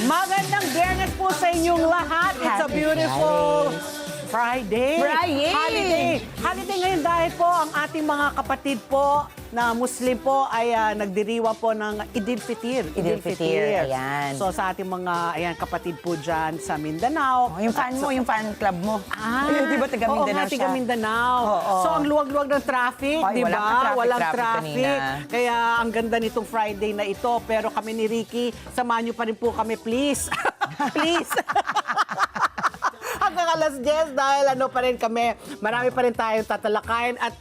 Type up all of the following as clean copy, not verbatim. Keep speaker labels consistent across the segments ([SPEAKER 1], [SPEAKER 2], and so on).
[SPEAKER 1] Magandang Biyernes po sa inyong lahat. It's a beautiful Friday. Holiday ngayon dahil po ang ating mga kapatid po na Muslim po ay nagdiriwa po ng Idil Fitir.
[SPEAKER 2] Ayan.
[SPEAKER 1] So sa ating mga kapatid po dyan sa Mindanao.
[SPEAKER 2] Yung fan mo, yung fan club mo. Di ba taga Mindanao siya?
[SPEAKER 1] taga Mindanao. So ang luwag-luwag ng traffic,
[SPEAKER 2] Ay,
[SPEAKER 1] di ba? Walang traffic.
[SPEAKER 2] kanina.
[SPEAKER 1] Kaya ang ganda nitong Friday na ito. Pero kami ni Ricky, samahan niyo pa rin po kami, please. Please. Hanggang alas 10 dahil pa rin kami, marami pa rin tayong tatalakayin. At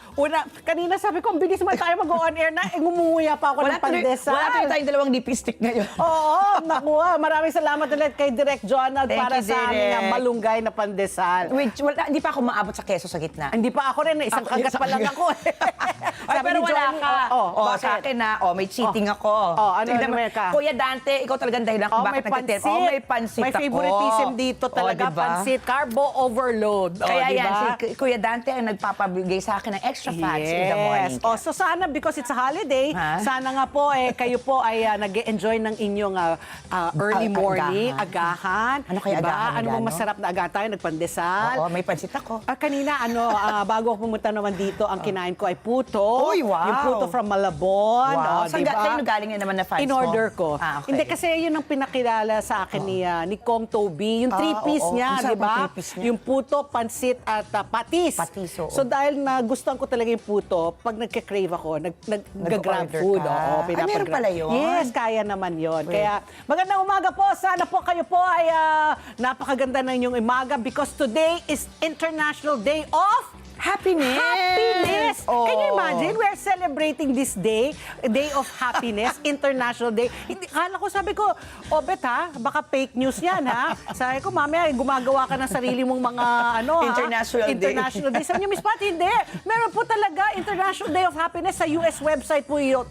[SPEAKER 1] kanina sabi ko, ang bilis man tayo mag-on air na, ngumuya pa ako ng pandesal.
[SPEAKER 2] Wala tuloy tayong dalawang lipstick ngayon.
[SPEAKER 1] Oo, nakuha. Maraming salamat ulit kay Direk Jonald para
[SPEAKER 2] you,
[SPEAKER 1] sa aming
[SPEAKER 2] Direk.
[SPEAKER 1] malunggay na pandesal.
[SPEAKER 2] Hindi pa ako maabot sa keso sa gitna.
[SPEAKER 1] Hindi pa ako rin, isang kagat pa lang ako.
[SPEAKER 2] Ay, pero
[SPEAKER 1] ni
[SPEAKER 2] wala
[SPEAKER 1] John,
[SPEAKER 2] ka.
[SPEAKER 1] bakit?
[SPEAKER 2] Sa akin may cheating ako.
[SPEAKER 1] Ano
[SPEAKER 2] Tignan mo,
[SPEAKER 1] naman ka?
[SPEAKER 2] Kuya Dante, ikaw talagang dahilan kung bakit nagtitin. May pansit
[SPEAKER 1] May
[SPEAKER 2] ako.
[SPEAKER 1] favoritism dito talaga,
[SPEAKER 2] diba?
[SPEAKER 1] Pansit. Carbo overload.
[SPEAKER 2] Kaya
[SPEAKER 1] diba?
[SPEAKER 2] yan, si Kuya Dante ang nagpapabigay sa akin ng extra fats in the morning.
[SPEAKER 1] So sana, because it's a holiday, sana nga po, kayo po ay nag-enjoy ng inyong early morning, agahan.
[SPEAKER 2] Ano kaya agahan
[SPEAKER 1] Ano
[SPEAKER 2] nila,
[SPEAKER 1] bang
[SPEAKER 2] no?
[SPEAKER 1] masarap na agahan tayo? Nagpandesal.
[SPEAKER 2] Oo, may pansit ako.
[SPEAKER 1] Kanina, bago ako pumunta naman dito, ang kinain ko ay puto.
[SPEAKER 2] Uy, wow!
[SPEAKER 1] Yung puto from Malabon.
[SPEAKER 2] Wow. Saan
[SPEAKER 1] diba?
[SPEAKER 2] saan galing yan naman na fans mo?
[SPEAKER 1] In-order ko.
[SPEAKER 2] Okay.
[SPEAKER 1] Hindi, kasi yun ang pinakilala sa akin ni Kong Toby. Yung three-piece
[SPEAKER 2] oo.
[SPEAKER 1] niya,
[SPEAKER 2] Ang sarap
[SPEAKER 1] di ba?
[SPEAKER 2] ng three-piece niya.
[SPEAKER 1] Yung puto, pansit, at patis.
[SPEAKER 2] Patis, oo.
[SPEAKER 1] So dahil nagustuhan ko talaga yung puto, pag nagka-crave ako, nag-grab
[SPEAKER 2] Nag-order
[SPEAKER 1] food.
[SPEAKER 2] ka?
[SPEAKER 1] Pinapagrab.
[SPEAKER 2] Meron pala yun?
[SPEAKER 1] Yes, kaya naman yun. Kaya magandang umaga po. Sana po kayo po ay napakaganda na inyong umaga because today is International Day of
[SPEAKER 2] Happiness!
[SPEAKER 1] Happiness!
[SPEAKER 2] Oh.
[SPEAKER 1] Can you imagine? We're celebrating this day, a day of happiness, International Day. Kala ko, sabi ko, Bet baka fake news yan ha. Sabi ko, mamaya gumagawa ka ng sarili mong mga International Day. Sabi niyo, Miss Pat, hindi. Meron po talaga International Day of Happiness sa US website po ito.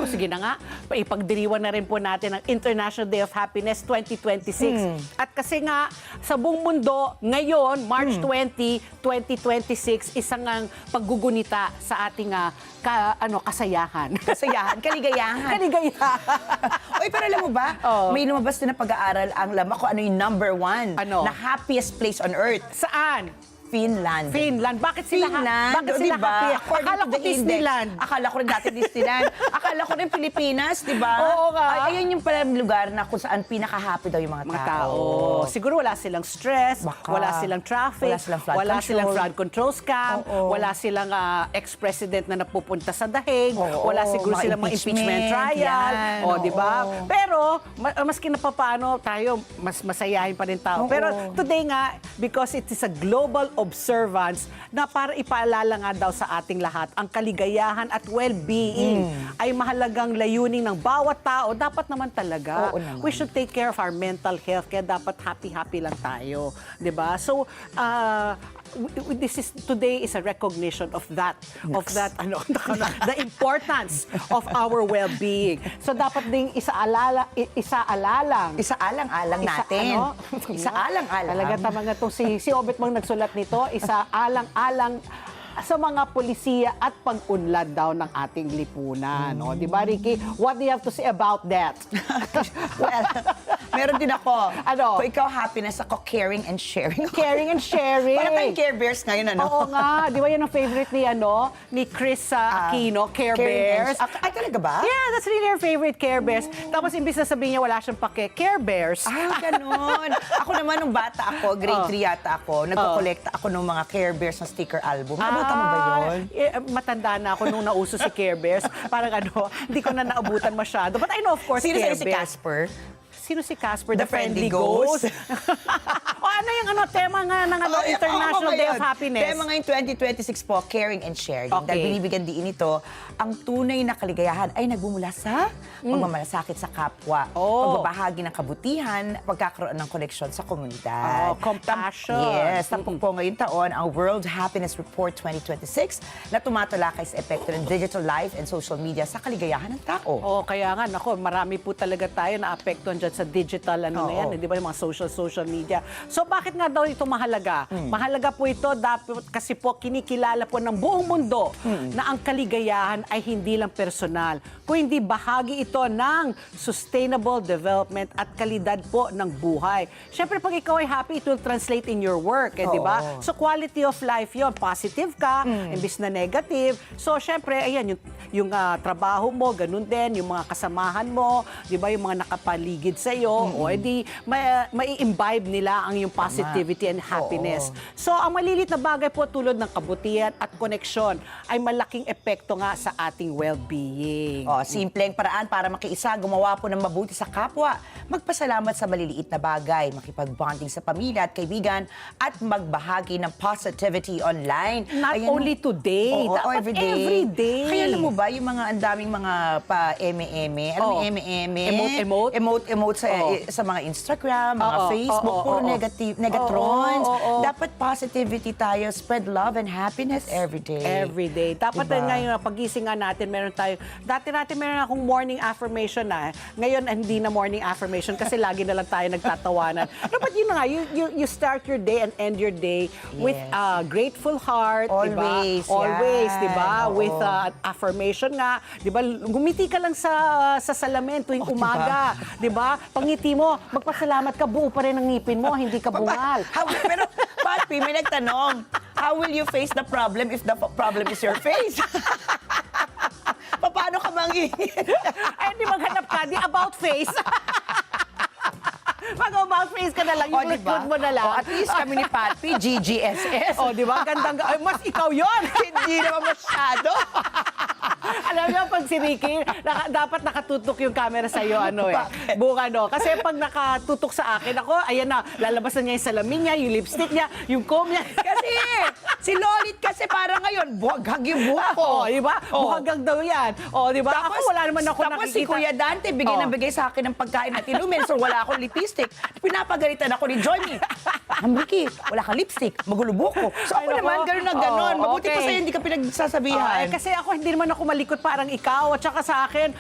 [SPEAKER 1] Sige na nga, ipagdiriwan na rin po natin ang International Day of Happiness 2026. At kasi nga, sa buong mundo, ngayon, March 20, 2026, isang ang paggugunita sa ating kasayahan.
[SPEAKER 2] Kasayahan, kaligayahan. Uy, pero alam mo ba, may lumabas din na pag-aaral ang kung ano yung #1 na happiest place on earth.
[SPEAKER 1] Saan?
[SPEAKER 2] Finland.
[SPEAKER 1] Bakit sila
[SPEAKER 2] Finland,
[SPEAKER 1] diba?
[SPEAKER 2] happy?
[SPEAKER 1] Akala ko Disneyland.
[SPEAKER 2] Akala ko rin dati Disneyland. Akala ko rin Pilipinas, di ba?
[SPEAKER 1] Oo nga.
[SPEAKER 2] Ay, ayun yung pala lugar na kung saan pinaka-happy daw yung mga tao.
[SPEAKER 1] Siguro wala silang stress,
[SPEAKER 2] Baka.
[SPEAKER 1] wala silang traffic,
[SPEAKER 2] Wala silang flood control.
[SPEAKER 1] scam, wala silang ex-president na napupunta sa dahig, wala siguro
[SPEAKER 2] mga
[SPEAKER 1] silang mga impeachment trial.
[SPEAKER 2] yan.
[SPEAKER 1] Di ba? Pero, maski na papaano tayo, mas masayahin pa rin tao. Pero today nga, because it is a global observance na para ipaalala nga daw sa ating lahat ang kaligayahan at well-being ay mahalagang layunin ng bawat tao. Dapat naman talaga. We should take care of our mental health. Kaya dapat happy-happy lang tayo. Diba? So, today is a recognition of that, the importance of our well-being. So, dapat ding isaalang
[SPEAKER 2] Isaalang-alang.
[SPEAKER 1] Talaga tama nga itong si Obet mang nagsulat nito, isaalang-alang sa mga polisiya at pag-unlad daw ng ating lipunan. Di ba, Ricky? What do you have to say about that?
[SPEAKER 2] Well, meron din ako.
[SPEAKER 1] Ano?
[SPEAKER 2] Kung ikaw happiness, ako caring and sharing.
[SPEAKER 1] Caring and sharing.
[SPEAKER 2] Parang tayong Care Bears ngayon, ano?
[SPEAKER 1] Oo nga. Di ba yun ang favorite ni Chris Aquino, Care Bears?
[SPEAKER 2] Ay, talaga ba?
[SPEAKER 1] Yeah, that's really her favorite, Care Bears. Tapos imbis na sabihin niya wala siyang pake, Care Bears.
[SPEAKER 2] Ganun. Ako naman, nung bata ako, grade 3 yata ako, nagko-collect ako ng mga Care Bears na sticker album. Tama ba yun?
[SPEAKER 1] Matanda na ako nung nauso si Care Bears. Parang hindi ko na naabutan masyado. But I know, of course,
[SPEAKER 2] Sino
[SPEAKER 1] Care
[SPEAKER 2] sa'yo si
[SPEAKER 1] Bears.
[SPEAKER 2] Casper?
[SPEAKER 1] Sino si Casper?
[SPEAKER 2] The Friendly Ghost?
[SPEAKER 1] Ano yung tema nga ng International Day of Happiness?
[SPEAKER 2] Tema ngayon 2026 po, caring and sharing.
[SPEAKER 1] Okay.
[SPEAKER 2] Dahil binibigyan din ito, ang tunay na kaligayahan ay nagmumula sa pagmamalasakit sa kapwa, pagbabahagi ng kabutihan, pagkakaroon ng koneksyon sa komunidad.
[SPEAKER 1] Compassion.
[SPEAKER 2] Yes, tampok po ngayong taon ang World Happiness Report 2026 na tumatalakay sa epekto ng digital life and social media sa kaligayahan ng tao.
[SPEAKER 1] Kaya nga, marami po talaga tayo na apektuhan dyan sa digital, na yan, di ba, yung mga social media. So, bakit nga daw ito mahalaga? Mahalaga po ito dapat kasi po kinikilala po ng buong mundo na ang kaligayahan ay hindi lang personal, kundi bahagi ito ng sustainable development at kalidad po ng buhay. Siyempre, pag ikaw ay happy, it will translate in your work, di ba? So, quality of life yun. Positive ka, imbis na negative. So, siyempre, ayan, yung trabaho mo, ganun din, yung mga kasamahan mo, di ba, yung mga nakapaligid sa'yo, o edi, mai-imbibe nila ang yung positivity and happiness. So, ang malilit na bagay po tulad ng kabutihan at koneksyon ay malaking epekto nga sa ating well-being.
[SPEAKER 2] Simpleng paraan para makiisa, gumawa po ng mabuti sa kapwa, magpasalamat sa maliliit na bagay, makipag-bonding sa pamilya at kaibigan, at magbahagi ng positivity online.
[SPEAKER 1] Not only today, dapat
[SPEAKER 2] every
[SPEAKER 1] every day.
[SPEAKER 2] Kaya alam mo ba, yung mga ang daming mga pa-eme-eme, alam mo eme-eme?
[SPEAKER 1] Emote-emote?
[SPEAKER 2] Emote-emote sa mga Instagram, mga Facebook, puro negatrons. Dapat positivity tayo, spread love and happiness every day.
[SPEAKER 1] Every day. Dapat ngayon, pagising nga natin, meron tayo, dati meron akong morning affirmation na. Ngayon, hindi na morning affirmation kasi lagi na lang tayo nagtatawanan. Dapat yun na nga, you start your day and end your day with a grateful heart.
[SPEAKER 2] Always,
[SPEAKER 1] diba? Always,
[SPEAKER 2] yan.
[SPEAKER 1] di ba?
[SPEAKER 2] Oo.
[SPEAKER 1] With affirmation nga. Di ba? Gumiti ka lang sa salamin tuwing umaga. Di ba? Pangiti mo, magpasalamat ka, buo pa rin ang ngipin mo, hindi ka bungal.
[SPEAKER 2] Pero, Papi, may nagtanong, how will you face the problem if the problem is your face? Paano ka
[SPEAKER 1] Ay, di maghanap ka, di about face. Mag-about face ka na lang, yung click mo na lang.
[SPEAKER 2] At least kami ni Patpi, GGSS.
[SPEAKER 1] Di ba? Gandang, ay, mas ikaw yon.
[SPEAKER 2] Hindi naman masyado.
[SPEAKER 1] Alam niyo, pag si Ricky, dapat nakatutok yung camera sa'yo,
[SPEAKER 2] Bakit?
[SPEAKER 1] Kasi pag nakatutok sa akin, ako, ayan na, lalabas na niya yung salamin niya, yung lipstick niya, yung comb niya.
[SPEAKER 2] Kasi, si Lolit kasi parang ngayon, buhaghag yung buhok ko.
[SPEAKER 1] Di ba? Buhaghag daw yan. Di ba? Ako, wala naman ako
[SPEAKER 2] Tapos
[SPEAKER 1] nakikita.
[SPEAKER 2] si Kuya Dante, bigay na bigay sa akin ng pagkain at inumin, so wala akong lipstick. Pinapagalitan ako ni Joyme. Ricky, wala kang lipstick, magulo buhok ko. So ako naman, gano'n na gano'n. Mabuti pa sa'yo, hindi ka pinagsasabihan.
[SPEAKER 1] Kasi ako, hindi naman ako malikot parang ikaw. At saka sa akin,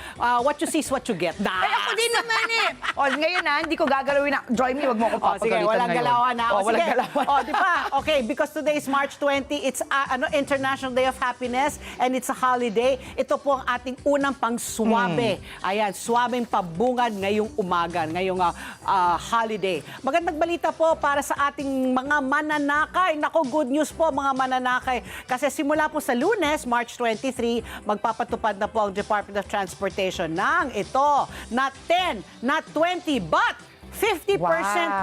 [SPEAKER 1] what you see is what you get.
[SPEAKER 2] Ay, ako din naman eh. Ngayon hindi ko gagalawin na. Joyme, wag mo ako papagalitan
[SPEAKER 1] sige, walang
[SPEAKER 2] ngayon.
[SPEAKER 1] galawan na.
[SPEAKER 2] Walang galawan.
[SPEAKER 1] Di ba? Okay, because today is March 20, it's International Day of Happiness and it's a holiday. Ito po ang ating unang pang-swabe. Ayan, swabeng pabungad ngayong umaga, ngayong holiday. Magandang balita po para sa ating mga mananakay. Nako, good news po mga mananakay. Kasi simula po sa Lunes, March 23, magpapatupad na po ang Department of Transportation ng ito, not 10, not 20, but 50%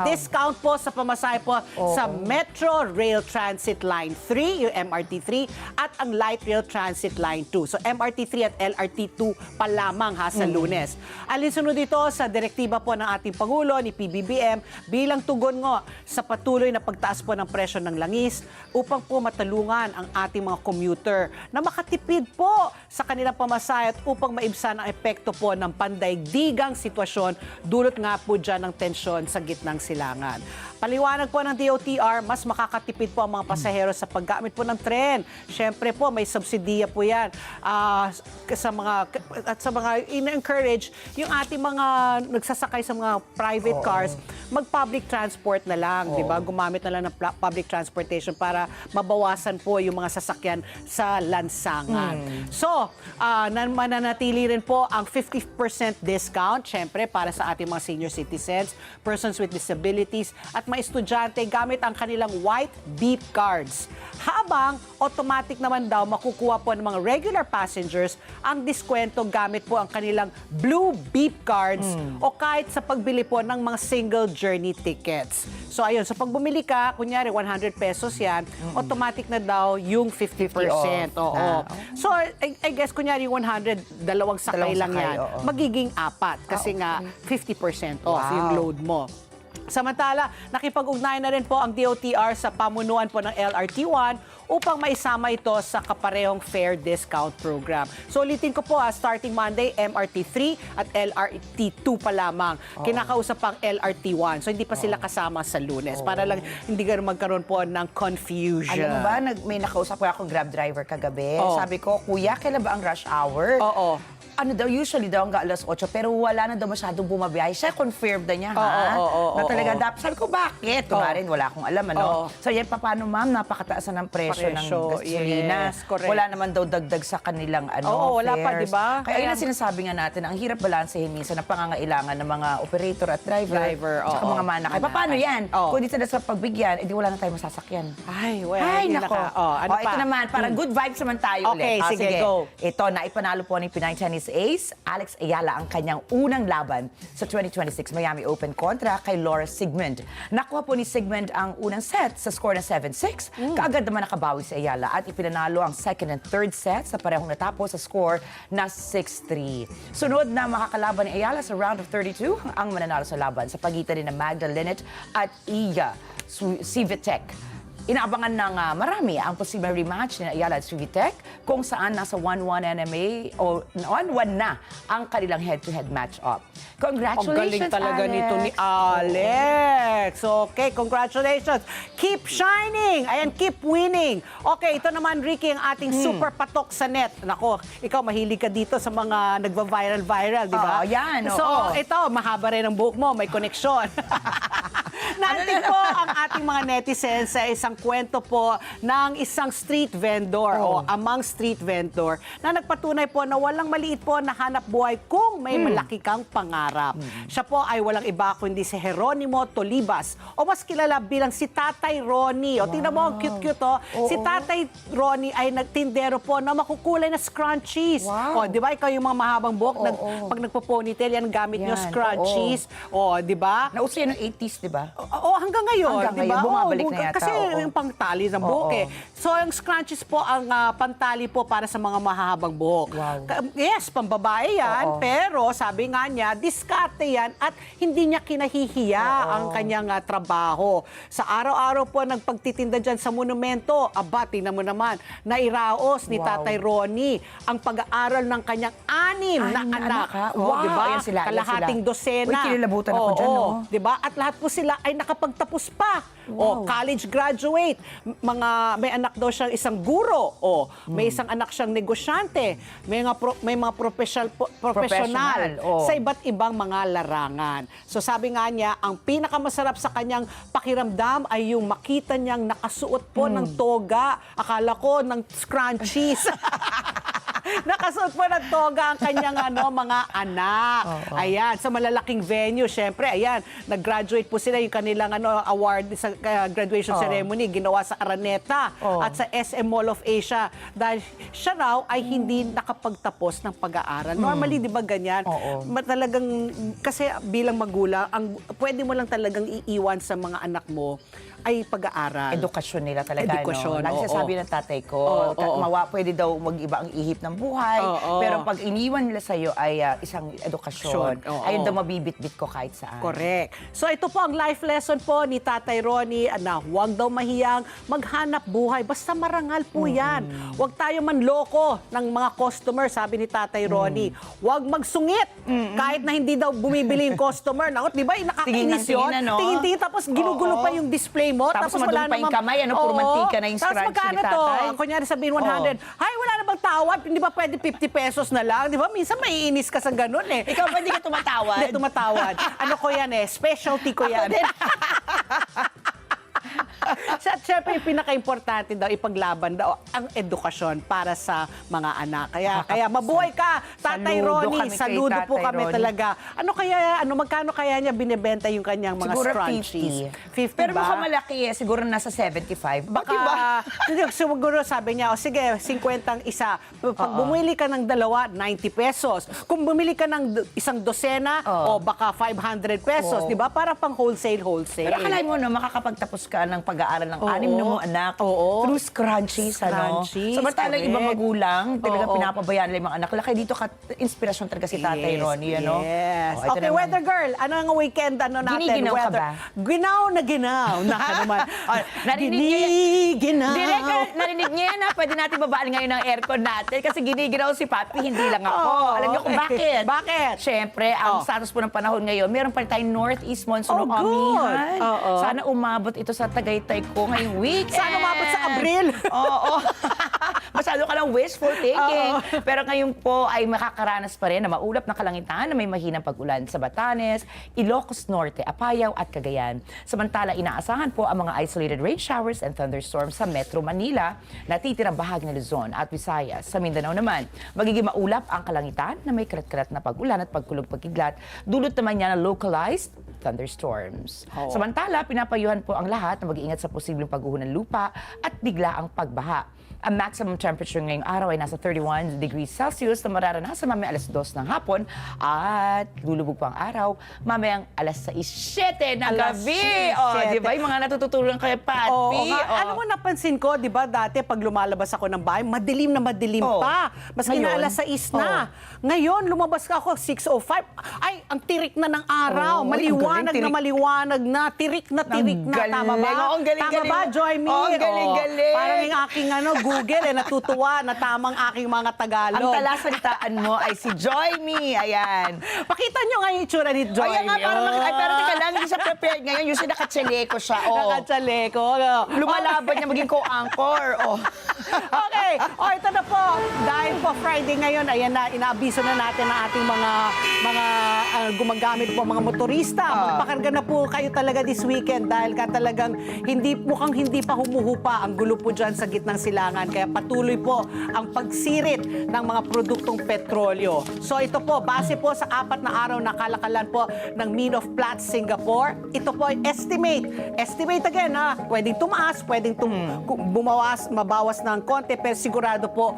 [SPEAKER 1] discount po sa pamasahe po sa Metro Rail Transit Line 3, yung MRT3, at ang Light Rail Transit Line 2. So MRT3 at LRT2 pa lamang sa Lunes. Alinsunod dito sa direktiba po ng ating Pangulo ni PBBM bilang tugon nga sa patuloy na pagtaas po ng presyo ng langis upang po matalungan ang ating mga commuter na makatipid po sa kanilang pamasahe at upang maibsan ang epekto po ng pandaigdigang sitwasyon dulot nga po dyan ng tensyon sa gitnang silangan. Paliwanag po ng DOTR, mas makakatipid po ang mga pasahero sa paggamit po ng tren. Siyempre po, may subsidiya po yan sa mga in-encourage yung ating mga nagsasakay sa mga private cars, mag-public transport na lang, di ba? Gumamit na lang ng public transportation para mabawasan po yung mga sasakyan sa lansangan. So, mananatili rin po ang 50% discount, siyempre, para sa ating mga senior citizens, persons with disabilities, at mga estudyante gamit ang kanilang white beep cards. Habang automatic naman daw makukuha po ng mga regular passengers ang diskwento gamit po ang kanilang blue beep cards o kahit sa pagbili po ng mga single journey tickets. So ayun, so pag bumili ka, kunyari 100 pesos yan, automatic na daw yung 50%. So I guess kunyari 100, dalawang sakay lang yan, magiging 4 kasi nga 50% off yung load mo. Samantala, nakipag-ugnayan na rin po ang DOTR sa pamunuan po ng LRT1 upang maisama ito sa kaparehong fare discount program. So ulitin ko po, starting Monday, MRT3 at LRT2 pa lamang. Kinakausap pang LRT1. So hindi pa sila kasama sa Lunes para lang hindi magkaroon po ng confusion.
[SPEAKER 2] Alam mo ba, may nakausap ko akong Grab driver kagabi. Sabi ko, Kuya, kailan ba ang rush hour? ano daw, usually daw hanggang alas 8, pero wala na daw masyadong bumabiyahe. Siya confirmed na niya, ha?
[SPEAKER 1] Oo,
[SPEAKER 2] na talaga dapat. Sabi ko, bakit? Kung rin, wala akong alam, ano?
[SPEAKER 1] Oo.
[SPEAKER 2] So, yan, paano, ma'am? Napakataas na ng presyo ng gasolina.
[SPEAKER 1] Yes, correct.
[SPEAKER 2] Wala naman daw dagdag sa kanilang,
[SPEAKER 1] Oo, wala pa,
[SPEAKER 2] fares.
[SPEAKER 1] di ba?
[SPEAKER 2] Kaya yun ang sinasabi nga natin, ang hirap balansehin minsan ang pangangailangan ng mga operator at driver, tsaka
[SPEAKER 1] oo.
[SPEAKER 2] mga manakay. Paano yan?
[SPEAKER 1] Oo.
[SPEAKER 2] Kung di sila sa pagbigyan, edi wala na tayong masasakyan.
[SPEAKER 1] Ay, well,
[SPEAKER 2] Ay,
[SPEAKER 1] hindi
[SPEAKER 2] nako.
[SPEAKER 1] naka- ano pa?
[SPEAKER 2] Ito naman, para good vibes naman tayo
[SPEAKER 1] Okay,
[SPEAKER 2] ulit.
[SPEAKER 1] sige, go.
[SPEAKER 2] Ito, naipanalo po ni Pinay Chinese Ace, Alex Ayala, ang kanyang unang laban sa 2026 Miami Open kontra kay Laura Sigmund. Nakuha po ni Sigmund ang unang set sa score na 7-6. Kaagad naman nakabawi si Ayala at ipinanalo ang second and third set sa parehong natapos sa score na 6-3. Sunod na makakalaban ni Ayala sa round of 32 ang mananalo sa laban sa pagitan ni Magda Linet at Iya Swiatek. Inaabangan ng marami ang posibleng rematch ni Ayala at Swiatek kung saan nasa 1-1 MMA o 1-1 na ang kanilang head-to-head match-up.
[SPEAKER 1] Ang galing
[SPEAKER 2] Congratulations,
[SPEAKER 1] talaga
[SPEAKER 2] Alex.
[SPEAKER 1] nito ni Alex. Okay, congratulations. Keep shining. Ayan, keep winning. Okay, ito naman, Ricky, ang ating super patok sa net. Nako, ikaw mahilig ka dito sa mga nagva-viral, di ba?
[SPEAKER 2] Yan,
[SPEAKER 1] So,
[SPEAKER 2] oo.
[SPEAKER 1] ito, mahaba rin ang buhok mo, may koneksyon. Natin po ang ating mga netizens sa isang kwento po ng isang street vendor o among street vendor na nagpatunay po na walang maliit po na hanap buhay kung may malaki kang pangarap. Siya po ay walang iba kundi si Jeronimo Tolibas o mas kilala bilang si Tatay Ronnie. O tingnan mo, ang cute-cute o. Si Tatay Ronnie ay nagtindero po na makukulay na scrunchies.
[SPEAKER 2] Wow.
[SPEAKER 1] O, di ba? Ikaw yung mga mahabang buhok, pag nagpo-ponytail, yan gamit nyo
[SPEAKER 2] Yan,
[SPEAKER 1] scrunchies. O, di ba?
[SPEAKER 2] Nauso yan ng 80s, di ba?
[SPEAKER 1] Oo, hanggang ngayon,
[SPEAKER 2] Hanggang
[SPEAKER 1] di ba?
[SPEAKER 2] ngayon, bumabalik
[SPEAKER 1] Oo,
[SPEAKER 2] na yata,
[SPEAKER 1] Kasi
[SPEAKER 2] oo.
[SPEAKER 1] yung pangtali ng buhok eh. So, yung scrunchies po ang pantali po para sa mga mahahabang buhok.
[SPEAKER 2] Wow.
[SPEAKER 1] Yes, pambabae yan,
[SPEAKER 2] Oo.
[SPEAKER 1] pero sabi nga niya, diskarte yan at hindi niya kinahihiya ang kanyang trabaho. Sa araw-araw po nagpagtitinda dyan sa monumento, aba, tingnan mo naman, nairaos ni
[SPEAKER 2] Wow.
[SPEAKER 1] Tatay Ronnie ang pag-aaral ng kanyang anim na anak.
[SPEAKER 2] ha?
[SPEAKER 1] Oo,
[SPEAKER 2] Wow,
[SPEAKER 1] di ba?
[SPEAKER 2] ayan sila, ayan
[SPEAKER 1] Kalahating
[SPEAKER 2] sila.
[SPEAKER 1] dosena.
[SPEAKER 2] Uy, kinalabutan ako dyan, no?
[SPEAKER 1] Di ba? At lahat po sila ay nakapagtapos pa. O, college graduate. May anak daw siyang isang guro. O, may isang anak siyang negosyante. May mga professional
[SPEAKER 2] oo.
[SPEAKER 1] sa iba't ibang mga larangan. So sabi nga niya, ang pinakamasarap sa kanyang pakiramdam ay yung makita niyang nakasuot po ng toga. Akala ko ng scrunchies. Nakasuot po ng toga ang kanyang mga anak. Ayan, sa malalaking venue, syempre, ayan, nag-graduate po sila yung kanilang award sa graduation ceremony, ginawa sa Araneta at sa SM Mall of Asia. Dahil siya raw ay hindi nakapagtapos ng pag-aaral. Normally, di ba ganyan? Talagang, kasi bilang magulang, pwede mo lang talagang iiwan sa mga anak mo ay pag-aaral.
[SPEAKER 2] Edukasyon nila talaga,
[SPEAKER 1] Edukasyon,
[SPEAKER 2] no? Lagi
[SPEAKER 1] oo.
[SPEAKER 2] sasabi ng tatay ko,
[SPEAKER 1] Oo.
[SPEAKER 2] pwede daw mag-iba ang ihip ng buhay,
[SPEAKER 1] Oo.
[SPEAKER 2] pero pag iniwan nila sa'yo ay isang edukasyon.
[SPEAKER 1] Oo.
[SPEAKER 2] Ayun daw mabibit-bit ko kahit saan.
[SPEAKER 1] Correct. So ito po ang life lesson po ni Tatay Ronnie na huwag daw mahiyang maghanap buhay. Basta marangal po yan. Huwag tayo manloko ng mga customer, sabi ni Tatay Ronnie. Huwag magsungit. Kahit na hindi daw bumibili yung customer. Naku, di ba, nakakainis yun?
[SPEAKER 2] Tingin-tingin, ano?
[SPEAKER 1] Tingin-tingin, tapos ginugulo pa yung display mo.
[SPEAKER 2] Tapos
[SPEAKER 1] wala
[SPEAKER 2] madumi pa yung
[SPEAKER 1] namang-
[SPEAKER 2] kamay, puro
[SPEAKER 1] Oo.
[SPEAKER 2] mantika na yung
[SPEAKER 1] Tapos
[SPEAKER 2] scrunch
[SPEAKER 1] magkano
[SPEAKER 2] ni
[SPEAKER 1] to?
[SPEAKER 2] Tatay?
[SPEAKER 1] Kunyari sabihin 100. Hay, wala na bang tawad? Hindi ba pwede 50 pesos na lang? Di ba? Minsan maiinis ka sa ganun eh.
[SPEAKER 2] Ikaw ba hindi ka tumatawad?
[SPEAKER 1] Hindi, tumatawad. Ano ko yan eh? Specialty ko yan. At syempre, yung pinaka-importante daw, ipaglaban daw ang edukasyon para sa mga anak. Kaya mabuhay ka, Tatay
[SPEAKER 2] Saludo
[SPEAKER 1] Ronnie.
[SPEAKER 2] kami kay
[SPEAKER 1] Saludo po
[SPEAKER 2] Tatay
[SPEAKER 1] kami
[SPEAKER 2] Ronnie.
[SPEAKER 1] talaga. Magkano kaya niya binebenta yung kanyang mga
[SPEAKER 2] Siguro
[SPEAKER 1] scrunchies?
[SPEAKER 2] 50. Pero
[SPEAKER 1] ba?
[SPEAKER 2] mukhang malaki siguro nasa 75.
[SPEAKER 1] Baka, siguro sabi niya, sige, 50 ang isa. Pag bumili ka ng dalawa, 90 pesos. Kung bumili ka ng isang dosena, o baka 500 pesos, di ba? Para pang wholesale.
[SPEAKER 2] Pero akalain mo, makakapagtapos ka ng pag-aaral ng anim na mong anak through scrunchies,
[SPEAKER 1] Scrunchies,
[SPEAKER 2] Samantalang
[SPEAKER 1] correct.
[SPEAKER 2] ibang magulang, talaga
[SPEAKER 1] Oo.
[SPEAKER 2] pinapabayaan nila yung mga anak. Kaya dito ka, inspirasyon talaga si Tatay Ronnie, ano?
[SPEAKER 1] Yes.
[SPEAKER 2] Ito
[SPEAKER 1] Okay,
[SPEAKER 2] naman.
[SPEAKER 1] weather girl, ano ang weekend natin?
[SPEAKER 2] Giniginaw ka
[SPEAKER 1] weather?
[SPEAKER 2] ba?
[SPEAKER 1] Ginaw na ginaw. Naka naman.
[SPEAKER 2] Narinig niyo yan?
[SPEAKER 1] Giniginaw.
[SPEAKER 2] Direk, narinig niyo yan, ha? Pwede natin babaan ngayon ang aircon natin kasi giniginaw si Papi, hindi lang ako. Alam niyo kung bakit?
[SPEAKER 1] Bakit?
[SPEAKER 2] Siyempre, ang status po ng panahon ngayon, meron pa rin tayong northeast monsoon
[SPEAKER 1] Oh,
[SPEAKER 2] o amihan.
[SPEAKER 1] good. Oo.
[SPEAKER 2] Sana umabot ito sa Tagaytay ko ngayong weekend.
[SPEAKER 1] Sana umabot sa Abril.
[SPEAKER 2] Oo. masyado ka ng wishful thinking.
[SPEAKER 1] Oo.
[SPEAKER 2] Pero ngayon po ay makakaranas pa rin na maulap na kalangitan na may mahinang pag-ulan sa Batanes, Ilocos Norte, Apayao at Cagayan. Samantala, inaasahan po ang mga isolated rain showers and thunderstorms sa Metro Manila, natitirang bahagi ng Luzon at Visayas. Sa Mindanao naman, magiging maulap ang kalangitan na may kalat-kalat na pag-ulan at pagkulog-pagkidlat. Dulot naman niya ng localized thunderstorms.
[SPEAKER 1] Oo.
[SPEAKER 2] Samantala, pinapayuhan po ang lahat na mag-iingat sa posibleng pagguho ng lupa at biglaang pagbaha. Ang maximum temperature ngayong araw ay nasa 31 degrees Celsius na mararanasan mamaya alas 2 ng hapon at lulubog pa ang araw mamayang alas 6:07 ng
[SPEAKER 1] Alas
[SPEAKER 2] gabi.
[SPEAKER 1] 7.
[SPEAKER 2] Di ba? Yung mga natutulungan kay Patty.
[SPEAKER 1] Oo nga. Alam mo, napansin ko, di ba, dati pag lumalabas ako ng bahay, madilim na madilim
[SPEAKER 2] Oo.
[SPEAKER 1] pa. Maski na
[SPEAKER 2] Ngayon?
[SPEAKER 1] alas 6 na. Ngayon, lumabas ka ako, 6:05. Ay, ang tirik na ng araw.
[SPEAKER 2] Oo,
[SPEAKER 1] maliwanag
[SPEAKER 2] ang galing,
[SPEAKER 1] na maliwanag na. Tirik na tirik na. Tama ba?
[SPEAKER 2] galing. Oo, ang galing,
[SPEAKER 1] Tama
[SPEAKER 2] galing.
[SPEAKER 1] ba, Joyme?
[SPEAKER 2] Oo, ang galing,
[SPEAKER 1] Oo.
[SPEAKER 2] galing.
[SPEAKER 1] Parang yung aking Google, natutuwa na tamang aking mga
[SPEAKER 2] Ang
[SPEAKER 1] Tagalog.
[SPEAKER 2] talasalitaan mo ay si Joyme. Ayan.
[SPEAKER 1] Pakita nyo nga yung itsura ni Joyme.
[SPEAKER 2] Ayan nga, ay, pero teka lang, hindi siya prepared ngayon. Yung nakachaleko siya.
[SPEAKER 1] Nakachaleko.
[SPEAKER 2] Lumalaban niya maging co-anchor.
[SPEAKER 1] Okay. Ito na po. Dahil po Friday ngayon, ayan na, inaabiso na natin ang ating mga gumagamit po, mga motorista. Magpakarga na po kayo talaga this weekend dahil ka talagang mukhang hindi pa humuhupa ang gulo po dyan sa gitnang silangan. Kaya patuloy po ang pagsirit ng mga produktong petrolyo. So ito po, base po sa 4 na araw na kalakalan po ng Mean of Platts Singapore, ito po ay estimate. Estimate again, ha? Pwedeng tumaas, pwedeng mabawas ng konti, pero sigurado po,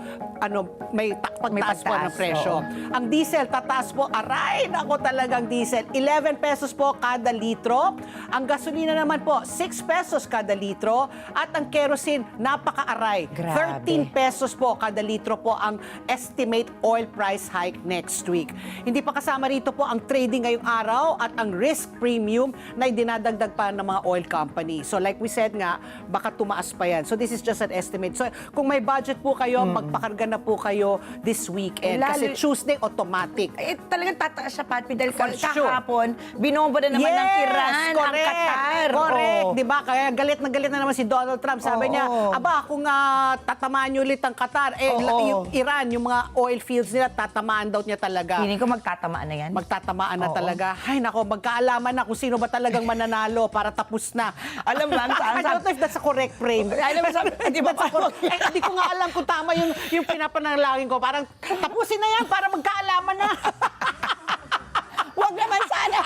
[SPEAKER 1] may pagtaas po ng
[SPEAKER 2] pagtaas,
[SPEAKER 1] presyo. Ang diesel, tataas po, aray, ako talagang diesel, 11 pesos po kada litro. Ang gasolina naman po, 6 pesos kada litro. At ang kerosene, napaka-aray.
[SPEAKER 2] Grabe.
[SPEAKER 1] 13 pesos po kada litro po ang estimate oil price hike next week. Hindi pa kasama rito po ang trading ngayong araw at ang risk premium na dinadagdag pa ng mga oil company. So like we said nga, baka tumaas pa yan. So this is just an estimate. So kung may budget po kayo, magpakarga na po kayo this weekend. Kasi Tuesday, automatic.
[SPEAKER 2] Talagang tataas siya, Patty, dahil
[SPEAKER 1] For sure.
[SPEAKER 2] kahapon, binomba na naman ng Iran, ang Qatar.
[SPEAKER 1] Correct,
[SPEAKER 2] Oo.
[SPEAKER 1] di ba? Kaya galit na naman si Donald Trump. Sabi
[SPEAKER 2] Oo.
[SPEAKER 1] niya, kung tatamaan niyo ulit ang Qatar,
[SPEAKER 2] Oo.
[SPEAKER 1] yung Iran, yung mga oil fields nila, tatamaan daw niya talaga.
[SPEAKER 2] Feeling ko magtatamaan na yan.
[SPEAKER 1] Magtatamaan na
[SPEAKER 2] Oo.
[SPEAKER 1] talaga. Ay, nako, magkaalaman na kung sino ba talagang mananalo para tapos na.
[SPEAKER 2] Alam mo,
[SPEAKER 1] I don't know if that's a correct frame.
[SPEAKER 2] Alam mo, di ba?
[SPEAKER 1] Hindi ko nga alam kung tama yung pinapanalangin ko. Parang tapusin na yan para magkaalaman na.
[SPEAKER 2] Huwag naman sana.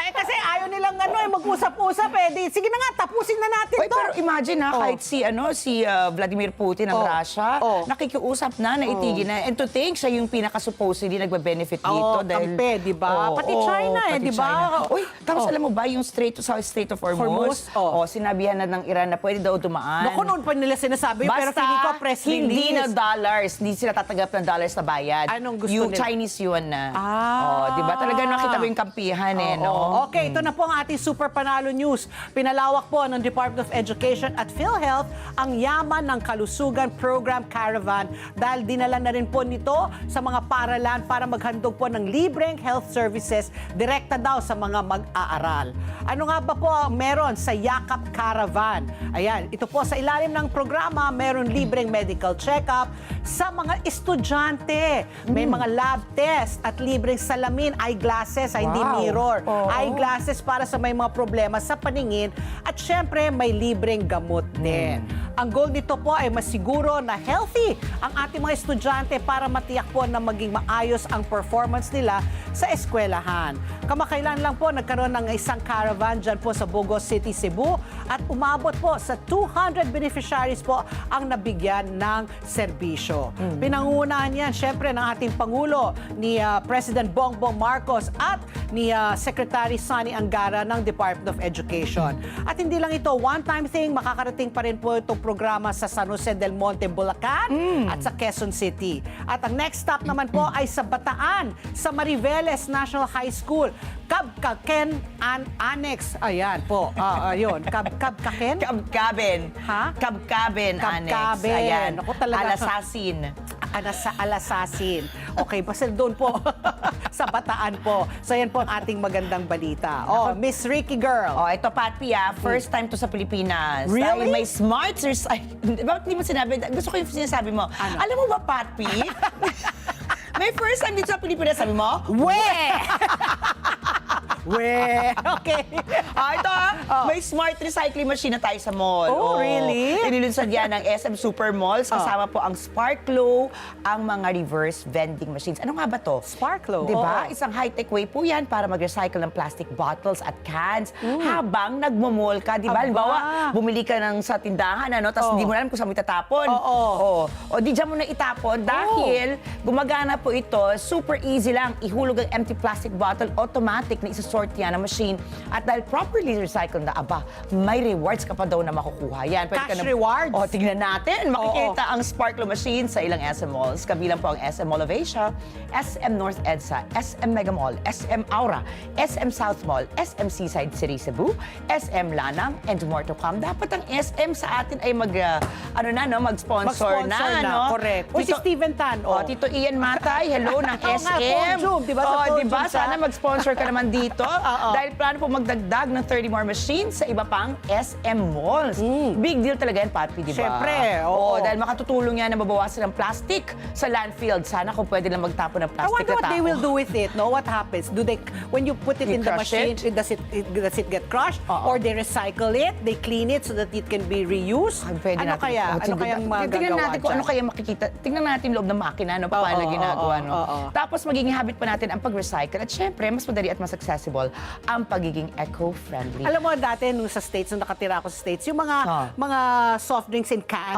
[SPEAKER 1] Kasi ayaw nilang mag-usap-usap eh. Sige na nga, tapusin na natin
[SPEAKER 2] Wait,
[SPEAKER 1] to.
[SPEAKER 2] pero imagine kahit si Vladimir Putin ng Russia, nakikiusap na, naitigil na. And to think, siya yung pinaka-supposedly nagbe-benefit dito.
[SPEAKER 1] Kampe, di ba? Pati China eh, di ba?
[SPEAKER 2] Uy, tapos alam mo ba, yung Strait of Hormuz, sinabihan na ng Iran na pwede daw dumaan.
[SPEAKER 1] Naku, noon pa nila sinasabi, pero
[SPEAKER 2] Basta,
[SPEAKER 1] feeling ko press release.
[SPEAKER 2] hindi na dollars, hindi sila tatanggap ng dollars na bayad.
[SPEAKER 1] Anong gusto
[SPEAKER 2] yung
[SPEAKER 1] nila?
[SPEAKER 2] Chinese yuan na.
[SPEAKER 1] Ah.
[SPEAKER 2] Di ba? Talaga nakita mo yung kampihan no?
[SPEAKER 1] Okay, ito na po ang ating Super Panalo News. Pinalawak po ng Department of Education at PhilHealth ang Yaman ng Kalusugan Program Caravan dahil dinala na rin po nito sa mga paaralan para maghandog po ng libreng health services direkta daw sa mga mag-aaral. Ano nga ba po ang meron sa Yakap Caravan? Ayan, ito po sa ilalim ng programa, meron libreng medical check-up sa mga estudyante. May mga lab test at libreng salamin, eyeglasses, hindi
[SPEAKER 2] Wow.
[SPEAKER 1] mirror.
[SPEAKER 2] Oo.
[SPEAKER 1] Eyeglasses para sa may mga problema sa paningin at syempre may libreng gamot din. Ang goal nito po ay masiguro na healthy ang ating mga estudyante para matiyak po na maging maayos ang performance nila sa eskwelahan. Kamakailan lang po nagkaroon ng isang caravan dyan po sa Bogos City, Cebu at umabot po sa 200 beneficiaries po ang nabigyan ng serbisyo. Pinangunahan yan syempre ng ating Pangulo ni President Bongbong Marcos at ni Secretary Sonny Angara ng Department of Education. At hindi lang ito, one-time thing, makakarating pa rin po itong programa sa San Jose del Monte, Bulacan at sa Quezon City. At ang next stop naman po ay sa Bataan, sa Mariveles National High School. Kabkaken Annex. Ayan po. Ayun. Kabkaken?
[SPEAKER 2] Kabkaben.
[SPEAKER 1] Ha?
[SPEAKER 2] Kabkaben, Annex.
[SPEAKER 1] Kabkaben.
[SPEAKER 2] Ayan.
[SPEAKER 1] Ako talaga.
[SPEAKER 2] Alasasin.
[SPEAKER 1] Alasasin. Okay, basta doon po sa Bataan po. So yan po ang ating magandang balita. Oh, Miss Ricky Girl.
[SPEAKER 2] Oh, ito Patpi first time to sa Pilipinas.
[SPEAKER 1] Really?
[SPEAKER 2] Dahil may smart bakit hindi mo sinabi? Gusto ko yung sinasabi mo.
[SPEAKER 1] Ano?
[SPEAKER 2] Alam mo ba, Patpi? May first time dito sa Pilipinas, sabi mo?
[SPEAKER 1] We! We! Okay.
[SPEAKER 2] Ito may smart recycling machine na tayo sa mall.
[SPEAKER 1] Oh, really?
[SPEAKER 2] Inilunsad yan ng SM Super Malls. Kasama po ang Sparklo, ang mga reverse vending machines. Ano nga ba to?
[SPEAKER 1] Sparklo,
[SPEAKER 2] Diba?
[SPEAKER 1] oo.
[SPEAKER 2] Isang high-tech way po yan para mag-recycle ng plastic bottles at cans habang nagmamall ka. Diba?
[SPEAKER 1] Aba.
[SPEAKER 2] Halimbawa, bumili ka ng sa tindahan, tapos hindi mo alam kung saan mo itatapon.
[SPEAKER 1] Oo.
[SPEAKER 2] O di dyan mo na itapon dahil gumagana po ito. Super easy lang. Ihulog ang empty plastic bottle, automatic na isasort yan ng machine. At dahil properly recycled na, may rewards ka pa daw na makukuha yan. Pwede
[SPEAKER 1] Cash rewards?
[SPEAKER 2] O, tignan natin. Makikita ang Sparklo machine sa ilang SM malls. Kabilang po ang SM Mall of Asia, SM North EDSA, SM Mega Mall, SM Aura, SM South Mall, SM Seaside City Cebu, SM Lanang, and more to come. Dapat ang SM sa atin ay mag-sponsor na. No?
[SPEAKER 1] Correct. O si Steven Tan.
[SPEAKER 2] Tito Ian Matay, hello ng
[SPEAKER 1] Oo nga,
[SPEAKER 2] SM.
[SPEAKER 1] Podium, diba? Sa Podium
[SPEAKER 2] diba?
[SPEAKER 1] siya.
[SPEAKER 2] Sana mag-sponsor ka naman dito. Dahil plano po magdagdag ng 30 more machines sa iba pang SM malls. Big deal talaga yan, Patpi, diba?
[SPEAKER 1] Siyempre, oo.
[SPEAKER 2] Dahil makatutulong yan na mabawasan ng plastic sa landfill. Sana kung pwede lang magtapon ng
[SPEAKER 1] I
[SPEAKER 2] plastic
[SPEAKER 1] wonder
[SPEAKER 2] na
[SPEAKER 1] what
[SPEAKER 2] tao.
[SPEAKER 1] they will do with it, no? What happens? Do they, when you put it
[SPEAKER 2] You
[SPEAKER 1] in the
[SPEAKER 2] crush
[SPEAKER 1] machine,
[SPEAKER 2] it?
[SPEAKER 1] does it get crushed?
[SPEAKER 2] Oo.
[SPEAKER 1] Or they recycle it, they clean it so that it can be reused?
[SPEAKER 2] Ay, pwede
[SPEAKER 1] Ano
[SPEAKER 2] natin.
[SPEAKER 1] kaya? Ano kayang magagawa
[SPEAKER 2] Tingnan natin kung
[SPEAKER 1] dyan?
[SPEAKER 2] ano kaya makikita. Tingnan natin loob ng makina, paano
[SPEAKER 1] Oo,
[SPEAKER 2] ginagawa,
[SPEAKER 1] oo, oo.
[SPEAKER 2] Tapos magiging habit pa natin ang pag-recycle. At syempre, mas madali at mas accessible ang pagiging eco-friendly.
[SPEAKER 1] Alam mo dati nung sa States, nung nakatira ako sa States, yung mga soft drinks in can,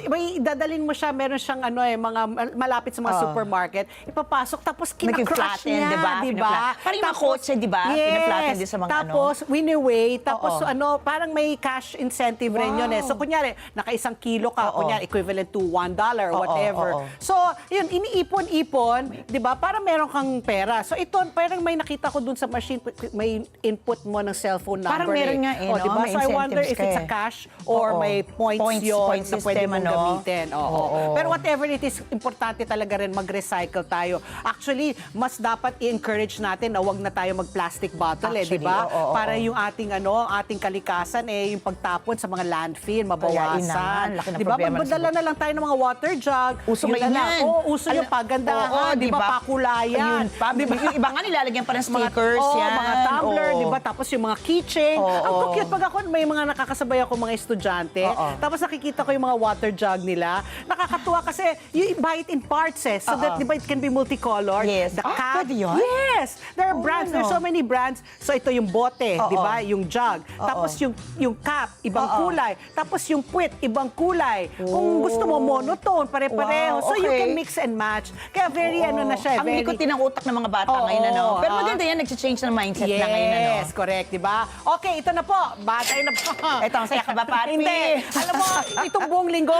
[SPEAKER 1] may dadalhin mo siya, meron siyang mga malapit sa mga supermarket, ipapasok tapos kinakrush
[SPEAKER 2] Nag-flatten,
[SPEAKER 1] niya,
[SPEAKER 2] diba?
[SPEAKER 1] diba?
[SPEAKER 2] Parang yung mga kotse, diba?
[SPEAKER 1] Yes.
[SPEAKER 2] Pina-flatten din sa mga
[SPEAKER 1] tapos, win-away, tapos
[SPEAKER 2] Oo.
[SPEAKER 1] parang may cash incentive rin yun eh. So kunyari, naka-1 kilo ka, kunyari equivalent to $1, whatever.
[SPEAKER 2] oo.
[SPEAKER 1] So, yun, iniipon-ipon, diba? Para meron kang pera. So ito, parang may nakita ko dun sa machine, may input mo ng cellphone number.
[SPEAKER 2] Parang meron nga
[SPEAKER 1] O,
[SPEAKER 2] no?
[SPEAKER 1] diba?
[SPEAKER 2] May
[SPEAKER 1] So I wonder
[SPEAKER 2] incentives
[SPEAKER 1] if it's
[SPEAKER 2] ka
[SPEAKER 1] a cash or
[SPEAKER 2] Oo.
[SPEAKER 1] may points yun
[SPEAKER 2] Points
[SPEAKER 1] na pwede
[SPEAKER 2] system,
[SPEAKER 1] mong gamitin. Oo.
[SPEAKER 2] Oo.
[SPEAKER 1] Pero whatever it is, importante talaga rin mag-recycle tayo. Actually, mas dapat i-encourage natin na wag na tayo mag-plastic bottle
[SPEAKER 2] Actually,
[SPEAKER 1] di ba?
[SPEAKER 2] oo.
[SPEAKER 1] Para yung ating kalikasan yung pagtapon sa mga landfill, mabawasan.
[SPEAKER 2] Laki ng
[SPEAKER 1] Di ba?
[SPEAKER 2] problema
[SPEAKER 1] Magdala na lang tayo ng mga water jug.
[SPEAKER 2] Uso
[SPEAKER 1] Yun
[SPEAKER 2] ngayon
[SPEAKER 1] na lang.
[SPEAKER 2] yan.
[SPEAKER 1] Oo, uso yung pagandahan. Di ba? Pakulayan.
[SPEAKER 2] Ayun pa. Yung iba nga nilalagyan pa ng stickers yan.
[SPEAKER 1] Mga tumbler,
[SPEAKER 2] Oo.
[SPEAKER 1] di ba? Tapos yung mga keychain.
[SPEAKER 2] Oo.
[SPEAKER 1] Ang cute pag ako, may mga nakakasabay ako mga estudyante.
[SPEAKER 2] Oo.
[SPEAKER 1] Tapos nakikita ko yung mga water jug nila. Nakakatuwa kasi you buy it in parts so that di ba it can be multicolored.
[SPEAKER 2] Yes.
[SPEAKER 1] The
[SPEAKER 2] Ah,
[SPEAKER 1] cap.
[SPEAKER 2] pwede yun?
[SPEAKER 1] Yes. There are brands. There's so many brands. So ito yung bote,
[SPEAKER 2] Oo.
[SPEAKER 1] di ba? Yung jug. Tapos yung cap, ibang kulay. Tapos yung puwit, ibang kulay. Kung gusto mo monotone, pare-pareho.
[SPEAKER 2] Wow,
[SPEAKER 1] So you
[SPEAKER 2] okay.
[SPEAKER 1] can mix and match. Kaya very na siya.
[SPEAKER 2] Ang
[SPEAKER 1] very...
[SPEAKER 2] likot din ng utak ng mga bata
[SPEAKER 1] Oo,
[SPEAKER 2] ngayon, Pero
[SPEAKER 1] ha?
[SPEAKER 2] maganda yan, nag-change ng mindset na ngayon,
[SPEAKER 1] Yes, correct, di ba? Okay, ito na po. Batay na po.
[SPEAKER 2] Ito, ang saya ka ba, Patpi?
[SPEAKER 1] Hindi. Alam mo, itong buong linggo,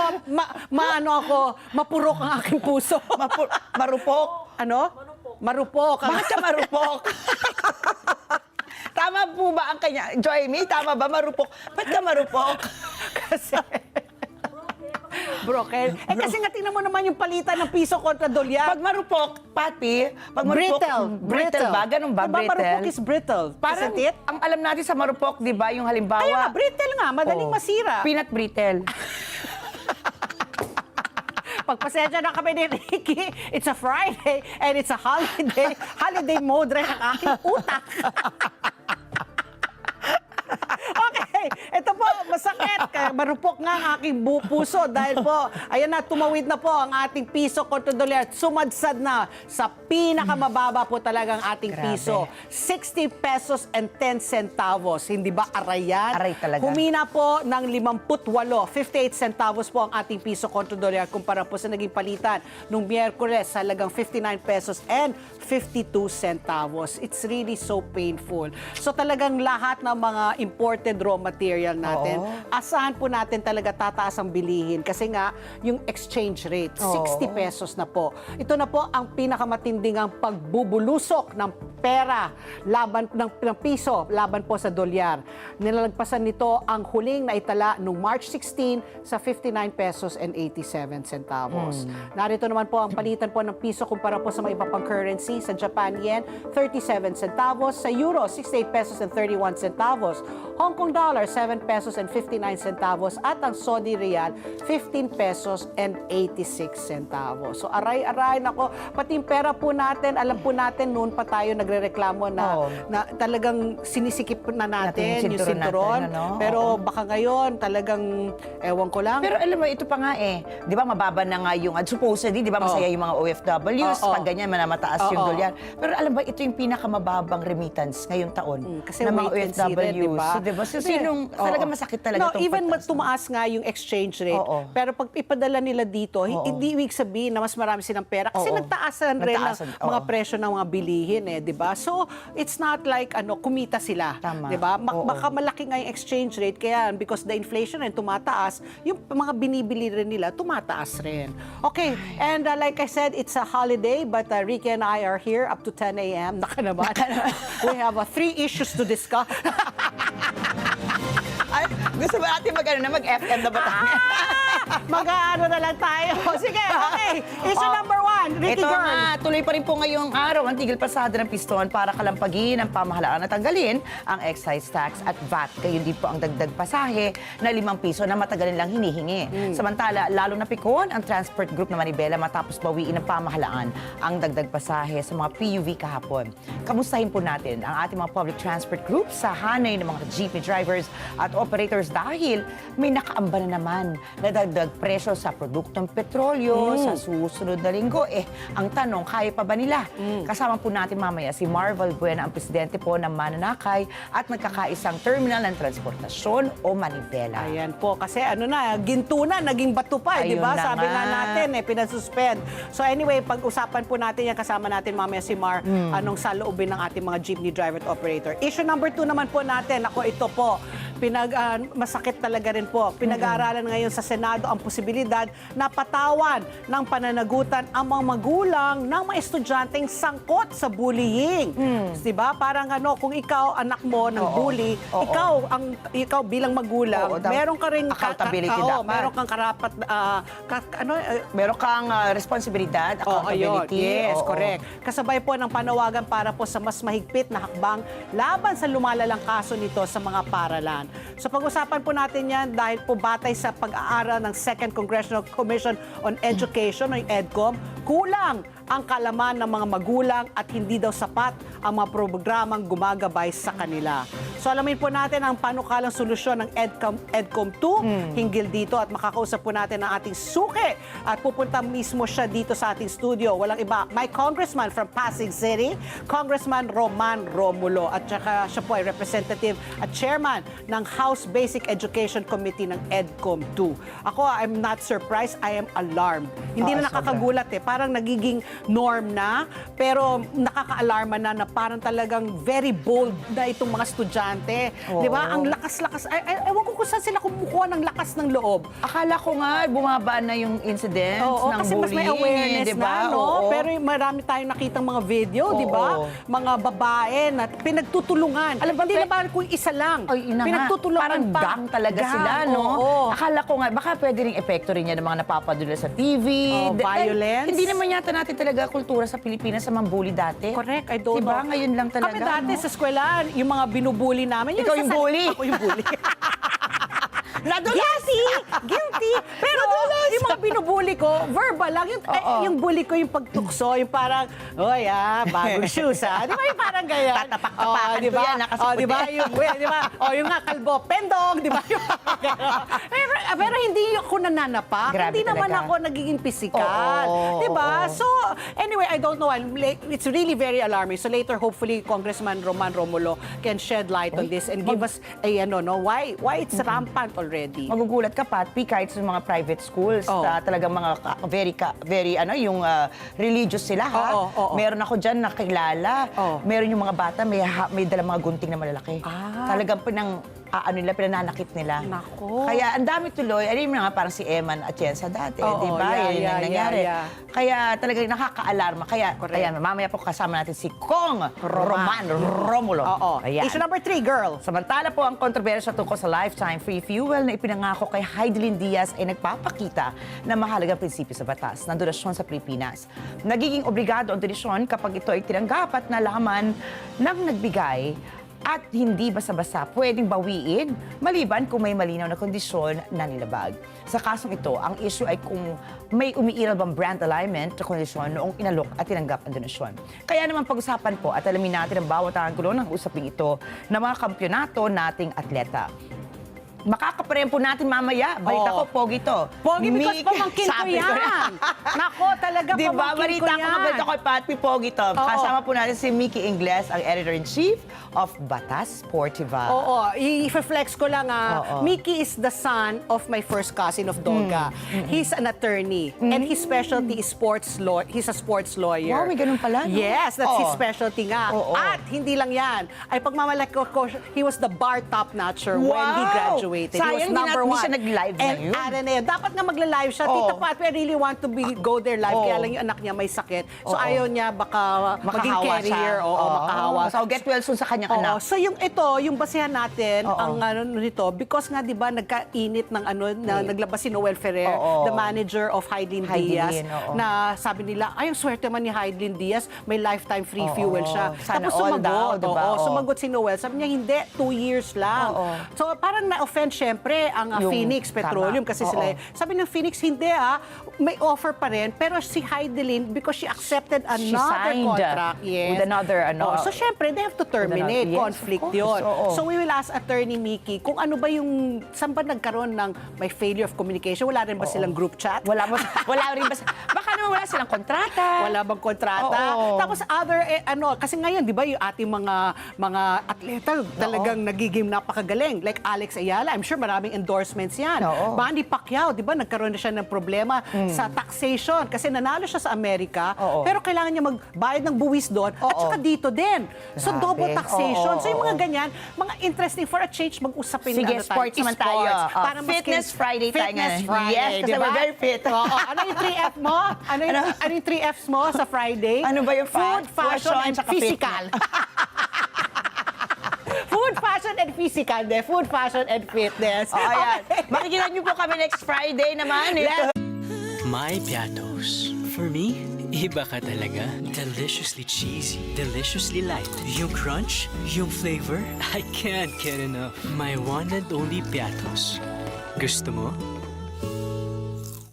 [SPEAKER 1] mapurok ang aking puso.
[SPEAKER 2] Marupok.
[SPEAKER 1] Ano? Marupok.
[SPEAKER 2] Bakit ka marupok? Tama po ba ang kanya? Joymie, tama ba marupok? Ba't ka marupok?
[SPEAKER 1] Kasi... Broken. Kasi nga tingnan mo naman yung palitan ng piso kontra dolyar.
[SPEAKER 2] Pag marupok, Patpi, pag marupok, brittle ba? Ganun ba,
[SPEAKER 1] Diba,
[SPEAKER 2] brittle?
[SPEAKER 1] marupok is brittle.
[SPEAKER 2] Parang,
[SPEAKER 1] Isn't it?
[SPEAKER 2] ang alam natin sa marupok, di ba, yung halimbawa...
[SPEAKER 1] Kaya nga, brittle nga. Madaling masira.
[SPEAKER 2] Peanut brittle.
[SPEAKER 1] Pagpasensya na kami ni Ricky, it's a Friday and it's a holiday. Holiday mode rin ang aking utak. Okay, ito po, masakit. Kaya marupok nga ang aking puso dahil po, ayan na, tumawid na po ang ating piso kontra dolyar. Sumadsad na sa pinakamababa po talaga ang ating
[SPEAKER 2] Grabe.
[SPEAKER 1] piso. 60 pesos and 10 centavos. Hindi ba aray yan?
[SPEAKER 2] Aray talaga.
[SPEAKER 1] Humina po ng 58 centavos po ang ating piso kontra dolyar kumpara po sa naging palitan nung Miyerkules sa halagang 59 pesos and 52 centavos. It's really so painful. So talagang lahat ng mga imported raw material natin, asahan po natin talaga tataas ang bilihin kasi nga yung exchange rate, 60 pesos na po. Ito na po ang pinakamatinding ang pagbubulusok ng pera laban ng piso laban po sa dolyar. Nilalagpasan nito ang huling na itala noong March 16 sa 59 pesos and 87 centavos. Narito naman po ang palitan po ng piso kumpara po sa mga iba pang currency. Sa Japan yen, 37 centavos. Sa euro, 68 pesos and 31 centavos. Hong Kong dollar, 7 pesos and 59 centavos. At ang Saudi Riyal, 15 pesos and 86 centavos. So aray-aray, nako, pati yung pera po natin, alam po natin noon pa tayo nagrereklamo na talagang sinisikip na natin yung sinturon. Pero baka ngayon talagang ewan ko lang.
[SPEAKER 2] Pero alam mo, ito pa nga di ba mababa na nga yung, supposedly, di ba masaya yung mga OFWs, pag ganyan, mataas yung dolyar. Pero alam ba, ito yung pinakamababang remittance ngayong taon
[SPEAKER 1] Kasi
[SPEAKER 2] ng mga
[SPEAKER 1] wait and see rin,
[SPEAKER 2] OFWs.
[SPEAKER 1] diba?
[SPEAKER 2] Diba? So, sinong, talaga masakit talaga itong
[SPEAKER 1] even
[SPEAKER 2] pagtaas.
[SPEAKER 1] tumaas nga yung exchange rate, pero pag ipadala nila dito, hindi ibig sabihin na mas marami silang pera. Kasi nagtaasan rin ang mga presyo ng mga bilihin, di ba? So, it's not like kumita sila.
[SPEAKER 2] Tama.
[SPEAKER 1] Di ba? Baka malaki nga yung exchange rate, kaya because the inflation rin tumataas, yung mga binibili rin nila, tumataas rin. Okay, and like I said, it's a holiday, but Ricky and I are here up to 10 a.m. Naka naman. We have 3 issues to discuss.
[SPEAKER 2] Ay, gusto ba natin mag-FM na ba tayo?
[SPEAKER 1] Mag-ano na lang tayo. Sige, okay. Issue number 1, Ricky
[SPEAKER 2] Ito
[SPEAKER 1] Girl.
[SPEAKER 2] nga, tuloy pa rin po ngayong araw ang tigil pasada ng piston para kalampagin ang pamahalaan at tanggalin ang excise tax at VAT. Gayon din po ang dagdag pasahe na 5 piso na matagal nilang hinihingi. Samantala, lalo napikon ang transport group na Manibela matapos bawiin ng pamahalaan ang dagdag pasahe sa mga PUV kahapon. Kamustahin po natin ang ating mga public transport group sa hanay ng mga jeepney drivers at operators dahil may nakaamba na naman na dagdag presyo sa produktong petrolyo sa susunod na linggo. Ang tanong, kaya pa ba nila? Kasama po natin mamaya si Marvel Buena, ang presidente po ng Mananakay at nagkakaisang terminal ng transportasyon o Manibela.
[SPEAKER 1] Ayan po, kasi ginto na, naging bato pa, di
[SPEAKER 2] Ayun
[SPEAKER 1] ba?
[SPEAKER 2] na
[SPEAKER 1] Sabi
[SPEAKER 2] nga.
[SPEAKER 1] nga natin, pinasuspend. So anyway, pag-usapan po natin yan, kasama natin mamaya si Mar, anong saloobin ng ating mga jeepney driver at operator. Issue number 2 naman po natin, ito po, masakit talaga rin po. Pinag-aaralan ngayon sa Senado ang posibilidad na patawan ng pananagutan ang mga magulang ng mga estudyanteng sangkot sa bullying. Diba? Parang kung ikaw, anak mo ng bully, ikaw bilang magulang, meron ka rin
[SPEAKER 2] accountability dapat.
[SPEAKER 1] meron kang karapat,
[SPEAKER 2] Meron kang responsibilidad, accountability.
[SPEAKER 1] Yes, correct. Kasabay po ng panawagan para po sa mas mahigpit na hakbang laban sa lumalalang kaso nito sa mga paralan. So pag-usapan po natin yan dahil po batay sa pag-aaral ng Second Congressional Commission on Education o EDCOM, kulang ang kalaman ng mga magulang at hindi daw sapat ang mga programang gumagabay sa kanila. So alamin po natin ang panukalang solusyon ng EDCOM 2 hinggil dito at makakausap po natin ang ating suki at pupunta mismo siya dito sa ating studio. Walang iba, my congressman from Pasig City, Congressman Roman Romulo, at saka siya po ay representative at chairman ng House Basic Education Committee ng EDCOM 2. Ako, I'm not surprised, I am alarmed. Hindi na nakakagulat parang nagiging norm na, pero nakaka-alarma na parang talagang very bold na itong mga estudyante. Di ba? Ang lakas-lakas. Ewan ko kung saan sila kumukuha ng lakas ng loob.
[SPEAKER 2] Akala ko nga, bumaba na yung incidents ng
[SPEAKER 1] kasi
[SPEAKER 2] bullying.
[SPEAKER 1] mas may awareness
[SPEAKER 2] diba?
[SPEAKER 1] na, no? Pero marami tayong nakitang mga video, di ba? Mga babae na pinagtutulungan. Alam ba, hindi na ba kung isa lang?
[SPEAKER 2] Ay, ina nga.
[SPEAKER 1] Pinagtutulungan
[SPEAKER 2] Parang
[SPEAKER 1] pa.
[SPEAKER 2] gang talaga sila, no? Akala ko nga, baka pwede rin epekto rin yan ng mga napapadula sa TV.
[SPEAKER 1] Violence.
[SPEAKER 2] Hindi naman yata natin talaga kultura sa Pilipinas sa mambully dati.
[SPEAKER 1] Correct, I don't know.
[SPEAKER 2] Diba? Ngayon lang talaga.
[SPEAKER 1] Kami dati sa eskwela, yung mga binubuli namin.
[SPEAKER 2] Ikaw yung bully?
[SPEAKER 1] Ako yung bully.
[SPEAKER 2] Nadulas!
[SPEAKER 1] Guilty! Pero yung mga binubuli ko, verbal lang. Yung bully ko, yung pagtukso, yung parang, bagong shoes, Di ba yung parang ganyan?
[SPEAKER 2] Tatapak-tapakan
[SPEAKER 1] diba?
[SPEAKER 2] ko yan, nakasuputi.
[SPEAKER 1] Di ba? Yung nga, kalbo, pendong, di ba? Pero hindi ako nananapa.
[SPEAKER 2] Grabe
[SPEAKER 1] Hindi naman
[SPEAKER 2] talaga.
[SPEAKER 1] ako nagiging physical. Di ba? So, anyway, I don't know. It's really very alarming. So later, hopefully, Congressman Roman Romulo can shed light on this and give us why it's rampant already.
[SPEAKER 2] Magugulat ka, Patpi, kahit sa mga private schools, talagang mga very religious sila, ha? Meron ako dyan nakilala. Meron yung mga bata, may dalang mga gunting na malalaki. Talagang nila, pinananakit nila.
[SPEAKER 1] Nako.
[SPEAKER 2] Kaya ang dami tuloy, alam mo nga parang si Eman Atienza dati,
[SPEAKER 1] Oo,
[SPEAKER 2] di ba?
[SPEAKER 1] yeah,
[SPEAKER 2] Yun
[SPEAKER 1] yeah,
[SPEAKER 2] ang nangyari.
[SPEAKER 1] yeah.
[SPEAKER 2] Kaya talagang nakaka-alarma. Kaya, ayan, mamaya po kasama natin si Kong Roman Romulo.
[SPEAKER 1] Oo.
[SPEAKER 2] Ayan.
[SPEAKER 1] Issue number 3, girl.
[SPEAKER 2] Samantala po, ang kontrobersya tungkol sa lifetime free fuel na ipinangako kay Heidelin Diaz ay nagpapakita ng mahalagang prinsipyo sa batas ng donasyon sa Pilipinas. Nagiging obligado ang donasyon kapag ito ay tinanggap at nalaman ng nagbigay at hindi basta-basta pwedeng bawiin maliban kung may malinaw na kondisyon na nilabag. Sa kasong ito, ang issue ay kung may umiiral bang brand alignment na kondisyon noong inalok at tinanggap ang donasyon. Kaya naman pag-usapan po at alamin natin ang bawat anggulo ng usaping ito ng mga kampyonato nating atleta. Makakaparehan po natin mamaya. Balita ko, pogi to.
[SPEAKER 1] Pogi because pamangkin ko
[SPEAKER 2] Sabi ko
[SPEAKER 1] yan. Nako, talaga
[SPEAKER 2] Diba?
[SPEAKER 1] pamangkin
[SPEAKER 2] Balita
[SPEAKER 1] ko
[SPEAKER 2] ko,
[SPEAKER 1] yan.
[SPEAKER 2] balita ko, Patpi Pogi to.
[SPEAKER 1] Oo.
[SPEAKER 2] Kasama po natin si Mickey Ingles, ang Editor-in-Chief of Batas Sportiva.
[SPEAKER 1] Oo, i-flex ko lang
[SPEAKER 2] Oo.
[SPEAKER 1] Mickey is the son of my first cousin of Doga. He's an attorney and his specialty is sports law. He's a sports lawyer.
[SPEAKER 2] Wow, may ganun pala, no?
[SPEAKER 1] Yes, that's his
[SPEAKER 2] Oo.
[SPEAKER 1] specialty nga.
[SPEAKER 2] Oo.
[SPEAKER 1] At hindi lang yan. Ay pagmamalaki ko, he was the bar top notcher when he
[SPEAKER 2] Wow!
[SPEAKER 1] graduated. He was
[SPEAKER 2] Sayang,
[SPEAKER 1] number
[SPEAKER 2] hindi
[SPEAKER 1] 1.
[SPEAKER 2] siya nag-live
[SPEAKER 1] And
[SPEAKER 2] ngayon.
[SPEAKER 1] dapat nga magla-live siya.
[SPEAKER 2] Oo.
[SPEAKER 1] Tita Pat, I really want to go there live.
[SPEAKER 2] Oo.
[SPEAKER 1] Kaya lang yung anak niya may sakit. So
[SPEAKER 2] Oo.
[SPEAKER 1] ayaw niya baka maging
[SPEAKER 2] Makahawa
[SPEAKER 1] carrier.
[SPEAKER 2] siya.
[SPEAKER 1] Oo, makahawa.
[SPEAKER 2] So, get well soon sa kanyang
[SPEAKER 1] Oo,
[SPEAKER 2] anak.
[SPEAKER 1] so yung basehan natin,
[SPEAKER 2] Oo.
[SPEAKER 1] ang nito, because nga 'di ba nagkainit ng na naglabas si Noel Ferrer,
[SPEAKER 2] Oo.
[SPEAKER 1] the manager of Heidelin
[SPEAKER 2] Heidelin,
[SPEAKER 1] Diaz,
[SPEAKER 2] oo.
[SPEAKER 1] na sabi nila, ay, ang swerte man ni Heidelin Diaz, may lifetime free
[SPEAKER 2] Oo.
[SPEAKER 1] fuel siya.
[SPEAKER 2] Sana
[SPEAKER 1] Tapos
[SPEAKER 2] all
[SPEAKER 1] sumagot,
[SPEAKER 2] daw, 'di ba?
[SPEAKER 1] oo,
[SPEAKER 2] Oo.
[SPEAKER 1] sumagot si Noel, sabi niya, hindi, 2 years lang.
[SPEAKER 2] Oo.
[SPEAKER 1] So parang na-offend syempre ang
[SPEAKER 2] Yung-
[SPEAKER 1] Phoenix Petroleum
[SPEAKER 2] tama.
[SPEAKER 1] kasi
[SPEAKER 2] Oo.
[SPEAKER 1] sila, sabi ng Phoenix, hindi may offer pa rin, pero si Heidelin, because she accepted
[SPEAKER 2] She
[SPEAKER 1] another
[SPEAKER 2] signed
[SPEAKER 1] contract, yes.
[SPEAKER 2] with another,
[SPEAKER 1] So syempre, they have to terminate,
[SPEAKER 2] Yes, of
[SPEAKER 1] conflict
[SPEAKER 2] course,
[SPEAKER 1] yun.
[SPEAKER 2] oo.
[SPEAKER 1] So we will ask Attorney Mickey kung ano ba yung, saan ba nagkaroon ng may failure of communication? Wala rin ba silang group chat?
[SPEAKER 2] Wala rin ba? Baka naman wala silang kontrata.
[SPEAKER 1] Wala bang kontrata?
[SPEAKER 2] Oo.
[SPEAKER 1] Tapos other, kasi ngayon, di ba, yung ating mga atleta talagang nagiging napakagaling. Like Alex Ayala, I'm sure maraming endorsements yan.
[SPEAKER 2] Oo.
[SPEAKER 1] Manny Pacquiao, di ba, nagkaroon na siya ng problema sa taxation kasi nanalo siya sa Amerika,
[SPEAKER 2] Oo.
[SPEAKER 1] pero kailangan niya magbayad ng buwis doon at
[SPEAKER 2] Oo.
[SPEAKER 1] saka dito din. So
[SPEAKER 2] Grabe.
[SPEAKER 1] double taxation.
[SPEAKER 2] Oo,
[SPEAKER 1] So yung
[SPEAKER 2] oo.
[SPEAKER 1] mga ganyan, mga interesting for a change, mag-usapin
[SPEAKER 2] Sige,
[SPEAKER 1] tayo.
[SPEAKER 2] sports naman tayo.
[SPEAKER 1] Para
[SPEAKER 2] Fitness Friday tayo
[SPEAKER 1] Fitness
[SPEAKER 2] ngayon.
[SPEAKER 1] Friday,
[SPEAKER 2] Yes, kasi
[SPEAKER 1] di ba?
[SPEAKER 2] we're very fit.
[SPEAKER 1] Oo. Ano yung 3F mo? Ano yung 3Fs mo sa Friday?
[SPEAKER 2] Ano ba yung
[SPEAKER 1] Food, fashion, and
[SPEAKER 2] tsaka
[SPEAKER 1] physical. Food, fashion, and physical. Food, fashion, and fitness.
[SPEAKER 2] Oh, ayan.
[SPEAKER 1] Okay.
[SPEAKER 2] Makikita niyo po kami next Friday naman.
[SPEAKER 1] Let's-
[SPEAKER 3] My Piatos. For me, iba ka talaga. Deliciously cheesy, deliciously light. Yung crunch, yung flavor, I can't get enough. My one and only Piatos. Gusto mo?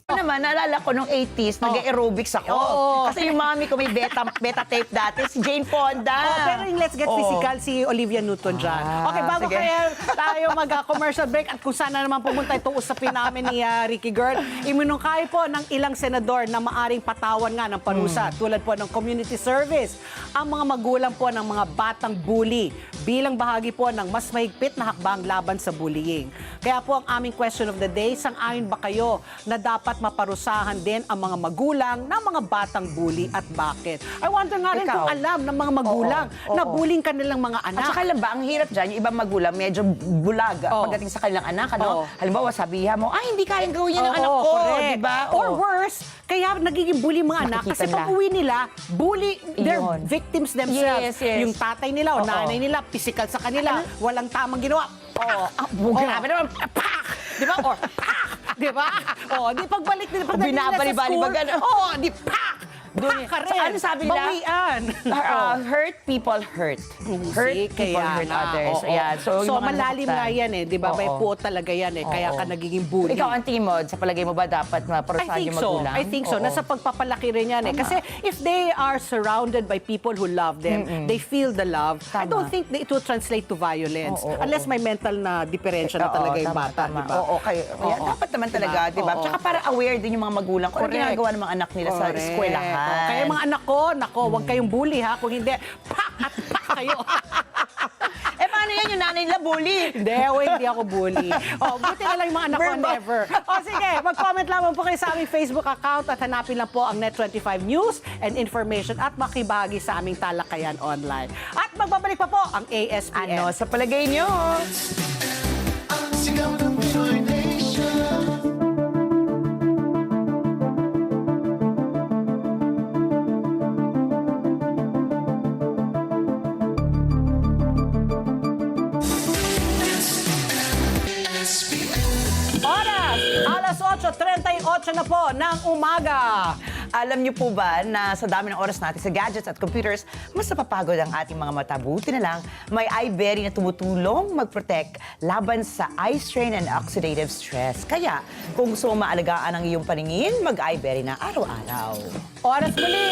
[SPEAKER 2] Ako naman, naalala ko nung 80s, nag-aerobics ako.
[SPEAKER 1] Oo.
[SPEAKER 2] Kasi yung mami ko may beta tape dati, si Jane Fonda.
[SPEAKER 1] Oh, pero yung Let's Get
[SPEAKER 2] Oo.
[SPEAKER 1] Physical, si Olivia Newton dyan. Okay, bago
[SPEAKER 2] sige.
[SPEAKER 1] kaya tayo mag-commercial break at kung saan na naman pumunta itong usapin namin ni Ricky Girl, iminungkahi po ng ilang senador na maaring patawan nga ng parusa, tulad po ng community service, ang mga magulang po ng mga batang bully bilang bahagi po ng mas mahigpit na hakbang laban sa bullying. Kaya po ang aming question of the day, sang-ayon ba kayo na dapat maparusahan din ang mga magulang ng mga batang bully at bakit? I wonder nga rin
[SPEAKER 2] Ikaw?
[SPEAKER 1] kung alam ng mga magulang
[SPEAKER 2] Oo.
[SPEAKER 1] na bullying kanilang mga anak.
[SPEAKER 2] At saka alam ba, ang hirap dyan, yung ibang magulang medyo bulag pagdating sa kanilang anak. Ano?
[SPEAKER 1] Oo.
[SPEAKER 2] Halimbawa, sabihan mo, ay, hindi kayang gawin yan ng
[SPEAKER 1] Oo,
[SPEAKER 2] anak ko.
[SPEAKER 1] correct.
[SPEAKER 2] Diba?
[SPEAKER 1] Or
[SPEAKER 2] Oo.
[SPEAKER 1] worse, kaya nagiging bully mga anak
[SPEAKER 2] Nakikita
[SPEAKER 1] kasi
[SPEAKER 2] nila.
[SPEAKER 1] pag uwi nila, they're
[SPEAKER 2] Iyon.
[SPEAKER 1] victims themselves.
[SPEAKER 2] Yes, yes.
[SPEAKER 1] Yung tatay nila o
[SPEAKER 2] Oo.
[SPEAKER 1] nanay nila, physical sa kanila, walang tamang ginawa.
[SPEAKER 2] Oo.
[SPEAKER 1] Grabe naman, pak! Di ba? Or pak! Di ba? O, di pagbalik nila, pagdating nila sa
[SPEAKER 2] binabali-bali
[SPEAKER 1] school,
[SPEAKER 2] ba ganun?
[SPEAKER 1] oo, di pak!
[SPEAKER 2] Doon
[SPEAKER 1] Pak
[SPEAKER 2] eh.
[SPEAKER 1] ka
[SPEAKER 2] So,
[SPEAKER 1] rin.
[SPEAKER 2] ano sabi nila?
[SPEAKER 1] Bawian.
[SPEAKER 2] Hurt people hurt. Hurt
[SPEAKER 1] See,
[SPEAKER 2] people
[SPEAKER 1] kaya
[SPEAKER 2] hurt
[SPEAKER 1] nga,
[SPEAKER 2] others.
[SPEAKER 1] oo.
[SPEAKER 2] Ayan. So, yung mga
[SPEAKER 1] malalim
[SPEAKER 2] nasasaktan.
[SPEAKER 1] nga yan eh, di ba? May
[SPEAKER 2] Oo.
[SPEAKER 1] puot talaga yan eh, kaya
[SPEAKER 2] Oo.
[SPEAKER 1] ka nagiging bully.
[SPEAKER 2] Ikaw, ang tingin mo, sa palagay mo ba dapat maparusahan yung magulang?
[SPEAKER 1] I think so.
[SPEAKER 2] Oo.
[SPEAKER 1] Nasa pagpapalaki rin yan eh. Kasi if they are surrounded by people who love them, they feel the love, I
[SPEAKER 2] Tama.
[SPEAKER 1] don't think it will translate to violence.
[SPEAKER 2] Oo, oo,
[SPEAKER 1] Unless may mental na diferensya na talaga yung
[SPEAKER 2] tama,
[SPEAKER 1] bata,
[SPEAKER 2] tama.
[SPEAKER 1] di ba?
[SPEAKER 2] Oo, kaya
[SPEAKER 1] Oo.
[SPEAKER 2] dapat naman talaga, di ba?
[SPEAKER 1] Oo.
[SPEAKER 2] Tsaka para aware din yung mga magulang kung ano
[SPEAKER 1] Correct.
[SPEAKER 2] ginagawa ng mga anak nila sa
[SPEAKER 1] Correct.
[SPEAKER 2] eskwelahan.
[SPEAKER 1] Oo. Kaya mga anak ko, nako, huwag kayong bully ha. Kung hindi, pak at pak kayo.
[SPEAKER 2] Eh, paano yan yung nanay nila bully?
[SPEAKER 1] Hindi ako bully. Buti na lang yung mga anak ko,
[SPEAKER 2] Verba.
[SPEAKER 1] never. Sige, mag-comment lamang po kayo sa aming Facebook account at hanapin lang po ang Net25 News and Information at makibahagi sa aming talakayan online. At magbabalik pa po ang ASPN.
[SPEAKER 2] Ano sa palagay nyo?
[SPEAKER 4] Sigaw ng Pinoy Nation.
[SPEAKER 1] Oras! Alas 8:38 na po ng umaga.
[SPEAKER 2] Alam niyo po ba na sa dami ng oras natin sa gadgets at computers, mas napapagod ang ating mga mata. Buti na lang, may iBerry na tumutulong mag-protect laban sa eye strain and oxidative stress. Kaya, kung gusto mo maalagaan ang iyong paningin, mag-iBerry na araw-araw.
[SPEAKER 1] Oras muli,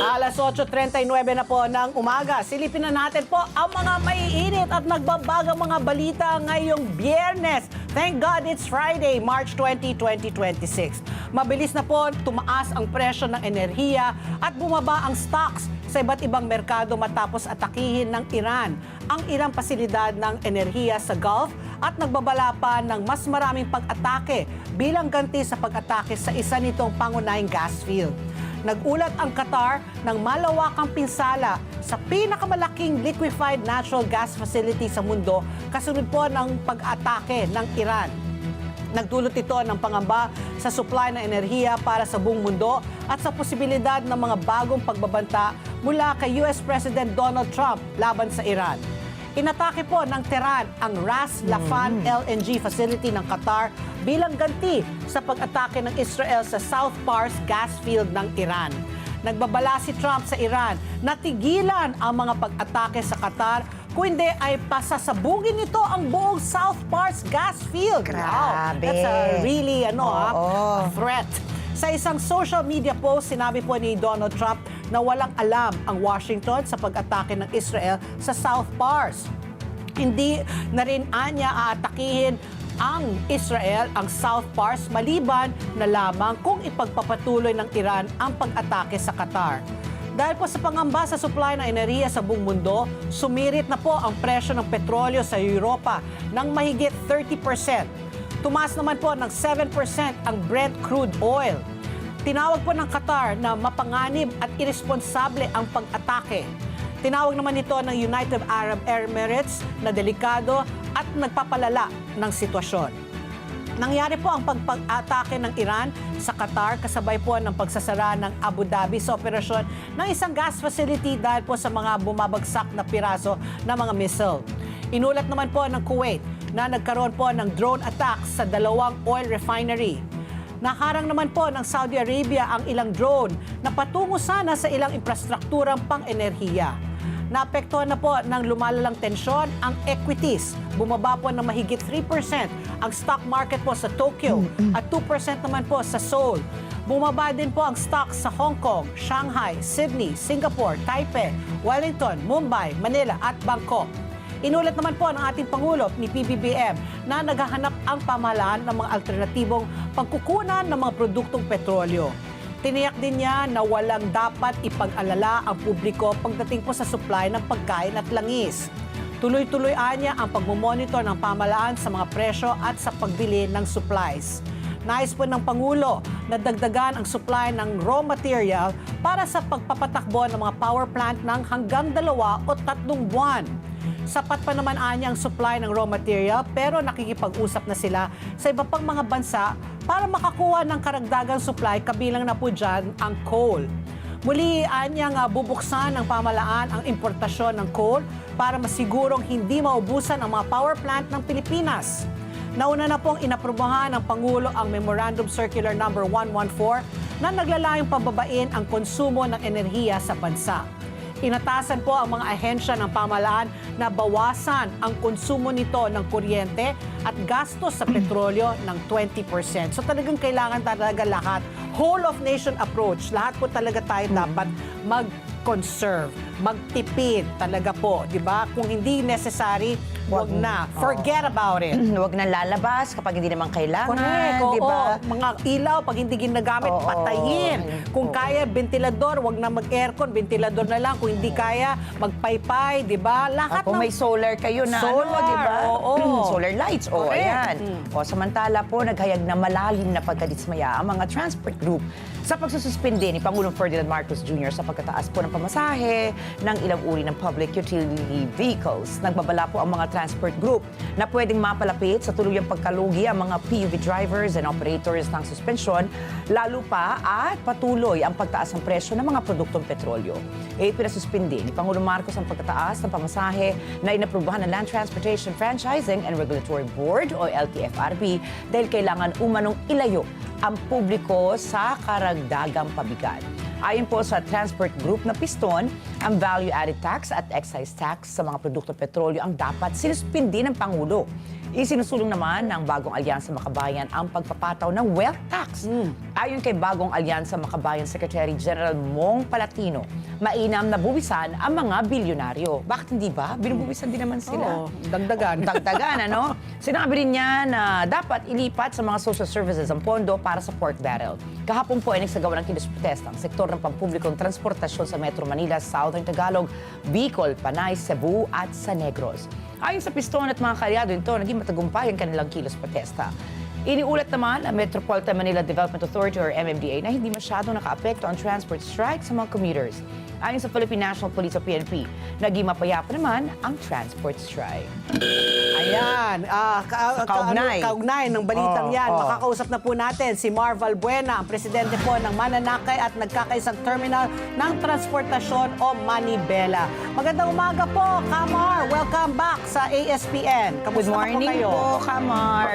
[SPEAKER 1] alas 8:39 na po ng umaga. Silipin na natin po ang mga maiinit at nagbabagang mga balita ngayong Biyernes. Thank God it's Friday, March 20, 2026. Mabilis na po tumaas ang presyo ng enerhiya at bumaba ang stocks sa iba't ibang merkado matapos atakihin ng Iran ang ilang pasilidad ng enerhiya sa Gulf at nagbabala pa ng mas maraming pag-atake bilang ganti sa pag-atake sa isa nitong pangunahing gas field. Nagulat ang Qatar ng malawakang pinsala sa pinakamalaking liquefied natural gas facility sa mundo kasunod po ng pag-atake ng Iran. Nagdulot ito ng pangamba sa supply ng enerhiya para sa buong mundo at sa posibilidad ng mga bagong pagbabanta mula kay US President Donald Trump laban sa Iran. Inatake po ng Tehran ang Ras Laffan LNG facility ng Qatar bilang ganti sa pag-atake ng Israel sa South Pars gas field ng Iran. Nagbabala si Trump sa Iran na tigilan ang mga pag-atake sa Qatar kung hindi ay pasasabugin nito ang buong South Pars gas field. Wow,
[SPEAKER 2] Grabe.
[SPEAKER 1] that's a really a threat. Sa isang social media post, sinabi po ni Donald Trump na walang alam ang Washington sa pag-atake ng Israel sa South Pars. Hindi na rin anya aatakihin ang Israel ang South Pars maliban na lamang kung ipagpapatuloy ng Iran ang pag-atake sa Qatar. Dahil po sa pangamba sa supply ng enerhiya sa buong mundo, sumirit na po ang presyo ng petrolyo sa Europa ng mahigit 30%. Tumaas naman po ng 7% ang Brent crude oil. Tinawag po ng Qatar na mapanganib at irresponsable ang pag-atake. Tinawag naman ito ng United Arab Emirates na delikado at nagpapalala ng sitwasyon. Nangyari po ang pag-atake ng Iran sa Qatar kasabay po ng pagsasara ng Abu Dhabi sa operasyon ng isang gas facility dahil po sa mga bumabagsak na piraso ng mga missile. Inulat naman po ng Kuwait na nagkaroon po ng drone attack sa dalawang oil refinery. Naharang naman po ng Saudi Arabia ang ilang drone na patungo sana sa ilang infrastrukturang pang-enerhiya. Naapektuhan na po ng lumalalang tensyon ang equities. Bumaba po ng mahigit 3% ang stock market po sa Tokyo at 2% naman po sa Seoul. Bumaba din po ang stocks sa Hong Kong, Shanghai, Sydney, Singapore, Taipei, Wellington, Mumbai, Manila at Bangkok. Inulat naman po ng ating Pangulo ni PBBM na naghahanap ang pamahalaan ng mga alternatibong pagkukunan ng mga produktong petrolyo. Tiniyak din niya na walang dapat ipag-alala ang publiko pagdating po sa supply ng pagkain at langis. Tuloy-tuloy niya ang pagmumonitor ng pamahalaan sa mga presyo at sa pagbili ng supplies. Nais po ng Pangulo na dagdagan ang supply ng raw material para sa pagpapatakbo ng mga power plant ng hanggang 2 o 3 buwan. Sapat pa naman ang supply ng raw material pero nakikipag-usap na sila sa iba pang mga bansa para makakuha ng karagdagang supply kabilang na po dyan ang coal. Muli anyang bubuksan ng pamahalaan ang importasyon ng coal para masigurong hindi maubusan ang mga power plant ng Pilipinas. Nauna na pong inaprubahan ng Pangulo ang Memorandum Circular No. 114 na naglalayong pababain ang konsumo ng enerhiya sa bansa. Inatasan po ang mga ahensya ng pamahalaan na bawasan ang konsumo nito ng kuryente at gastos sa petrolyo ng 20%. So talagang kailangan talaga lahat, whole of nation approach. Lahat po talaga tayo dapat mag-conserve, magtipid talaga po, di ba? Kung hindi necessary, wag na. Forget about it.
[SPEAKER 2] Huwag na lalabas kapag hindi naman kailangan,
[SPEAKER 1] Correct,
[SPEAKER 2] di ba?
[SPEAKER 1] oo. Mga ilaw, pag hindi ginagamit,
[SPEAKER 2] Oo.
[SPEAKER 1] patayin. Kung kaya, ventilador, wag na mag-aircon, ventilador na lang. Kung hindi kaya, magpaypay, di ba? Lahat
[SPEAKER 2] Kung may solar kayo na
[SPEAKER 1] Solar,
[SPEAKER 2] di ba?
[SPEAKER 1] oo.
[SPEAKER 2] Solar lights,
[SPEAKER 1] Correct.
[SPEAKER 2] ayan. O samantala po, naghayag na malalim na pagkadismaya ang mga transport Group sa pagsususpindi ni Pangulong Ferdinand Marcos Jr. sa pagkataas po ng pamasahe ng ilang uri ng public utility vehicles. Nagbabala po ang mga transport group na pwedeng mapalapit sa tuluyang pagkalugi ang mga PUV drivers and operators ng suspensyon, lalo pa at patuloy ang pagtaas ng presyo ng mga produktong petrolyo. Pinasuspindi ni Pangulong Marcos ang pagkataas ng pamasahe na inaprubahan ng Land Transportation Franchising and Regulatory Board o LTFRB dahil kailangan umanong ilayo ang publiko sa karagdagang pabigat. Ayon po sa transport group na Piston, ang value-added tax at excise tax sa mga produktong petrolyo ang dapat sinuspindi ng Pangulo. Isinusulong naman ng Bagong Alyansa Makabayan ang pagpapataw ng wealth tax. Ayon kay Bagong Alyansa Makabayan Secretary General Mong Palatino, mainam na buwisan ang mga bilyonaryo. Bakit hindi ba? Binubuwisan din naman sila.
[SPEAKER 1] Oo, dagdagan.
[SPEAKER 2] Dagdagan, ano? Sinabi rin niya na dapat ilipat sa mga social services ang pondo para sa pork barrel. Kahapon po ay nagsagawa ng kilos-protesta ang sektor ng pampublikong transportasyon sa Metro Manila, Southern Tagalog, Bicol, Panay, Cebu at San Negros. Ayon sa Piston at mga kalyado nito, naging matagumpay ang kanilang kilos-protesta. Iniulat naman ang Metropolitan Manila Development Authority or MMDA na hindi masyadong nakaapekto ang transport strike sa mga commuters. Ayon sa Philippine National Police o PNP, naging mapayapa naman ang transport strike.
[SPEAKER 1] Ayan,
[SPEAKER 2] Kaugnay.
[SPEAKER 1] kaugnay ng balitang
[SPEAKER 2] Oo,
[SPEAKER 1] yan.
[SPEAKER 2] oo.
[SPEAKER 1] Makakausap na po natin si Marval Buena, ang presidente po ng Mananakay at nagkakaisang terminal ng transportasyon o Manibela. Magandang umaga po, Kamar. Welcome back sa ASPN.
[SPEAKER 2] Good
[SPEAKER 1] Kamusta na
[SPEAKER 2] morning
[SPEAKER 1] po kayo?
[SPEAKER 2] po, Kamar.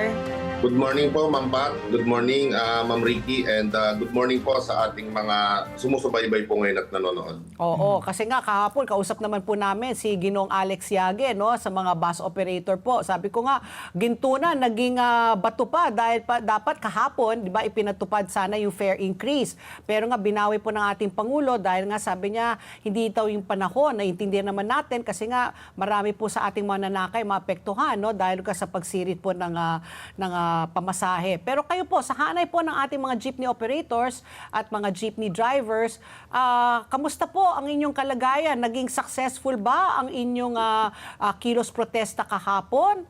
[SPEAKER 5] Good morning po, Ma'am Pat. Good morning, Ma'am Ricky. And good morning po sa ating mga sumusubaybay po ngayon at nanonood.
[SPEAKER 1] Oo, kasi nga kahapon kausap naman po namin si Ginong Alex Yage, no, sa mga bus operator po. Sabi ko nga, ginto na, naging bato pa dahil dapat kahapon, 'di ba, ipinatupad sana yung fare increase. Pero nga binawi po ng ating pangulo dahil nga sabi niya hindi ito yung panahon. Naiintindihan naman natin kasi nga marami po sa ating mananakay maapektuhan, no, dahil ka sa pagsirit po ng pamasahe. Pero kayo po, sa hanay po ng ating mga jeepney operators at mga jeepney drivers, kamusta po ang inyong kalagayan? Naging successful ba ang inyong kilos protesta kahapon?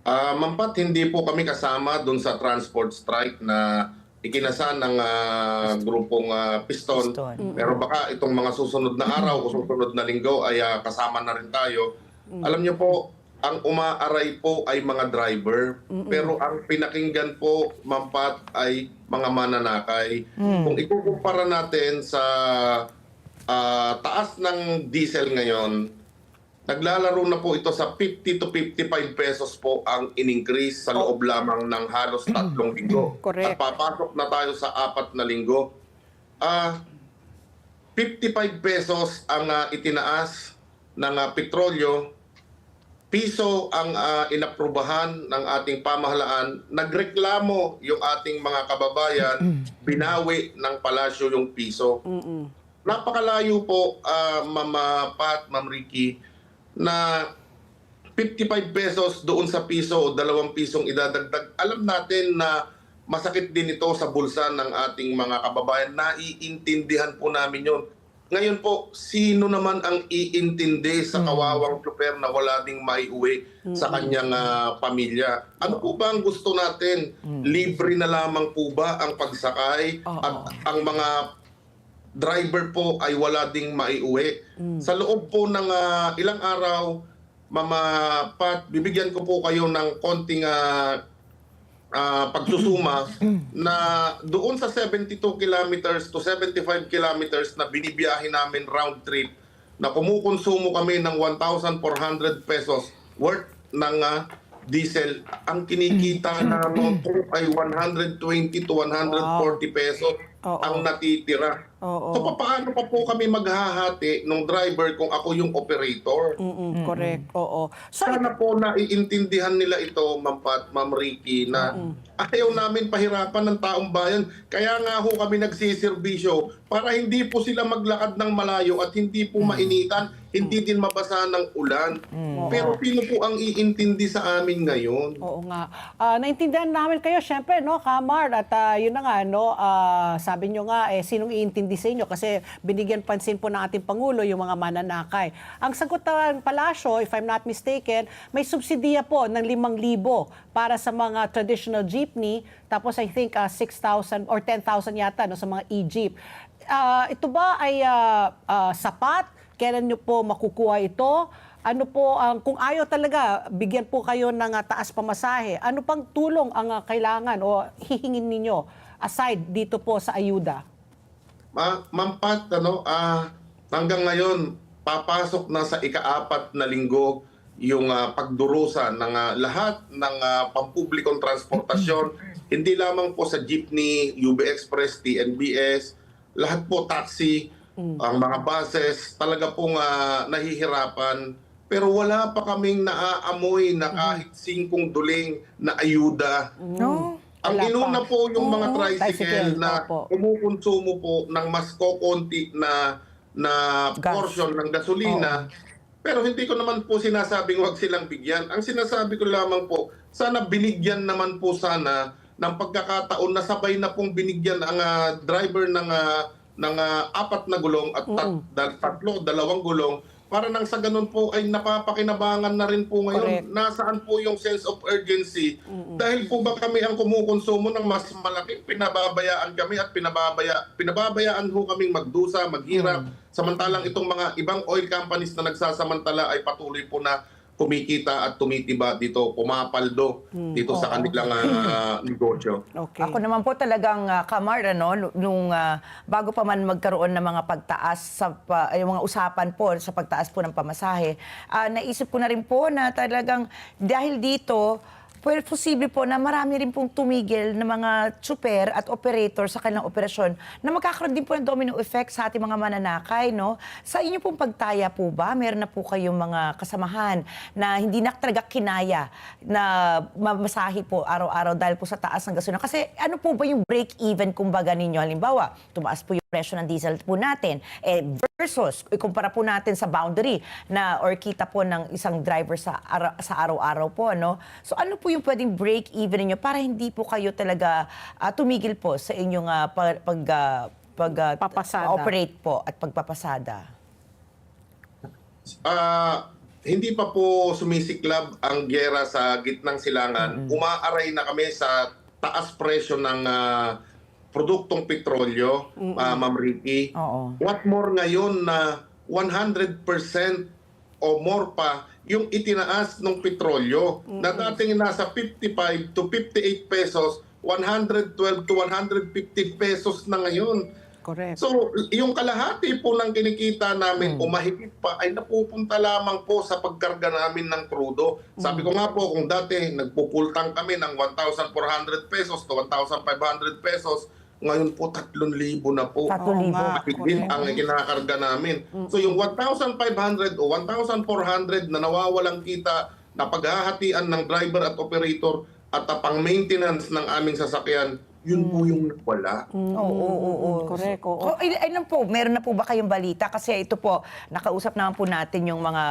[SPEAKER 5] Ma'am Pat, hindi po kami kasama dun sa transport strike na ikinasa ng grupong Piston. Pero baka itong mga susunod na araw o susunod na linggo ay kasama na rin tayo. Alam niyo po, ang umaaray po ay mga driver, pero ang pinakinggan po, Ma'am Pat, ay mga mananakay. Kung ikukumpara natin sa taas ng diesel ngayon, naglalaro na po ito sa 50 to 55 pesos po ang in-increase sa loob lamang ng halos 3 linggo.
[SPEAKER 1] Correct.
[SPEAKER 5] At papasok na tayo sa 4 na linggo. 55 pesos ang itinaas ng petrolyo, piso ang inaprubahan ng ating pamahalaan. Nagreklamo yung ating mga kababayan, binawi ng palasyo yung piso. Napakalayo po, Ma'am Pat, Ma'am Ricky, na 55 pesos doon sa piso o 2 pisong idadagdag. Alam natin na masakit din ito sa bulsa ng ating mga kababayan. Naiintindihan po namin yun. Ngayon po, sino naman ang iintindi sa kawawang tsuper na wala ding maiuwi sa kanyang pamilya? Ano po ba ang gusto natin? Libre na lamang po ba ang pagsakay? At ang mga driver po ay wala ding maiuwi? Sa loob po ng ilang araw, Mama Pat, bibigyan ko po kayo ng konting pagsusuma na doon sa 72 kilometers to 75 kilometers na binibiyahe namin round trip na kumukonsumo kami ng 1,400 pesos worth ng diesel, ang kinikita namin po ay 120 to 140 pesos ang natitira. So paano pa po kami maghahati ng driver kung ako yung operator?
[SPEAKER 1] Correct, oo. So,
[SPEAKER 5] Sana po naiintindihan nila ito, Ma'am Pat, Ma'am Ricky, na ayaw namin pahirapan ng taong bayan. Kaya nga ho kami nagsiservisyo para hindi po sila maglakad ng malayo at hindi po mainitan, hindi din mabasa ng ulan. Pero sino po ang iintindi sa amin ngayon?
[SPEAKER 1] oo nga. Naintindihan namin kayo, syempre, no, Kamar, at yun na nga, no, sabi nyo nga, sinong iintindi intindi sa inyo kasi binigyan pansin po ng ating Pangulo yung mga mananakay. Ang sagot ng palasyo, if I'm not mistaken, may subsidiya po ng 5,000 para sa mga traditional jeepney, tapos I think 6,000 or 10,000 yata no, sa mga e-jeep. Ito ba ay sapat? Kailan nyo po makukuha ito? Ano po ang kung ayaw talaga bigyan po kayo ng taas pamasahe, ano pang tulong ang kailangan o hihingin ninyo aside dito po sa ayuda?
[SPEAKER 5] Ma'am Pat, hanggang ngayon, papasok na sa ika-4 na linggo yung pagdurusa ng lahat ng pampublikong transportasyon. Hindi lamang po sa jeepney, UB Express, TNBS, lahat po taxi, ang mga buses, talaga pong nahihirapan. Pero wala pa kaming naaamoy na kahit 5 duling na ayuda.
[SPEAKER 2] No?
[SPEAKER 5] Ang
[SPEAKER 1] Wala
[SPEAKER 5] inuna
[SPEAKER 1] pa.
[SPEAKER 5] po yung mga
[SPEAKER 1] tricycle,
[SPEAKER 5] tricycle na
[SPEAKER 1] opo.
[SPEAKER 5] kumukonsumo po ng mas kokonti na
[SPEAKER 2] Gas.
[SPEAKER 5] portion ng gasolina. Pero hindi ko naman po sinasabing wag silang bigyan. Ang sinasabi ko lamang po, sana binigyan naman po sana ng pagkakataon na sabay na pong binigyan ang driver ng 4 na gulong at 2 gulong para nang sa ganun po ay napapakinabangan na rin po ngayon.
[SPEAKER 1] Correct.
[SPEAKER 5] Nasaan po yung sense of urgency? Dahil po ba kami ang kumukonsumo ng mas malaki, pinababayaan kami at pinababayaan ho kaming magdusa, maghirap. Samantalang itong mga ibang oil companies na nagsasamantala ay patuloy po na kumikita at tumitiba dito, pumapaldo dito sa kanilang negosyo.
[SPEAKER 1] Okay.
[SPEAKER 2] Ako naman po talagang Kamar, nung bago pa man magkaroon ng mga pagtaas yung mga usapan po sa pagtaas po ng pamasahe, naisip ko na rin po na talagang dahil dito, posible po na marami rin pong tumigil na mga tsuper at operator sa kanilang operasyon na magkakaroon din po ng domino effect sa ating mga mananakay, no? Sa inyo pong pagtaya po ba, meron na po kayong mga kasamahan na hindi na talaga kinaya na mamasahe po araw-araw dahil po sa taas ng gasolina? Kasi ano po ba yung break-even kumbaga ninyo? Halimbawa, tumaas po yung presyo ng diesel po natin versus ikumpara po natin sa boundary na or kita po ng isang driver sa araw-araw po, no? So ano po yung pwedeng break-even ninyo para hindi po kayo talaga tumigil po sa inyong
[SPEAKER 1] Papasada.
[SPEAKER 2] operate po at pagpapasada?
[SPEAKER 5] Hindi pa po sumisiklab ang gyera sa gitnang silangan. Umaaray na kami sa taas presyo ng produktong petrolyo, Ma'am Ricky.
[SPEAKER 2] Oo.
[SPEAKER 5] What more ngayon na 100% o more pa yung itinaas ng petrolyo na dating nasa 55 to 58 pesos, 112 to 150 pesos na ngayon.
[SPEAKER 1] Correct.
[SPEAKER 5] So, yung kalahati po ng kinikita namin o mahigit pa ay napupunta lamang po sa pagkarga namin ng krudo. Sabi ko nga po, kung dati nagpupultang kami ng 1,400 pesos to 1,500 pesos, ngayon po 3,000 na po.
[SPEAKER 2] 3,000.
[SPEAKER 5] Din ang kinakarga namin. So yung 1,500 o 1,400 na nawawalang kita na paghahatian ng driver at operator at pang-maintenance ng aming sasakyan, yun po yung wala.
[SPEAKER 2] Oo.
[SPEAKER 1] Correct, oo.
[SPEAKER 2] Ano po, meron na po ba kayong balita? Kasi ito po, nakausap naman po natin yung mga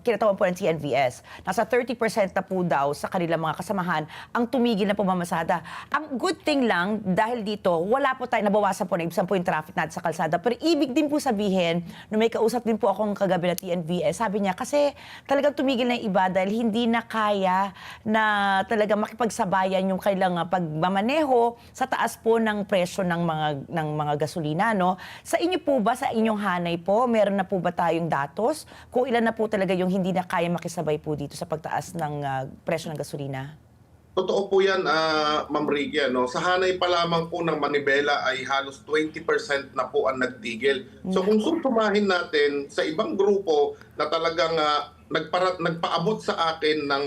[SPEAKER 2] kinatawan po ng TNVS. Nasa 30% na po daw sa kanilang mga kasamahan ang tumigil na po mamasada. Ang good thing lang, dahil dito, wala po tayo, nabawasan po, naibsan po yung traffic natin sa kalsada. Pero ibig din po sabihin, nung may kausap din po akong kagabi na TNVS, sabi niya, kasi talagang tumigil na yung iba dahil hindi na kaya na talagang makipagsabayan yung kailang pagmamaneho sa taas po ng presyo ng mga gasolina, no? Sa inyo po ba, sa inyong hanay po, meron na po ba tayong datos kung ilan na po talaga yung hindi na kaya makisabay po dito sa pagtaas ng presyo ng gasolina?
[SPEAKER 5] Totoo po yan, Ma'am Ricky. Sa hanay pa lamang po ng Manibela ay halos 20% na po ang nagtigil. So kung susumahin natin sa ibang grupo na talagang nagpaabot sa akin ng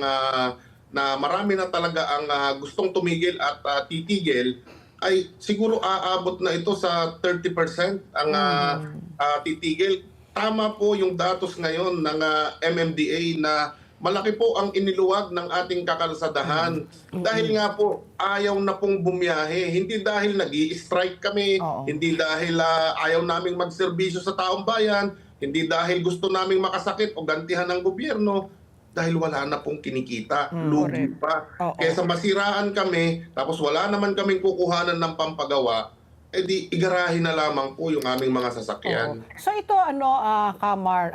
[SPEAKER 5] na marami na talaga ang gustong tumigil at titigil, ay siguro aabot na ito sa 30% ang titigil. Tama po yung datos ngayon ng MMDA na malaki po ang iniluwag ng ating kakalsadahan. Dahil nga po, ayaw na pong bumiyahe. Hindi dahil nag-i-strike kami, hindi dahil ayaw naming magserbisyo sa taong bayan, hindi dahil gusto naming makasakit o gantihan ng gobyerno, dahil wala na pong kinikita, lugi pa. Kesa masiraan kami, tapos wala naman kaming kukuhanan ng pampagawa, edi igarahin na lamang po yung aming mga sasakyan.
[SPEAKER 1] Oo. So ito Kamar,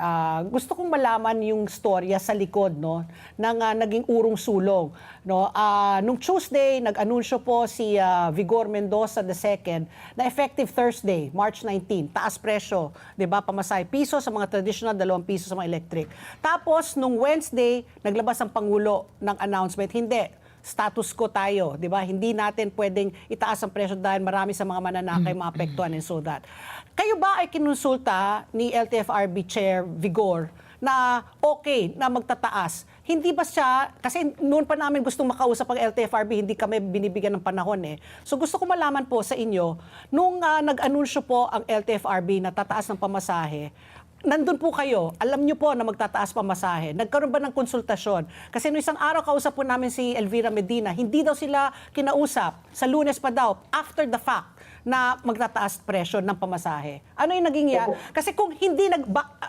[SPEAKER 1] gusto kong malaman yung storya sa likod no ng naging urong sulong no. Nung Tuesday nag-anunsyo po si Vigor Mendoza II na effective Thursday, March 19, taas presyo, 'di ba? Pamasahe piso sa mga traditional, 2 piso sa mga electric. Tapos nung Wednesday naglabas ang pangulo ng announcement, hindi status quo tayo, 'di ba? Hindi natin pwedeng itaas ang presyo dahil marami sa mga mananakay maapektuhan and so that. Kayo ba ay kinonsulta ni LTFRB Chair Vigor na okay na magtataas? Hindi ba siya, kasi noon pa namin gustong makausap ang LTFRB, hindi kami binibigyan ng panahon eh. So gusto ko malaman po sa inyo, nung nag-anunsyo po ang LTFRB na tataas ng pamasahe, nandun po kayo, alam niyo po na magtataas pamasahe. Nagkaroon ba ng konsultasyon? Kasi no isang araw kausap po namin si Elvira Medina, hindi daw sila kinausap, sa Lunes pa daw, after the fact, na magtataas presyo ng pamasahe. Ano yung naging yan? Kasi kung hindi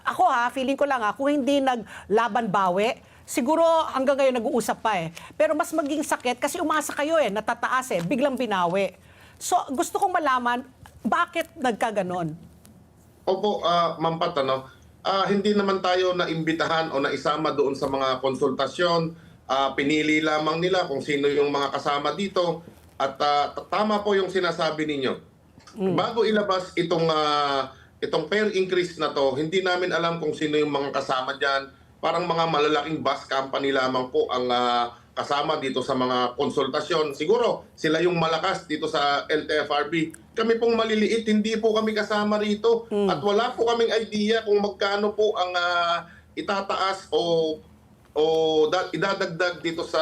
[SPEAKER 1] ako feeling ko lang kung hindi naglaban bawi, siguro hanggang ngayon nag-uusap pa eh. Pero mas maging sakit kasi umasa kayo natataas biglang binawi. So gusto kong malaman, bakit nagkaganon?
[SPEAKER 5] Opo, Ma'am Pat, hindi naman tayo naimbitahan o naisama doon sa mga konsultasyon. Pinili lamang nila kung sino yung mga kasama dito. At tama po yung sinasabi ninyo. Bago ilabas itong fare increase na to, hindi namin alam kung sino yung mga kasama dyan. Parang mga malalaking bus company lamang po ang kasama dito sa mga konsultasyon. Siguro, sila yung malakas dito sa LTFRB. Kami pong maliliit, hindi po kami kasama rito. At wala po kaming idea kung magkano po ang itataas o idadagdag dito sa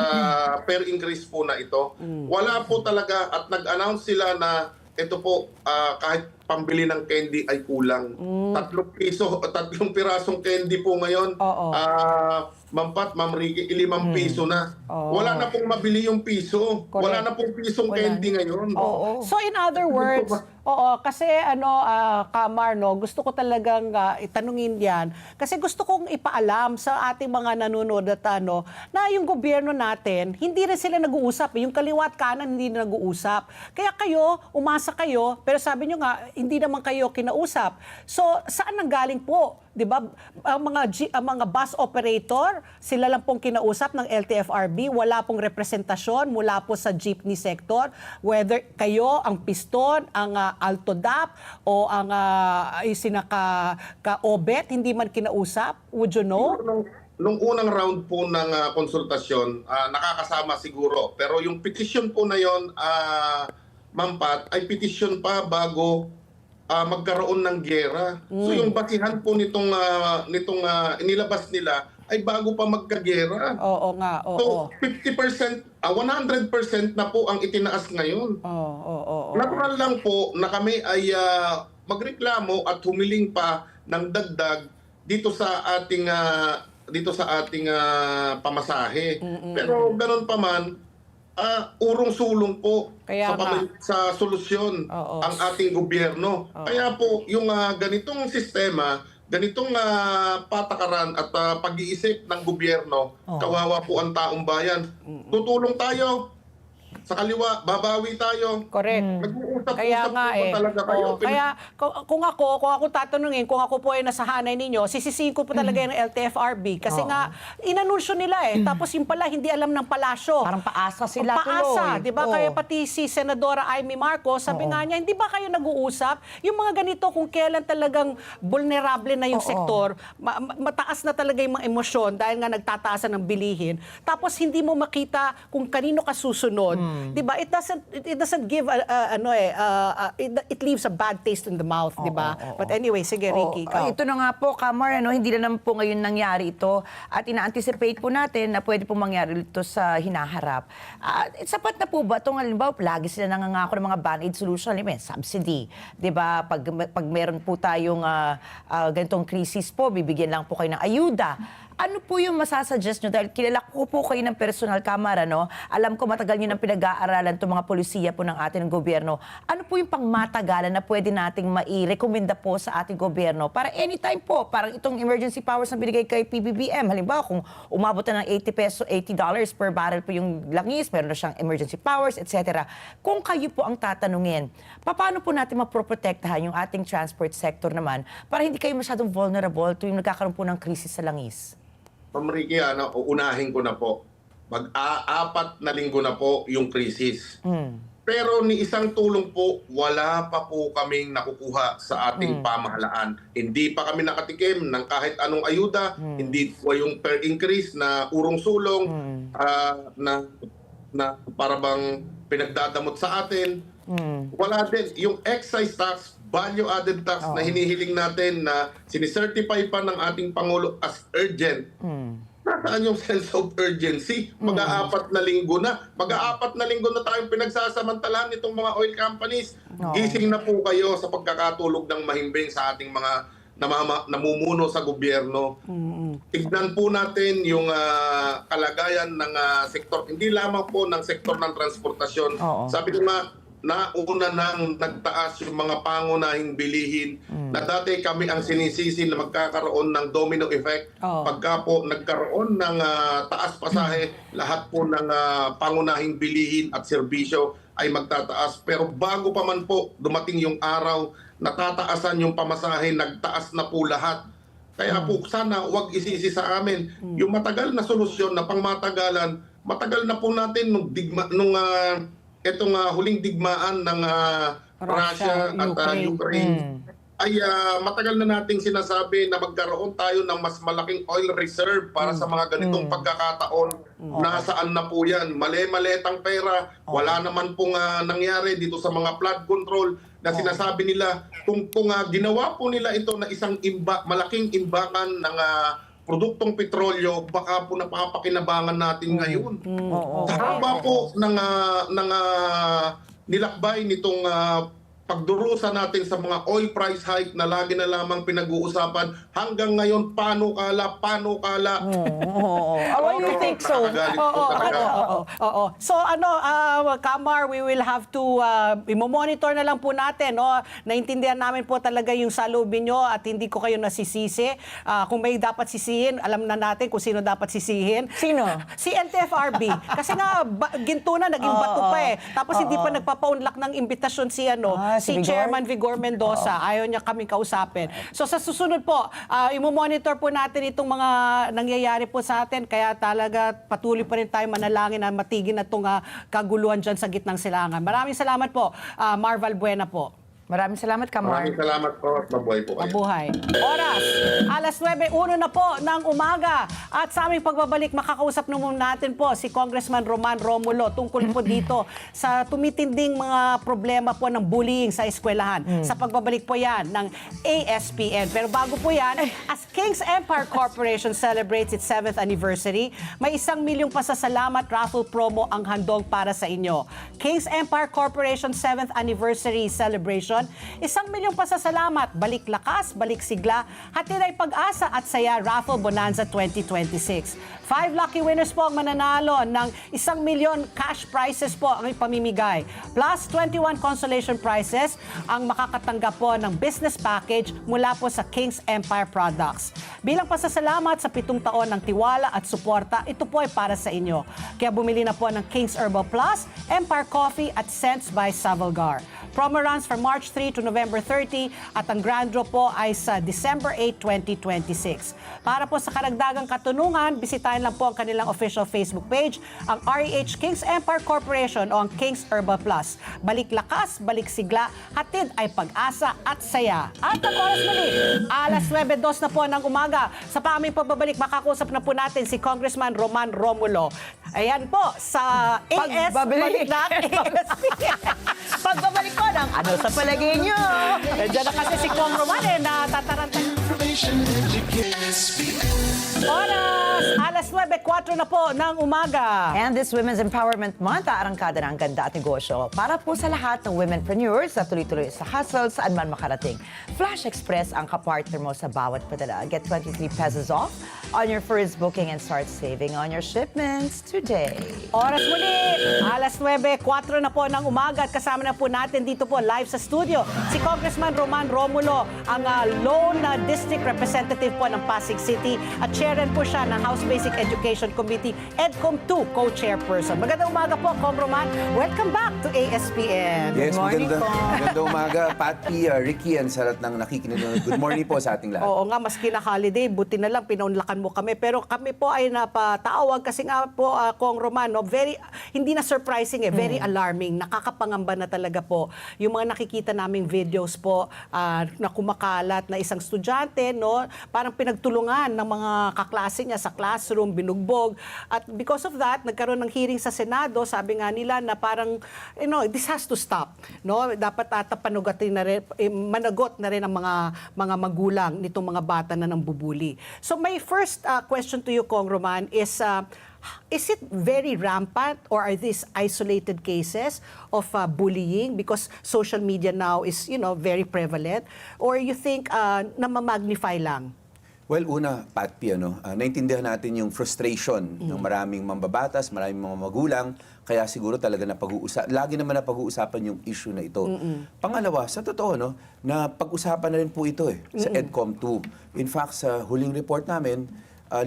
[SPEAKER 5] fare increase po na ito. Wala po talaga at nag-announce sila na ito po kahit pambili ng candy ay kulang. 3 pirasong candy po ngayon. Ma'am Pat, Ma'am Ricky, 5 piso na. Wala na pong mabili yung piso.
[SPEAKER 1] Correct.
[SPEAKER 5] Wala na pong pisong candy ngayon.
[SPEAKER 1] So in other words, kasi Kamar, gusto ko talagang itanungin yan. Kasi gusto kong ipaalam sa ating mga nanonood at na yung gobyerno natin, hindi rin sila nag-uusap. Yung kaliwat kanan, hindi na nag-uusap. Kaya kayo, umasa kayo, pero sabi nyo nga, hindi naman kayo kinausap. So saan nanggaling po? 'Di ba? Ang mga bus operator, sila lang pong kinausap ng LTFRB, wala pong representasyon mula po sa jeepney sector, whether kayo ang Piston, ang Altodap o ang Sinaka-Obet, hindi man kinausap. Would you know?
[SPEAKER 5] Nung unang round po ng konsultasyon, nakakasama siguro. Pero yung petition po na yon, Ma'am Pat, ay petition pa bago magkaroon ng giyera. So yung basihan po nitong inilabas nila ay bago pa magkagiyera.
[SPEAKER 1] Oo nga, oo.
[SPEAKER 5] So 50%, 100% na po ang itinaas ngayon.
[SPEAKER 1] Oo.
[SPEAKER 5] Natural lang po na kami ay magreklamo at humiling pa ng dagdag dito sa ating pamasahe. Pero ganoon pa man, urong-sulong po
[SPEAKER 1] Kaya
[SPEAKER 5] sa solusyon
[SPEAKER 1] Oo.
[SPEAKER 5] ang ating gobyerno. Kaya po yung ganitong sistema, ganitong patakaran at pag-iisip ng gobyerno, kawawa po ang taong bayan. Tutulong tayo sa kaliwa, babawi tayo.
[SPEAKER 1] Correct.
[SPEAKER 5] Nag-uusap-usap
[SPEAKER 1] Kaya nga
[SPEAKER 5] po ba talaga kayo?
[SPEAKER 1] Kaya kung ako tatanungin, kung ako po ay nasa hanay ninyo, sisisihin ko po talaga yung LTFRB kasi nga inanunsyo nila tapos yung pala hindi alam ng palasyo.
[SPEAKER 2] Parang paasa sila
[SPEAKER 1] Paasa,
[SPEAKER 2] tuloy.
[SPEAKER 1] 'di ba? Kaya pati si Senadora Amy Marcos, sabi nga niya, hindi ba kayo nag-uusap? Yung mga ganito kung kailan talagang vulnerable na yung sektor, mataas na talaga yung mga emosyon dahil nga nagtataasan ng bilihin. Tapos hindi mo makita kung kanino ka susunod. 'Di ba? It doesn't give it leaves a bad taste in the mouth, 'di ba? But anyway, sige Ricky, ikaw.
[SPEAKER 2] Ito na nga po, Kamar, hindi na naman po ngayon nangyari ito. At ina-anticipate po natin na pwede po mangyari ito sa hinaharap. Sapat na po ba itong, halimbawa, lagi sila nangangako ng mga band-aid solution, subsidy. 'Di ba? Pag meron po tayong ganitong krisis po, bibigyan lang po kayo ng ayuda. Ano po yung masasuggest nyo? Dahil kilala ko po kayo ng personal, Kamar, Alam ko matagal nyo nang pinag-aaralan itong mga polisiya po ng ating gobyerno. Ano po yung pangmatagalan na pwede nating mai-rekomenda po sa ating gobyerno para anytime po, parang itong emergency powers na binigay kay PBBM. Halimbawa, kung umabot na ng $80 per barrel po yung langis, meron na siyang emergency powers, etc. Kung kayo po ang tatanungin, paano po natin maproprotektahan yung ating transport sector naman para hindi kayo masyadong vulnerable tuwing nagkakaroon po ng krisis sa langis?
[SPEAKER 5] Ma'am Ricky, uunahin ko na po. Mag-4 na linggo na po yung krisis. Pero ni isang tulong po, wala pa po kaming nakukuha sa ating pamahalaan. Hindi pa kami nakatikim ng kahit anong ayuda, hindi po yung per increase na urong-sulong na para bang pinagdadamot sa atin. Wala din. Yung excise tax, value-added tax na hinihiling natin na sinicertify pa ng ating Pangulo as urgent. Nasaan yung sense of urgency? Mag-4 na linggo na. Mag-4 na linggo na tayong pinagsasamantalahan nitong mga oil companies. Gising na po kayo sa pagkakatulog ng mahimbing sa ating mga namumuno sa gobyerno. Tignan po natin yung kalagayan ng sektor, hindi lamang po ng sektor ng transportasyon. Sabi ko nga, nauna nang nagtaas yung mga pangunahing bilihin na dati kami ang sinisisi na magkakaroon ng domino effect. Pagka po nagkaroon ng taas pasahe, lahat po ng pangunahing bilihin at serbisyo ay magtataas. Pero bago pa man po dumating yung araw na tataasan yung pamasahe, nagtaas na po lahat. Kaya po sana wag isisi sa amin. Yung matagal na solusyon na pangmatagalan, matagal na po natin nung itong huling digmaan ng Russia at Ukraine ay matagal na nating sinasabi na magkaroon tayo ng mas malaking oil reserve para sa mga ganitong pagkakataon. Nasaan na po yan? Mali-maletang pera. Wala naman pong nangyari dito sa mga flood control na sinasabi nila. Kung ginawa po nila ito na isang malaking imbakan ng produktong petrolyo, baka po napapakinabangan natin ngayon. Sa haba po ng nilakbay nitong pagdurusa natin sa mga oil price hike na lagi na lamang pinag-uusapan, hanggang ngayon, paano kala?
[SPEAKER 2] What do you think so?
[SPEAKER 1] So Kamar, we will have to i-monitor na lang po natin. Naintindihan namin po talaga yung salubin nyo at hindi ko kayo nasisisi. Kung may dapat sisihin, alam na natin kung sino dapat sisihin.
[SPEAKER 2] Sino?
[SPEAKER 1] Si NTFRB. Kasi nga, ginto na, naging bato pa eh. Tapos hindi pa nagpapaunlak ng imbitasyon si si
[SPEAKER 2] Vigor?
[SPEAKER 1] Chairman Vigor Mendoza. Ayaw niya kaming kausapin. So sa susunod po, i-monitor po natin itong mga nangyayari po sa atin. Kaya talaga patuloy pa rin tayo manalangin na matigil na itong kaguluhan dyan sa gitnang silangan. Maraming salamat po, Marval Buena po.
[SPEAKER 2] Maraming salamat, Kamar.
[SPEAKER 5] Maraming salamat po at mabuhay po kayo.
[SPEAKER 1] Mabuhay. Oras, alas 9:01 na po ng umaga. At sa aming pagbabalik, makakausap naman natin po si Congressman Roman Romulo tungkol po dito sa tumitinding mga problema po ng bullying sa eskwelahan. Sa pagbabalik po yan ng ASPN. Pero bago po yan, as Kings Empire Corporation celebrates its 7th anniversary, may 1 milyong pasasalamat raffle promo ang handog para sa inyo. Kings Empire Corporation 7th anniversary celebration, 1 milyong pasasalamat, balik lakas, balik sigla, hatid ay pag-asa at saya Raffle Bonanza 2026. 5 lucky winners po ang mananalo ng 1 milyon cash prizes po ang ipamimigay. Plus 21 consolation prizes ang makakatanggap po ng business package mula po sa Kings Empire Products. Bilang pasasalamat sa 7 taon ng tiwala at suporta, ito po ay para sa inyo. Kaya bumili na po ng Kings Herbal Plus, Empire Coffee at Scents by Savalgar. Promo runs from March 3 to November 30 at ang grand draw po ay sa December 8, 2026. Para po sa karagdagang katunungan, bisitahin lang po ang kanilang official Facebook page, ang REH Kings Empire Corporation o ang Kings Herbal Plus. Balik lakas, balik sigla, hatid ay pag-asa at saya. At ang oras muli, alas 9:02 na po ng umaga. Sa aming pagbabalik, makakusap na po natin si Congressman Roman Romulo. Ayan po, sa AS,
[SPEAKER 2] Pagbabalik.
[SPEAKER 1] balik natin.
[SPEAKER 2] Pagbabalik ko ng ano sa palagay nyo?
[SPEAKER 1] Nandiyan na kasi si Kong Roman natataranta.
[SPEAKER 4] Information education.
[SPEAKER 1] Oras, alas Alas 9:04 na po ng umaga.
[SPEAKER 2] And this Women's Empowerment Month, arangkada ng ganda at negosyo para po sa lahat ng womenpreneurs na tuloy-tuloy sa hustle saan man makarating. Flash Express ang kapartner mo sa bawat padala. Get 23 pesos off on your first booking and start saving on your shipments today.
[SPEAKER 1] Oras muli, alas 9:04 na po ng umaga at kasama na po natin dito po live sa studio si Congressman Roman Romulo, ang Lone District Representative po ng Pasig City at chair rin po siya ng House Basic Education Committee, EDCOM 2 co-chairperson. Magandang umaga po, Kong Roman. Welcome back to ASPN.
[SPEAKER 6] Yes,
[SPEAKER 2] morning po.
[SPEAKER 6] magandang umaga, Patty, Ricky, and sa lahat ng nakikinig. Good morning po sa ating lahat.
[SPEAKER 1] Oo nga, maski na holiday, buti na lang pinaunlakan mo kami. Pero kami po ay napatawag kasi nga po, Kong Roman, no, hindi na surprising very alarming. Nakakapangamba na talaga po yung mga nakikita naming videos po na kumakalat na isang estudyante, no, parang pinagtulungan ng mga kaklase niya sa classroom, binugbog. At because of that, nagkaroon ng hearing sa Senado, sabi nga nila na parang, this has to stop. No? Dapat panagutin na rin, managot na rin ang mga magulang nitong mga bata na nambubuli. So my first question to you, Kong Roman, is it very rampant or are these isolated cases of bullying because social media now is, very prevalent? Or you think na ma-magnify lang?
[SPEAKER 6] Well, una, Patty, naintindihan natin yung frustration ng maraming mambabatas, maraming mga magulang, kaya siguro talaga lagi naman na pag-uusapan yung issue na ito. Pangalawa, sa totoo, na pag-usapan na rin po ito sa EDCOM 2. In fact, sa huling report namin,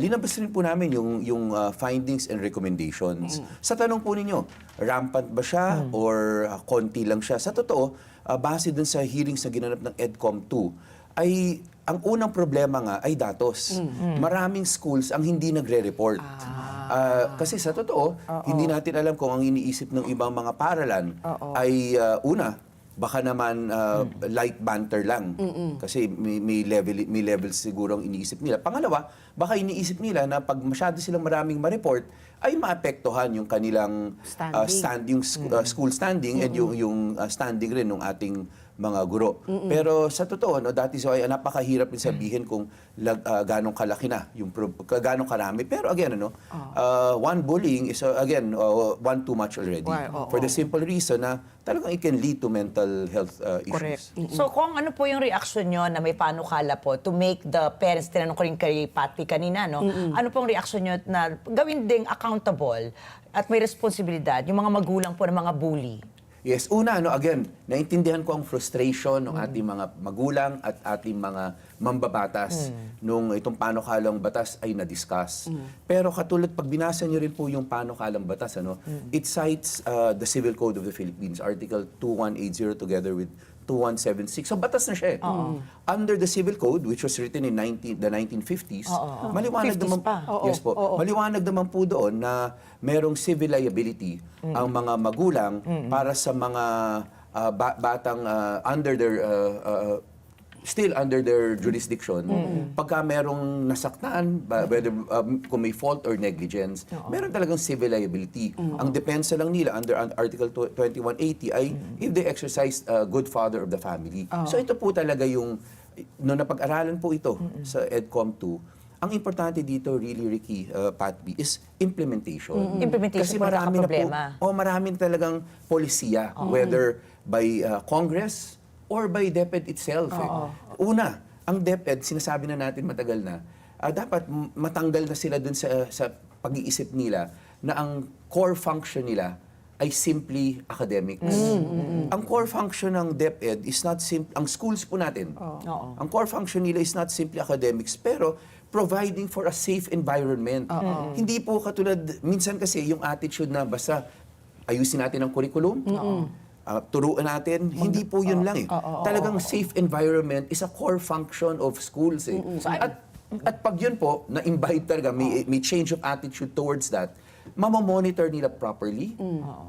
[SPEAKER 6] linabas rin po namin yung findings and recommendations. Sa tanong po ninyo, rampant ba siya or konti lang siya? Sa totoo, base dun sa hearings na ginanap ng EDCOM 2, ay ang unang problema nga ay datos. Maraming schools ang hindi nagre-report. Kasi sa totoo, hindi natin alam kung ang iniisip ng ibang mga paaralan ay una, baka naman light banter lang. Kasi may level siguro ang iniisip nila. Pangalawa, baka iniisip nila na pag masyado silang maraming ma-report, ay maapektuhan yung kanilang school standing and yung standing rin ng ating mga guro. Pero sa totoo, dati ay napakahirap din sabihin kung ganong kalaki na, ganong karami. Pero again, one bullying is one too much already. For the simple reason na talagang it can lead to mental health issues.
[SPEAKER 2] So kung ano po yung reaction nyo na may panukala po to make the parents, tinanong ko rin kay Patty kanina, ano pong reaction nyo na gawin ding accountable at may responsibilidad yung mga magulang po ng mga bully?
[SPEAKER 6] Yes, una, again, naintindihan ko ang frustration ng ating mga magulang at ating mga mambabatas nung itong panukalang batas ay na-discuss. Pero katulad, pag binasa niyo rin po yung panukalang batas, it cites the Civil Code of the Philippines, Article 2180 together with 2176. So batas na siya Under the Civil Code, which was written in the 1950s, maliwanag
[SPEAKER 2] 50s
[SPEAKER 6] naman
[SPEAKER 2] pa.
[SPEAKER 6] Yes po. Maliwanag naman po doon na merong civil liability ang mga magulang para sa mga batang still under their jurisdiction. Pagka merong nasaktan, whether kung may fault or negligence, meron talagang civil liability. Ang depensa lang nila under Article 2180 ay if they exercise good father of the family. So ito po talaga yung, nung napag-aralan po ito sa EDCOM 2, ang importante dito, really, Ricky, Pat B, is implementation.
[SPEAKER 2] Implementation
[SPEAKER 6] Kasi
[SPEAKER 2] po
[SPEAKER 6] marami
[SPEAKER 2] problema.
[SPEAKER 6] marami talagang polisiya, whether by Congress or by DepEd itself. Una, ang DepEd, sinasabi na natin matagal na, dapat matanggal na sila dun sa pag-iisip nila na ang core function nila ay simply academics. Ang core function ng DepEd is not ang schools po natin. Ang core function nila is not simply academics, pero providing for a safe environment. Hindi po katulad, minsan kasi yung attitude na basta ayusin natin ang curriculum, turuan natin, hindi po yun lang Talagang safe environment is a core function of schools At pag yun po, na-invite talaga, may change of attitude towards that, mamamonitor nila properly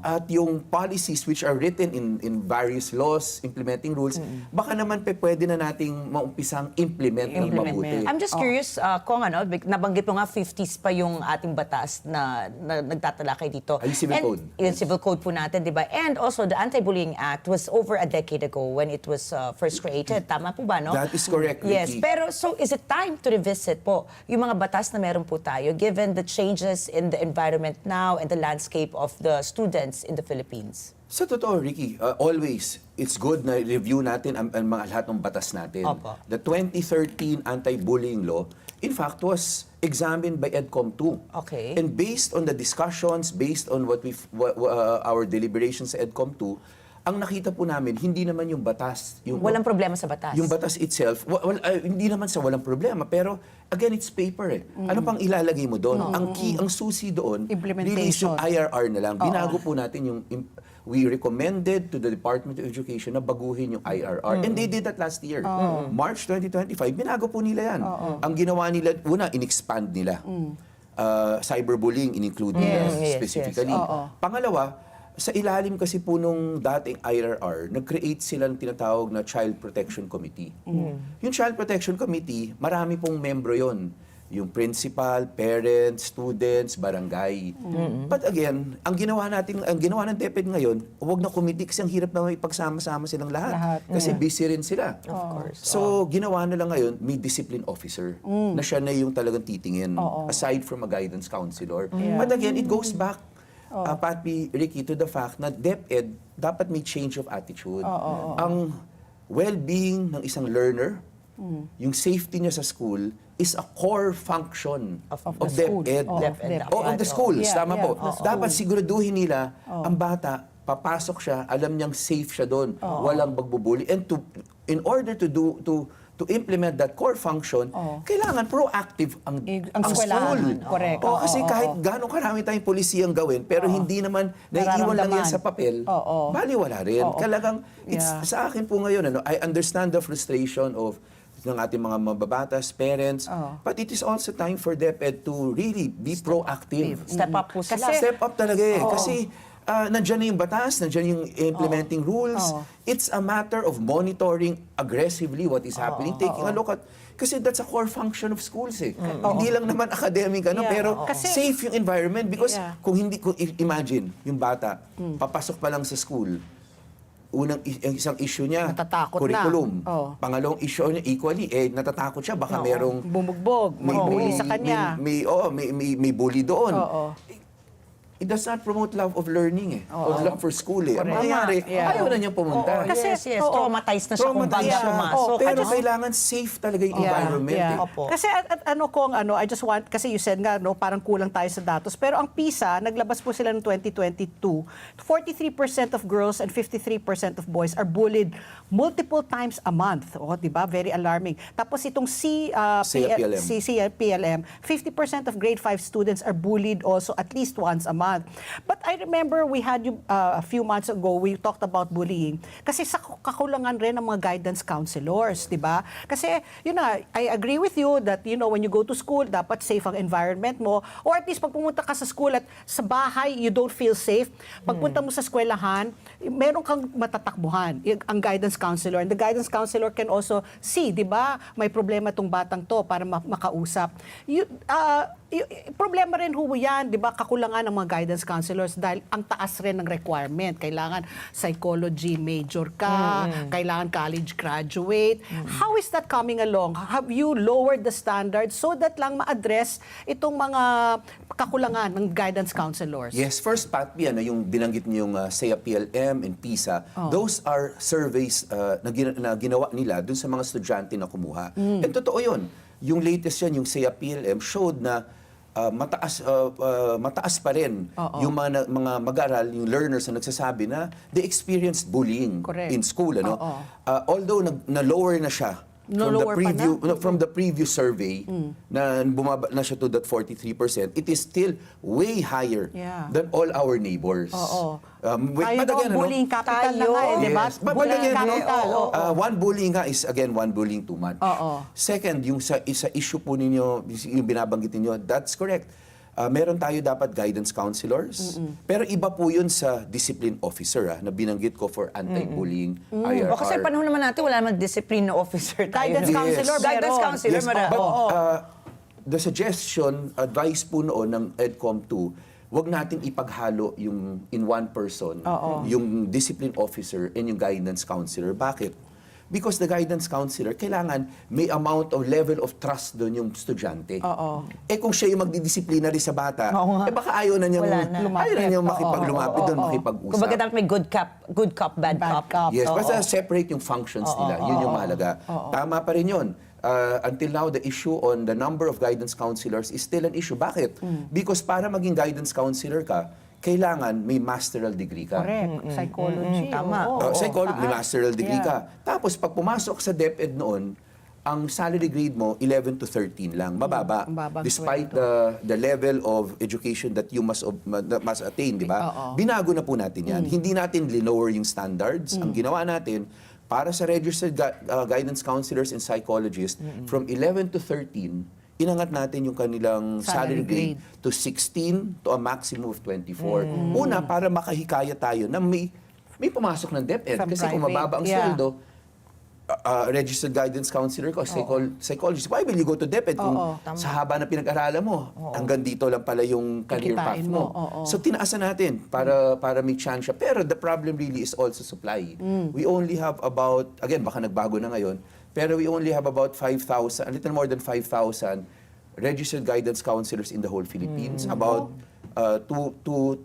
[SPEAKER 6] at yung policies which are written in various laws, implementing rules, baka naman pwede na nating maumpisang implement ng mabuti.
[SPEAKER 2] I'm just curious kung nabanggit mo nga 50s pa yung ating batas na nagtatalakay dito.
[SPEAKER 6] Ay, civil code.
[SPEAKER 2] Yung civil code po natin, di ba? And also, the Anti-Bullying Act was over a decade ago when it was first created. Tama po ba, no?
[SPEAKER 6] That is correct,
[SPEAKER 2] Yes,
[SPEAKER 6] Ricky.
[SPEAKER 2] pero so is it time to revisit po yung mga batas na meron po tayo given the changes in the environment now and the landscape of the students in the Philippines?
[SPEAKER 6] Sa totoo, Ricky, always, it's good na review natin ang mga lahat ng batas natin.
[SPEAKER 2] Opo.
[SPEAKER 6] The 2013 anti-bullying law, in fact, was examined by EDCOM 2.
[SPEAKER 2] Okay.
[SPEAKER 6] And based on the discussions, based on our deliberations sa EDCOM 2, ang nakita po namin, hindi naman yung batas.
[SPEAKER 2] Walang problema sa batas.
[SPEAKER 6] Yung batas itself, hindi naman sa walang problema, pero again, it's paper eh. Ano pang ilalagay mo doon? Ang key, ang susi doon, really is yung IRR na lang. Binago po natin yung, we recommended to the Department of Education na baguhin yung IRR. And they did that last year. March 2025, binago po nila yan. Ang ginawa nila, una, in-expand nila. Cyberbullying, in-include nila specifically. Pangalawa, sa ilalim kasi po nung dating IRR, nag-create sila ng tinatawag na Child Protection Committee. Yung Child Protection Committee, marami pong membro yon. Yung principal, parents, students, barangay. But again, ang ginawa ng DepEd ngayon, huwag na committee kasi ang hirap na ipagsama-sama silang lahat. Kasi busy rin sila.
[SPEAKER 2] Of course.
[SPEAKER 6] So, ginawa na lang ngayon, may discipline officer na siya na yung talagang titingin, aside from a guidance counselor. But again, it goes back Patpi, Ricky, to the fact na DepEd dapat may change of attitude. Ang well-being ng isang learner, yung safety niya sa school, is a core function of DepEd. Of the schools, tama po. Dapat siguraduhin nila, ang bata, papasok siya, alam niyang safe siya doon, walang pagbubuli. And in order to implement that core function, kailangan proactive ang
[SPEAKER 1] eskwelahan.
[SPEAKER 6] school.
[SPEAKER 1] Correct.
[SPEAKER 6] Kasi kahit gano'ng karami tayong polisiyang gawin, pero hindi naman naiiwan lang yan sa papel, baliwala rin. Talagang, sa akin po ngayon, I understand the frustration of ng ating mga mababatas, parents, but it is also time for DepEd to really be proactive.
[SPEAKER 2] Step up po sila.
[SPEAKER 6] Step up talaga eh. Kasi nandyan na yung batas, nandyan yung implementing rules. It's a matter of monitoring aggressively what is happening, taking a look at, kasi that's a core function of schools eh. Hindi lang naman academic, pero
[SPEAKER 1] Kasi-
[SPEAKER 6] safe yung environment because kung imagine, yung bata, papasok pa lang sa school, ang isang issue niya,
[SPEAKER 1] Natatakot na.
[SPEAKER 6] curriculum.
[SPEAKER 1] Oh.
[SPEAKER 6] Pangalawang issue niya, equally, natatakot siya, baka merong
[SPEAKER 1] Bumugbog, may bully sa kanya.
[SPEAKER 6] may bully doon. It does not promote love of learning of love for school Ang mangyayari, ayaw na niyang pumunta.
[SPEAKER 1] Kasi-
[SPEAKER 2] Yes. Traumatized na siya kung bago siya pumasok.
[SPEAKER 6] Pero kailangan safe talaga yung environment. eh.
[SPEAKER 2] Opo.
[SPEAKER 1] Kasi I just want, kasi you said nga, parang kulang tayo sa datos. Pero ang PISA, naglabas po sila noong 2022, 43% of girls and 53% of boys are bullied multiple times a month. Di ba? Very alarming. Tapos itong CPLM, 50% of grade 5 students are bullied also at least once a month. But I remember we had you a few months ago, we talked about bullying. Kasi sa kakulangan rin ng mga guidance counselors, di ba? Kasi, I agree with you that, when you go to school, dapat safe ang environment mo. Or at least pag pumunta ka sa school at sa bahay, you don't feel safe. Pagpunta mo sa eskwelahan, meron kang matatakbuhan, ang guidance counselor. And the guidance counselor can also see, di ba, may problema tong batang to para makausap. Problema rin yan, di ba, kakulangan ng mga guidance counselors dahil ang taas rin ng requirement. Kailangan psychology major ka, kailangan college graduate. How is that coming along? Have you lowered the standards so that lang ma-address itong mga kakulangan ng guidance counselors?
[SPEAKER 6] Yes, first Patpi, yung binanggit niyo yung SEA-PLM and PISA, those are surveys na ginawa nila dun sa mga estudyante na kumuha. And totoo yun. Yung latest yan, yung SEA-PLM, showed na mataas pa rin yung mga mag-aaral, yung learners na nagsasabi na they experienced bullying in school. Although na-lower na siya from the previous survey na bumaba na siya to that 43%, it is still way higher than all our neighbors.
[SPEAKER 1] Tayo daw bullying capital na nga di ba?
[SPEAKER 6] Yes. But
[SPEAKER 1] Bullying
[SPEAKER 6] again,
[SPEAKER 1] capital.
[SPEAKER 6] one bullying nga is again one bullying too much. Second, yung sa issue po ninyo, yung binabanggit ninyo, that's correct. meron tayo dapat guidance counselors. Pero iba po yun sa discipline officer na binanggit ko for anti-bullying, IRR.
[SPEAKER 2] O kasi panahon naman natin, wala naman discipline officer tayo.
[SPEAKER 1] Guidance
[SPEAKER 6] Yes.
[SPEAKER 1] counselor,
[SPEAKER 2] Guidance
[SPEAKER 1] meron.
[SPEAKER 2] counselor,
[SPEAKER 6] Yes,
[SPEAKER 2] meron.
[SPEAKER 6] but
[SPEAKER 2] Oo.
[SPEAKER 6] the suggestion, advice po noon ng EDCOM 2, wag natin ipaghalo yung in one person, yung discipline officer and yung guidance counselor. Bakit? Because the guidance counselor, kailangan may amount of level of trust doon yung estudyante. Eh kung siya yung magdidisiplina rin sa bata,
[SPEAKER 2] Oo nga.
[SPEAKER 6] eh baka ayaw na niyang,
[SPEAKER 2] Wala na.
[SPEAKER 6] ayaw na niyang makipaglumapit doon, makipag-usap.
[SPEAKER 2] Kumbaga dapat may good cop, bad cop.
[SPEAKER 6] Yes,
[SPEAKER 2] Oo.
[SPEAKER 6] basta separate yung functions nila. Yun yung mahalaga. Tama pa rin yun. Until now, the issue on the number of guidance counselors is still an issue. Bakit? Because para maging guidance counselor ka, kailangan may masteral degree ka.
[SPEAKER 1] Correct. Psychology.
[SPEAKER 2] Tama.
[SPEAKER 1] oo.
[SPEAKER 6] Psychology, may
[SPEAKER 1] Taas.
[SPEAKER 6] masteral degree
[SPEAKER 1] Yeah.
[SPEAKER 6] ka. Tapos pag pumasok sa DepEd noon, ang salary grade mo 11 to 13 lang, mababa.
[SPEAKER 1] Mababang
[SPEAKER 6] Despite
[SPEAKER 1] sweldo.
[SPEAKER 6] the level of education that you must attain, di ba? Binago na po natin 'yan. Hindi natin lower yung standards. Ang ginawa natin para sa registered guidance counselors and psychologists from 11 to 13, inangat natin yung kanilang salary grade to 16 to a maximum of 24. Una, para makahikaya tayo na may pumasok ng DepEd.
[SPEAKER 1] From
[SPEAKER 6] Kasi kung
[SPEAKER 1] private,
[SPEAKER 6] mababa ang
[SPEAKER 1] yeah.
[SPEAKER 6] sweldo, registered guidance counselor ko, psychologist, why will you go to DepEd kung sa haba na pinag-aralan mo, hanggang dito lang pala yung career path
[SPEAKER 1] Kikitain
[SPEAKER 6] mo.
[SPEAKER 1] mo.
[SPEAKER 6] So tinaasan natin para may chance siya. Pero the problem really is also supply. We only have about, again, baka nagbago na ngayon, pero we only have about 5,000, a little more than 5,000 registered guidance counselors in the whole Philippines. About 2,600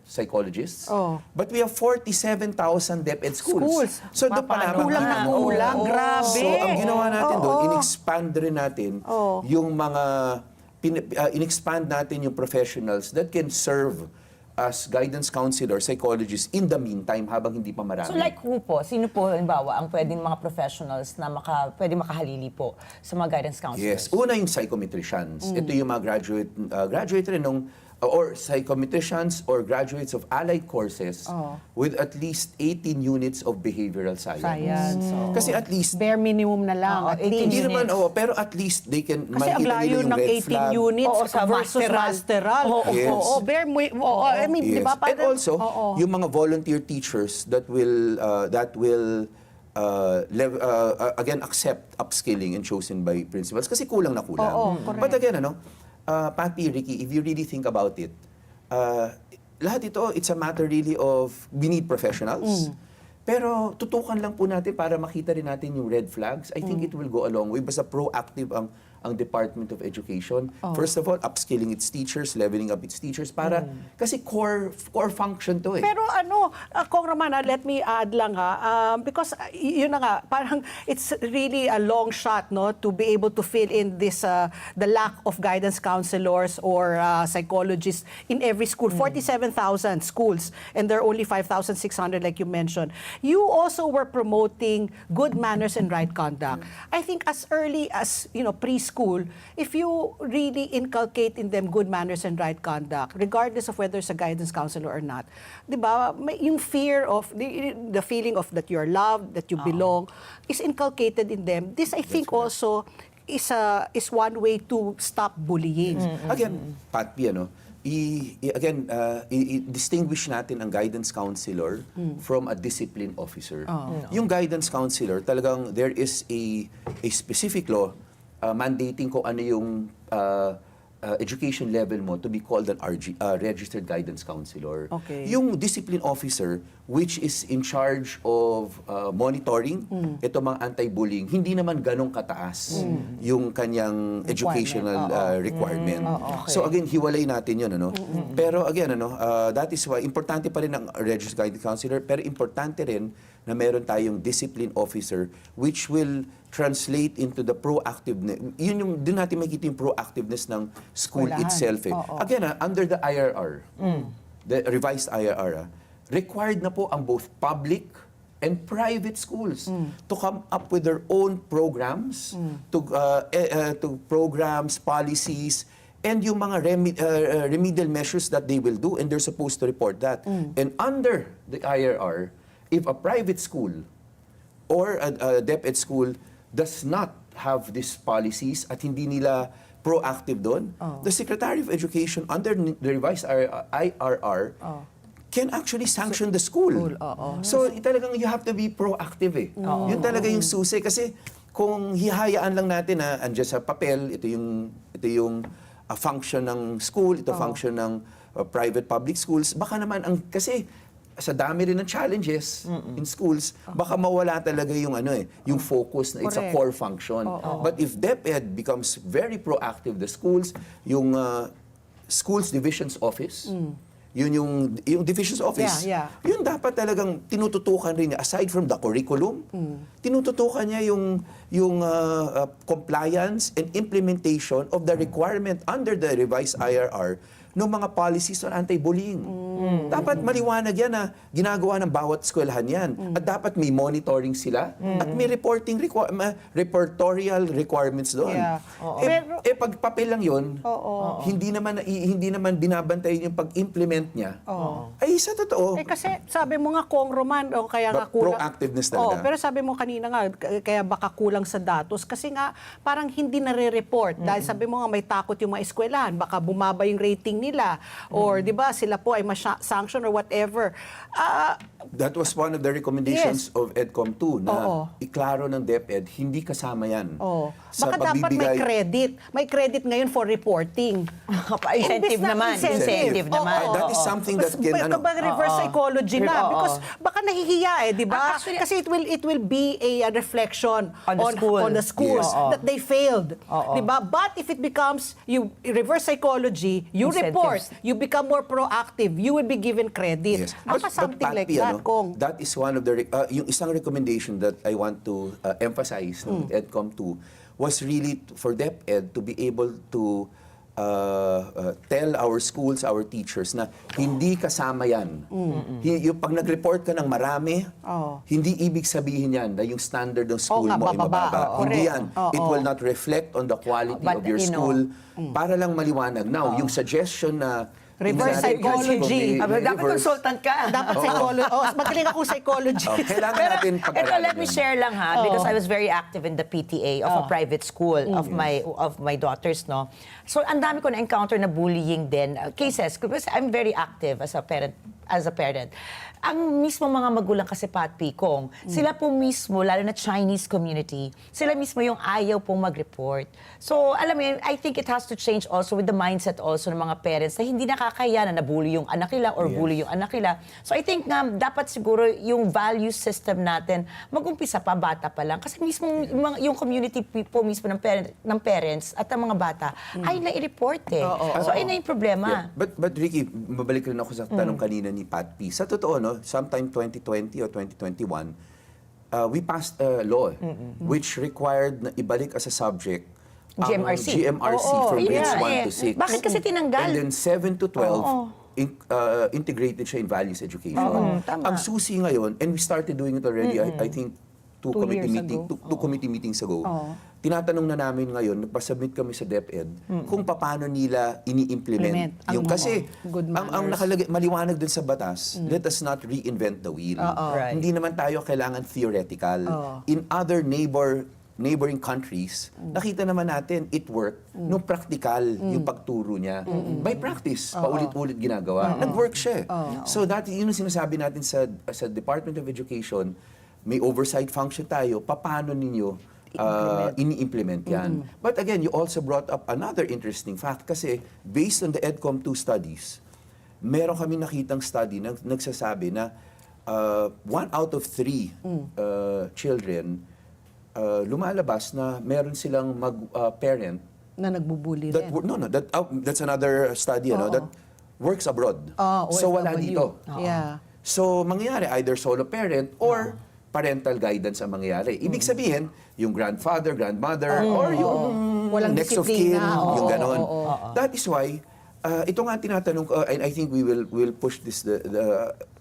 [SPEAKER 6] psychologists. But we have 47,000 DepEd schools. So doon pa lamang
[SPEAKER 1] Kulang na
[SPEAKER 6] kita mo.
[SPEAKER 1] kulang. Grabe.
[SPEAKER 6] So ang ginawa natin doon, in-expand rin natin yung mga, in-expand natin yung professionals that can serve as guidance counselor, psychologists in the meantime habang hindi pa marami.
[SPEAKER 2] So like who po? Sino po, halimbawa, ang pwedeng mga professionals na pwede makahalili po sa mga guidance counselors?
[SPEAKER 6] Yes. Una yung psychometricians. Ito yung mga graduate rin nung, or psychometricians or graduates of allied courses with at least 18 units of behavioral science.
[SPEAKER 1] Science.
[SPEAKER 6] Kasi at least,
[SPEAKER 1] Bare minimum na lang.
[SPEAKER 2] Oo,
[SPEAKER 1] at
[SPEAKER 2] 18
[SPEAKER 1] least.
[SPEAKER 6] hindi naman, pero at least they can
[SPEAKER 1] Kasi ang
[SPEAKER 6] makita
[SPEAKER 1] layo
[SPEAKER 6] nila yung
[SPEAKER 1] ng
[SPEAKER 6] red
[SPEAKER 1] 18
[SPEAKER 6] flag.
[SPEAKER 1] units
[SPEAKER 2] Oo, sa
[SPEAKER 1] versus
[SPEAKER 2] masteral.
[SPEAKER 1] masteral.
[SPEAKER 6] Yes.
[SPEAKER 1] Oo, bare I mean, di
[SPEAKER 6] Yes.
[SPEAKER 1] ba?
[SPEAKER 6] And also, yung mga volunteer teachers that will again accept upskilling and chosen by principals kasi kulang na kulang.
[SPEAKER 1] correct.
[SPEAKER 6] But again, Papi, Ricky, if you really think about it, lahat ito, it's a matter really of we need professionals. Pero tutukan lang po natin para makita rin natin yung red flags. I think it will go a long way. Basta proactive ang Department of Education. First of all, upskilling its teachers, leveling up its teachers para kasi core function to eh.
[SPEAKER 1] Pero Kong Romana, let me add lang because yun na nga, parang it's really a long shot no to be able to fill in this the lack of guidance counselors or psychologists in every school. 47,000 schools and there are only 5,600 like you mentioned. You also were promoting good manners and right conduct. I think as early as preschool, if you really inculcate in them good manners and right conduct, regardless of whether it's a guidance counselor or not, di ba, yung fear of, the feeling of that you're loved, that you belong, is inculcated in them. This, I think, also is one way to stop bullying.
[SPEAKER 6] Again, Pat P, distinguish natin ang guidance counselor from a discipline officer. Yung guidance counselor, talagang there is a specific law mandating kung ano yung education level mo to be called an registered guidance counselor.
[SPEAKER 1] Okay.
[SPEAKER 6] Yung discipline officer, which is in charge of monitoring ito mga anti-bullying, hindi naman ganong kataas yung kanyang educational requirement. So again, hiwalay natin yun. Pero again, that is why importante pa rin ang registered guidance counselor, pero importante rin na meron tayong discipline officer which will translate into the proactiveness. Yun yung, doon natin makikita yung proactiveness ng school
[SPEAKER 1] Eskwelahan.
[SPEAKER 6] itself. Again, under the IRR, the revised IRR, required na po ang both public and private schools to come up with their own programs, to programs, policies, and yung mga remedial measures that they will do, and they're supposed to report that. And under the IRR, if a private school or a DepEd school does not have these policies at hindi nila proactive doon, the Secretary of Education under the revised IRR can actually sanction the school. So talagang you have to be proactive eh. Yun talaga yung susi kasi kung hihayaan lang natin na andyan sa papel, ito yung function ng school, ito function ng private public schools, baka naman kasi sa dami rin ng challenges in schools, baka mawala talaga yung yung focus na it's a
[SPEAKER 1] Correct.
[SPEAKER 6] core function. But if DepEd becomes very proactive, the schools, yung schools divisions office, yun yung divisions office,
[SPEAKER 1] Yeah.
[SPEAKER 6] yun dapat talagang tinututukan rin niya aside from the curriculum, tinututukan niya yung compliance and implementation of the requirement under the revised IRR ng mga policies on anti-bullying. Dapat maliwanag yan na ginagawa ng bawat eskwelahan yan. At dapat may monitoring sila at may reportorial requirements doon.
[SPEAKER 1] Yeah.
[SPEAKER 6] Pag papel lang yun, hindi naman binabantay yung pag-implement niya. Ay, sa totoo.
[SPEAKER 1] Kasi sabi mo nga, Kong Roman, o kaya nga kulang.
[SPEAKER 6] Proactiveness talaga.
[SPEAKER 1] Pero sabi mo kanina nga, kaya baka kulang sa datos. Kasi nga, parang hindi nare-report. Dahil sabi mo nga, may takot yung mga eskwelahan. Baka bumaba yung rating nila. Or, di ba, sila po ay sanction or whatever.
[SPEAKER 6] That was one of the recommendations of EDCOM 2 na iklaro ng DepEd, hindi kasama yan. Sa
[SPEAKER 1] Baka dapat may credit. May credit ngayon for reporting.
[SPEAKER 2] Incentive
[SPEAKER 1] Imbis na
[SPEAKER 2] naman. Incentive naman.
[SPEAKER 6] That is something that can,
[SPEAKER 1] reverse psychology na. Because baka nahihiya di ba?
[SPEAKER 2] Actually,
[SPEAKER 1] Kasi it will be a reflection
[SPEAKER 2] On the school.
[SPEAKER 1] schools
[SPEAKER 2] Yes.
[SPEAKER 1] that they failed. Di ba? But if it becomes, you reverse psychology, you report,
[SPEAKER 2] Incentives.
[SPEAKER 1] you become more proactive, you will be given credit.
[SPEAKER 6] Yes.
[SPEAKER 1] Baka something like
[SPEAKER 6] Patpi,
[SPEAKER 1] that, Kong.
[SPEAKER 6] that is one of the yung isang recommendation that I want to emphasize ng EDCOM 2 was really for DepEd to be able to tell our schools, our teachers na hindi kasama yan. Yung pag nag-report ka ng marami, hindi ibig sabihin yan na yung standard ng school
[SPEAKER 1] nga,
[SPEAKER 6] mo ay
[SPEAKER 1] bababa.
[SPEAKER 6] mababa. Hindi yan.
[SPEAKER 1] Oo.
[SPEAKER 6] It will not reflect on the quality
[SPEAKER 2] But,
[SPEAKER 6] of your
[SPEAKER 2] you know,
[SPEAKER 6] school. Para lang maliwanag. Now, yung suggestion na
[SPEAKER 1] Reverse psychology.
[SPEAKER 2] Dapat consultant ka.
[SPEAKER 1] Dapat psychology. Magaling akong psychology.
[SPEAKER 6] Kailangan
[SPEAKER 2] Pero
[SPEAKER 6] natin
[SPEAKER 2] ito,
[SPEAKER 6] pag-aralan
[SPEAKER 2] let me
[SPEAKER 6] yun.
[SPEAKER 2] share lang ha, because I was very active in the PTA of a private school of my daughters, no. So ang dami ko na encounter na bullying din cases because I'm very active as a parent. Ang mismo mga magulang kasi Patpi, Kong, sila po mismo, lalo na Chinese community, sila mismo yung ayaw pong mag-report. So, alam mo yun, I think it has to change also with the mindset also ng mga parents na hindi nakakaya na nabully yung anak nila or bully yung anak nila. So, I think nga, dapat siguro yung value system natin, mag-umpisa pa, bata pa lang. Kasi mismo yung community po mismo ng parents at ng mga bata ay nai-report eh. So, ayun na yung problema.
[SPEAKER 6] Yeah. But Ricky, mabalik rin ako sa tanong kanina ni Pat P. Sa totoo, no, sometime 2020 or 2021, we passed a law which required na ibalik as a subject ang
[SPEAKER 2] GMRC.
[SPEAKER 6] from grades 1
[SPEAKER 2] Yeah,
[SPEAKER 6] to 6.
[SPEAKER 2] Bakit kasi tinanggal?
[SPEAKER 6] And then 7 to 12, integrated siya in values education.
[SPEAKER 2] tama.
[SPEAKER 6] Ang susi ngayon, and we started doing it already, I think, two committee meetings ago. Tinatanong na namin ngayon, nagpasubmit kami sa DepEd, kung paano nila ini-implement.
[SPEAKER 1] Ang
[SPEAKER 6] Kasi
[SPEAKER 1] good
[SPEAKER 6] ang nakalagay, maliwanag din sa batas, let us not reinvent the wheel.
[SPEAKER 2] Right.
[SPEAKER 6] Hindi naman tayo kailangan theoretical. In other neighboring countries, nakita naman natin it worked nung practical yung pagturo niya. By practice, paulit-ulit ginagawa. Nag-work siya. So yun ang sinasabi natin sa Department of Education, may oversight function tayo, paano ninyo ini-implement yan. But again, you also brought up another interesting fact kasi based on the EDCOM 2 studies, meron kami nakitang study na nagsasabi na 1 out of 3 children lumalabas na meron silang parent
[SPEAKER 1] Na nagbubuli
[SPEAKER 6] that
[SPEAKER 1] rin.
[SPEAKER 6] that's another study that works abroad. So wala
[SPEAKER 1] OFW.
[SPEAKER 6] dito.
[SPEAKER 1] Yeah.
[SPEAKER 6] So mangyayari either solo parent or parental guidance ang mangyayari. Ibig sabihin, yung grandfather, grandmother, or yung
[SPEAKER 1] Walang
[SPEAKER 6] next of
[SPEAKER 1] disiplina.
[SPEAKER 6] kin, yung ganon.
[SPEAKER 1] Oo.
[SPEAKER 6] That is why, ito nga tinatanong ko, and I think we'll push this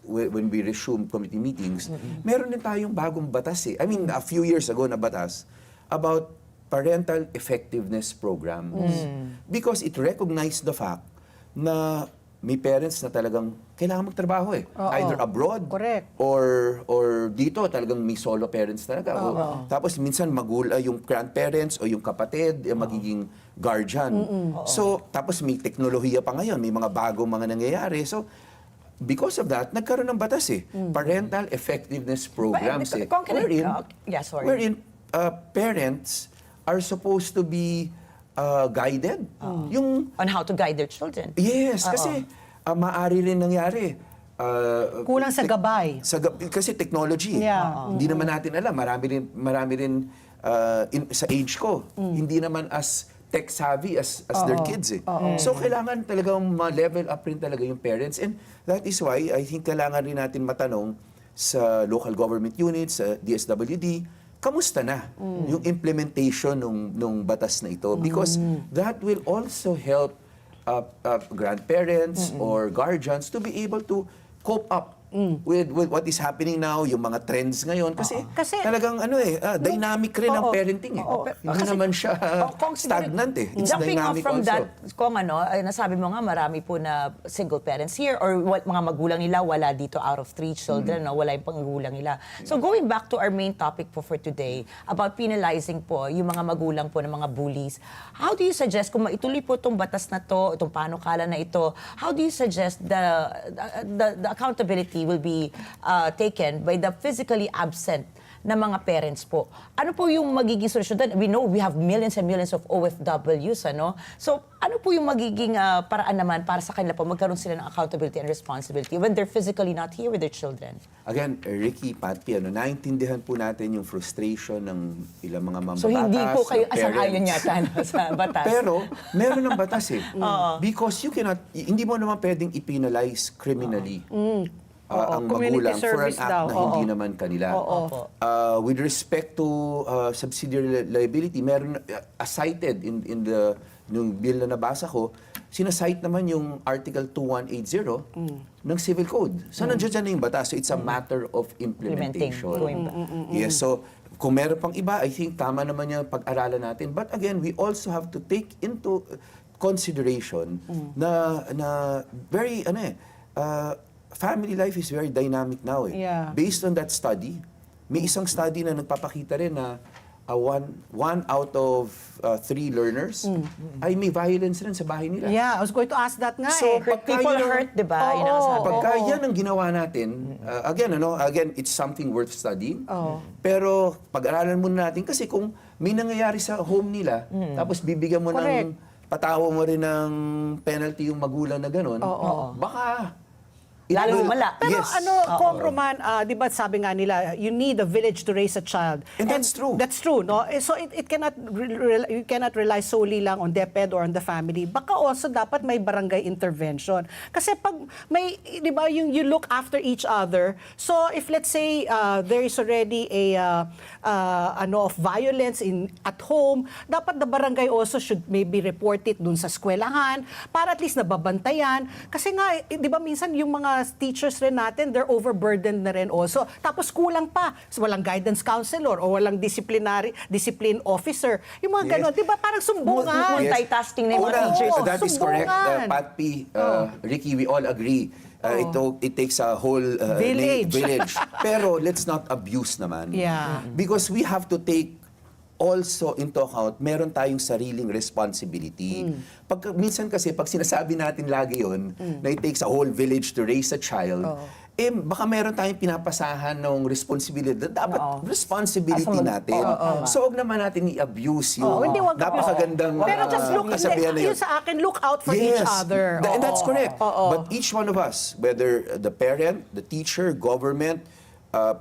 [SPEAKER 6] when we resume committee meetings, meron din tayong bagong batas eh. I mean, a few years ago na batas about parental effectiveness programs. Because it recognized the fact na may parents na talagang kailangan magtrabaho eh.
[SPEAKER 1] Oo.
[SPEAKER 6] Either abroad
[SPEAKER 1] Correct.
[SPEAKER 6] or dito talagang may solo parents talaga. Tapos minsan yung grandparents o yung kapatid magiging guardian. So tapos may teknolohiya pa ngayon, may mga bagong mga nangyayari. So because of that, nagkaroon ng batas eh. Parental Effectiveness Programs eh. Wherein parents are supposed to be guided. Yung
[SPEAKER 2] On how to guide their children.
[SPEAKER 6] yes, kasi maaari rin nangyari.
[SPEAKER 1] Kulang sa gabay.
[SPEAKER 6] Kasi technology.
[SPEAKER 1] Yeah.
[SPEAKER 6] Hindi naman natin alam. Marami rin sa age ko. Hindi naman as tech savvy as their kids eh. So kailangan talagang ma-level up rin talaga yung parents. And that is why I think kailangan rin natin matanong sa local government units, sa DSWD, kamusta na yung implementation nung batas na ito? Because that will also help grandparents or guardians to be able to cope up with what is happening now, yung mga trends ngayon. Kasi talagang dynamic rin ang parenting eh. Hindi naman siya stagnant eh. It's
[SPEAKER 2] Jumping off
[SPEAKER 6] dynamic
[SPEAKER 2] from
[SPEAKER 6] also.
[SPEAKER 2] that, kung nasabi mo nga marami po na single parents here or mga magulang nila wala dito out of 3 children, wala yung pangulang nila. So going back to our main topic po for today, about penalizing po yung mga magulang po ng mga bullies, how do you suggest, kung maituloy po itong batas na to, itong panukala na ito, how do you suggest the accountability will be taken by the physically absent na mga parents po? Ano po yung magiging solusyon doon? We know we have millions and millions of OFWs, ano? So, ano po yung magiging paraan naman para sa kanila po magkaroon sila ng accountability and responsibility when they're physically not here with their children?
[SPEAKER 6] Again, Ricky, Patpi, naintindihan po natin yung frustration ng ilang mga mambabatas.
[SPEAKER 2] So, hindi po kayo
[SPEAKER 6] ng
[SPEAKER 2] asang-ayon
[SPEAKER 6] parents.
[SPEAKER 2] yata sa batas?
[SPEAKER 6] Pero, meron ng batas eh. Because hindi mo naman pwedeng i-penalize criminally ang
[SPEAKER 1] Community
[SPEAKER 6] magulang for an
[SPEAKER 1] service
[SPEAKER 6] act
[SPEAKER 1] daw.
[SPEAKER 6] na hindi naman kanila. With respect to subsidiary liability, meron cited in the nung bill na nabasa ko, sinasite naman yung Article 2180 ng Civil Code. So nandiyan dyan na yung batas. So it's a matter of implementation. Yes, so kung meron pang iba, I think tama naman yung pag-aralan natin. But again, we also have to take into consideration na very family life is very dynamic now eh.
[SPEAKER 1] Yeah.
[SPEAKER 6] Based on that study, may isang study na nagpapakita rin na one out of 3 learners ay may violence rin sa bahay nila.
[SPEAKER 1] Yeah, I was going to ask that nga
[SPEAKER 6] So,
[SPEAKER 1] eh.
[SPEAKER 2] People hurt, di ba? Yun ang sabi.
[SPEAKER 6] Pagka yan ang ginawa natin, again, it's something worth studying. Pero pag-aralan muna natin kasi kung may nangyayari sa home nila, tapos bibigyan mo
[SPEAKER 1] Correct.
[SPEAKER 6] patawa mo rin ng penalty yung magulang na gano'n, baka
[SPEAKER 2] Lalo lumala.
[SPEAKER 1] Pero
[SPEAKER 6] Yes.
[SPEAKER 1] Kong Roman, di ba sabi nga nila, you need a village to raise a child.
[SPEAKER 6] And that's true.
[SPEAKER 1] That's true, no? So it cannot, you cannot rely solely lang on DepEd or on the family. Baka also dapat may barangay intervention. Kasi pag may, di ba, you look after each other. So if let's say there is already of violence at home, dapat the barangay also should maybe report it dun sa eskwelahan para at least nababantayan. Kasi nga, di ba minsan yung mga teachers rin natin, they're overburdened na rin also. Tapos kulang pa. So, walang guidance counselor o walang discipline officer. Yung mga ganon, di ba parang sumbungan?
[SPEAKER 2] Multitasking na yung mga
[SPEAKER 6] Una,
[SPEAKER 2] teachers.
[SPEAKER 6] that is correct.
[SPEAKER 1] Sumbungan.
[SPEAKER 6] Pat P, Ricky, we all agree. It takes a whole
[SPEAKER 1] Village.
[SPEAKER 6] village. Pero let's not abuse naman.
[SPEAKER 1] Yeah.
[SPEAKER 6] Because we have to take also into account, meron tayong sariling responsibility. Minsan kasi, pag sinasabi natin lagi yun, na it takes a whole village to raise a child, baka meron tayong pinapasahan ng responsibility. Dapat responsibility natin. So, huwag naman natin i-abuse yung
[SPEAKER 1] Hindi, wag
[SPEAKER 6] napakagandang
[SPEAKER 1] Pero just look,
[SPEAKER 6] kasabihan na
[SPEAKER 1] yun sa akin, look out for each other.
[SPEAKER 6] And that's correct.
[SPEAKER 1] Oo.
[SPEAKER 6] But each one of us, whether the parent, the teacher, government,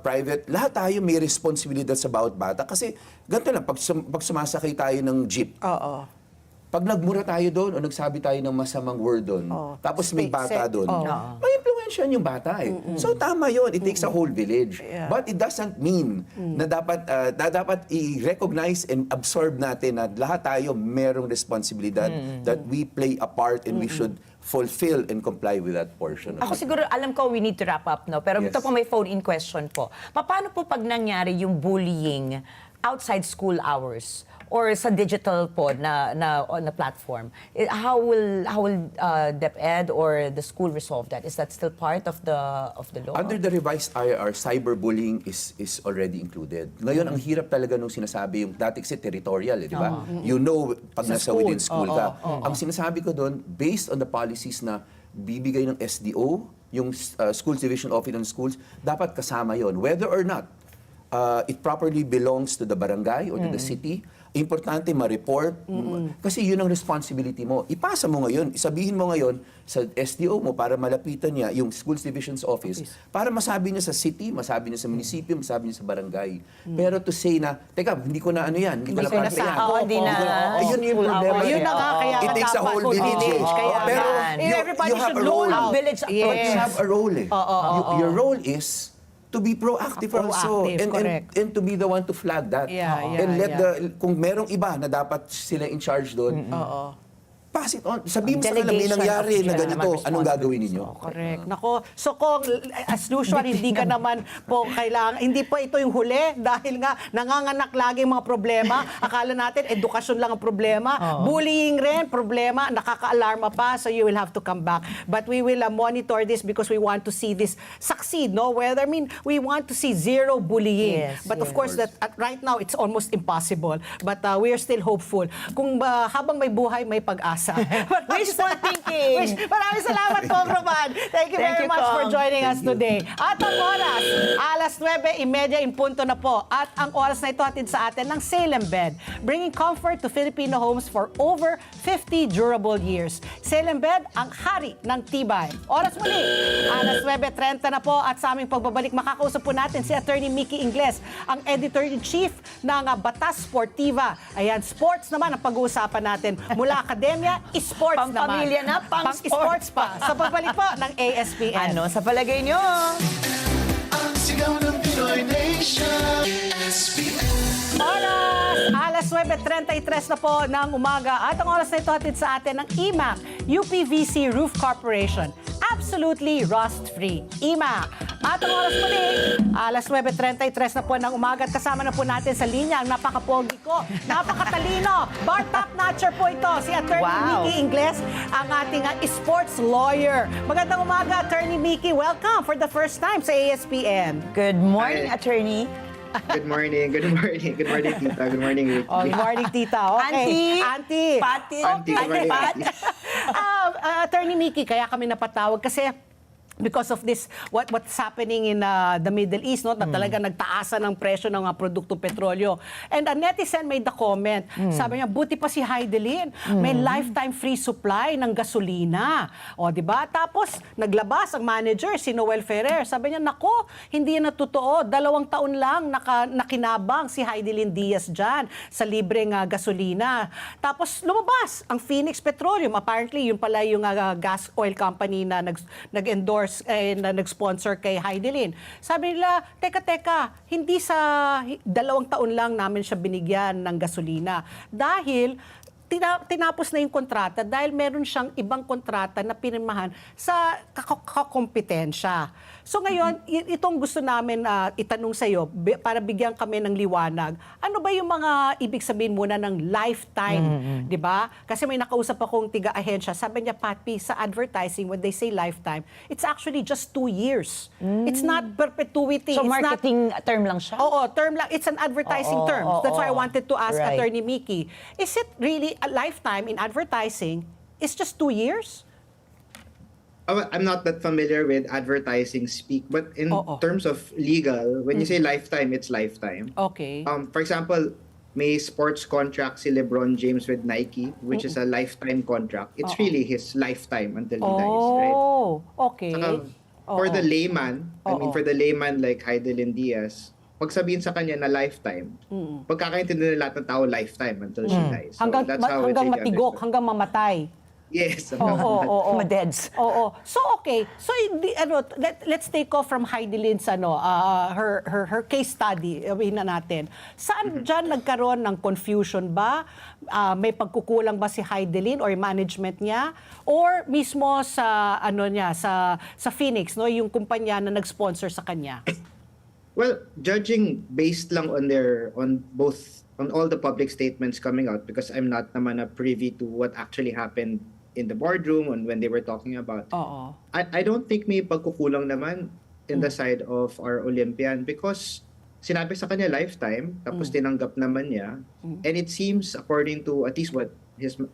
[SPEAKER 6] private, lahat tayo may responsibilidad sa bawat bata. Kasi ganito lang, pag sumasakay tayo ng jeep, pag nagmura tayo doon o nagsabi tayo ng masamang word doon, tapos may bata doon, may impluwensyan yung bata eh. So tama yun, it takes a whole village.
[SPEAKER 1] Yeah.
[SPEAKER 6] But it doesn't mean na dapat i-recognize and absorb natin na lahat tayo merong responsibilidad that we play a part and we should fulfill and comply with that portion.
[SPEAKER 2] Ako siguro, alam ko, we need to wrap up, no? Pero
[SPEAKER 6] Yes.
[SPEAKER 2] ito po may phone-in question po. Paano po pag nangyari yung bullying outside school hours or sa digital po na on the platform, how will DepEd or the school resolve that? Is that still part of the law?
[SPEAKER 6] Under the revised IR, cyberbullying is already included. Ngayon, ang hirap talaga nung sinasabi yung dati kasi territorial, di ba? You know, pag
[SPEAKER 1] Sa
[SPEAKER 6] nasa
[SPEAKER 1] school.
[SPEAKER 6] within school ka. Ang sinasabi ko doon, based on the policies na bibigay ng SDO, yung Schools Division Office ng Schools, dapat kasama yon. Whether or not it properly belongs to the barangay or to the city, importante ma-report. Kasi yun ang responsibility mo. Ipasa mo ngayon, isabihin mo ngayon sa SDO mo para malapitan niya yung Schools Division's Office para masabi niya sa city, masabi niya sa munisipyo, masabi niya sa barangay. Pero to say na, teka, hindi ko na ano yan, hindi ko na
[SPEAKER 1] ko na
[SPEAKER 6] parte yan.
[SPEAKER 1] sakop.
[SPEAKER 2] Hindi na.
[SPEAKER 6] Ayun yung
[SPEAKER 2] School
[SPEAKER 6] problema.
[SPEAKER 2] hours.
[SPEAKER 1] Yun na nga, kaya
[SPEAKER 6] It takes a
[SPEAKER 1] dapat
[SPEAKER 6] whole
[SPEAKER 1] full
[SPEAKER 6] village.
[SPEAKER 1] village. Kaya
[SPEAKER 6] Pero
[SPEAKER 1] nga. Everybody
[SPEAKER 6] you have
[SPEAKER 1] should
[SPEAKER 6] a
[SPEAKER 1] roll
[SPEAKER 6] role.
[SPEAKER 1] out.
[SPEAKER 2] Village approach.
[SPEAKER 6] But you have a role eh. Your role is to be proactive also
[SPEAKER 1] Proactive, correct.
[SPEAKER 6] and to be the one to flag that. And let kung merong iba na dapat sila in charge doon, pass it on. Sabihin mo sa kanila, may
[SPEAKER 2] Delegation
[SPEAKER 6] nangyari
[SPEAKER 2] of
[SPEAKER 6] na ganito, anong gagawin ninyo?
[SPEAKER 1] Correct. Nako, so kung as usual, hindi ka naman po kailangan, hindi po ito yung huli dahil nga nanganganak lagi yung mga problema. Akala natin, edukasyon lang ang problema. Bullying rin, problema, nakaka-alarma pa, so you will have to come back. But we will monitor this because we want to see this succeed, no? Whether, we want to see zero bullying.
[SPEAKER 2] Yes,
[SPEAKER 1] But of
[SPEAKER 2] yes.
[SPEAKER 1] course, that right now, it's almost impossible. But we are still hopeful. Kung habang may buhay, may pag-asa.
[SPEAKER 2] Wishful thinking.
[SPEAKER 1] Maraming salamat po, Roman. Thank you very
[SPEAKER 2] Thank you,
[SPEAKER 1] much for
[SPEAKER 2] Kong.
[SPEAKER 1] joining us today. At ang oras, alas 9:30 in punto na po. At ang oras na ito hatid sa atin ng Salem Bed, bringing comfort to Filipino homes for over 50 durable years. Salem Bed, ang hari ng tibay. Oras muli, alas 9:30 na po. At sa aming pagbabalik, makakausap po natin si Attorney Mickey Ingles, ang Editor-in-Chief ng Batas Sportiva. Ayan, sports naman ang pag-uusapan natin. Mula akademya, sports naman.
[SPEAKER 2] Pang-pamilya na,
[SPEAKER 1] Pang-sports pa. Sa pagbalik po ng ASPN.
[SPEAKER 2] Ano sa palagay nyo?
[SPEAKER 4] Ang sigaw ng Pinoy Nation. SPN.
[SPEAKER 1] Oras! Alas 9:33 na po ng umaga at ang oras na ito hatid sa atin ng IMAC, UPVC Roof Corporation. Absolutely rust-free. IMAC. At ang oras muli, alas 9:33 na po ng umaga at kasama na po natin sa linya ang napakapogi ko, napakatalino, bar top notcher po ito, si Attorney
[SPEAKER 2] Wow.
[SPEAKER 1] Mickey Ingles, ang ating sports lawyer. Magandang umaga, Attorney Mickey. Welcome for the first time sa ASPN.
[SPEAKER 2] Good morning,
[SPEAKER 7] Hi.
[SPEAKER 2] attorney.
[SPEAKER 7] Good morning. Good morning. Good morning, Tita. Good morning, Ricky.
[SPEAKER 1] Oh, good morning, tita. Okay.
[SPEAKER 2] Auntie. Pati.
[SPEAKER 7] Auntie, good morning,
[SPEAKER 2] Pat.
[SPEAKER 7] Ricky.
[SPEAKER 1] Attorney Mickey, kaya kami napatawag kasi because of this, what's happening in the Middle East, no? Na talaga nagtaasan ng presyo ng mga produktong petrolyo. And a netizen made the comment, sabi niya, buti pa si Heidelin, may lifetime free supply ng gasolina. O, di ba? Tapos, naglabas ang manager, si Noel Ferrer. Sabi niya, nako, hindi yan na totoo. 2 taon lang nakinabang si Heidelin Diaz dyan sa libreng gasolina. Tapos, lumabas ang Phoenix Petroleum. Apparently, yun pala yung gas oil company na nag-endorse na nag-sponsor kay Heidelin. Sabi nila, teka, hindi sa 2 taon lang namin siya binigyan ng gasolina. Dahil tinapos na yung kontrata dahil meron siyang ibang kontrata na pinirmahan sa kakompetensya. So ngayon, itong gusto namin itanong sa iyo para bigyan kami ng liwanag. Ano ba yung mga ibig sabihin muna ng lifetime, 'di ba? Kasi may nakausap akong tiga-ahensya, sabi niya, Patpi, sa advertising when they say lifetime, it's actually just 2 years. It's not perpetuity.
[SPEAKER 2] So
[SPEAKER 1] It's not
[SPEAKER 2] marketing term lang siya?
[SPEAKER 1] Oo, term lang. It's an advertising term. That's why I wanted to ask
[SPEAKER 2] Right.
[SPEAKER 1] Attorney Mickey, is it really a lifetime in advertising? Is just 2 years?
[SPEAKER 7] I'm not that familiar with advertising speak, but in
[SPEAKER 1] Oo.
[SPEAKER 7] terms of legal, when you say lifetime, it's lifetime.
[SPEAKER 1] Okay.
[SPEAKER 7] For example, may sports contract si LeBron James with Nike, which is a lifetime contract. It's really his lifetime until he dies, right?
[SPEAKER 1] Oh, okay.
[SPEAKER 7] For the layman,
[SPEAKER 1] Oo.
[SPEAKER 7] for the layman like Heidelin Diaz, pag sabihin sa kanya na lifetime, pagkakaintindi na lahat ng tao lifetime until she dies. So
[SPEAKER 1] Hanggang
[SPEAKER 7] that's how it's
[SPEAKER 1] hanggang
[SPEAKER 7] really
[SPEAKER 1] matigok,
[SPEAKER 7] understood.
[SPEAKER 1] hanggang mamatay.
[SPEAKER 7] Yes.
[SPEAKER 1] Oo.
[SPEAKER 2] Madeds.
[SPEAKER 1] Oo. So okay. So let's take off from Heidelin's her case study. Sabihin na natin. Saan diyan nagkaroon ng confusion ba? May pagkukulang ba si Heidelin or management niya or mismo sa sa Phoenix, no, yung kumpanya na nag-sponsor sa kanya?
[SPEAKER 7] Well, judging based lang on all the public statements coming out, because I'm not naman na privy to what actually happened in the boardroom and when they were talking about.
[SPEAKER 1] Oo.
[SPEAKER 7] I don't think may pagkukulang naman in the side of our Olympian, because sinabi sa kanya lifetime, tapos tinanggap naman niya. And it seems, according to at least what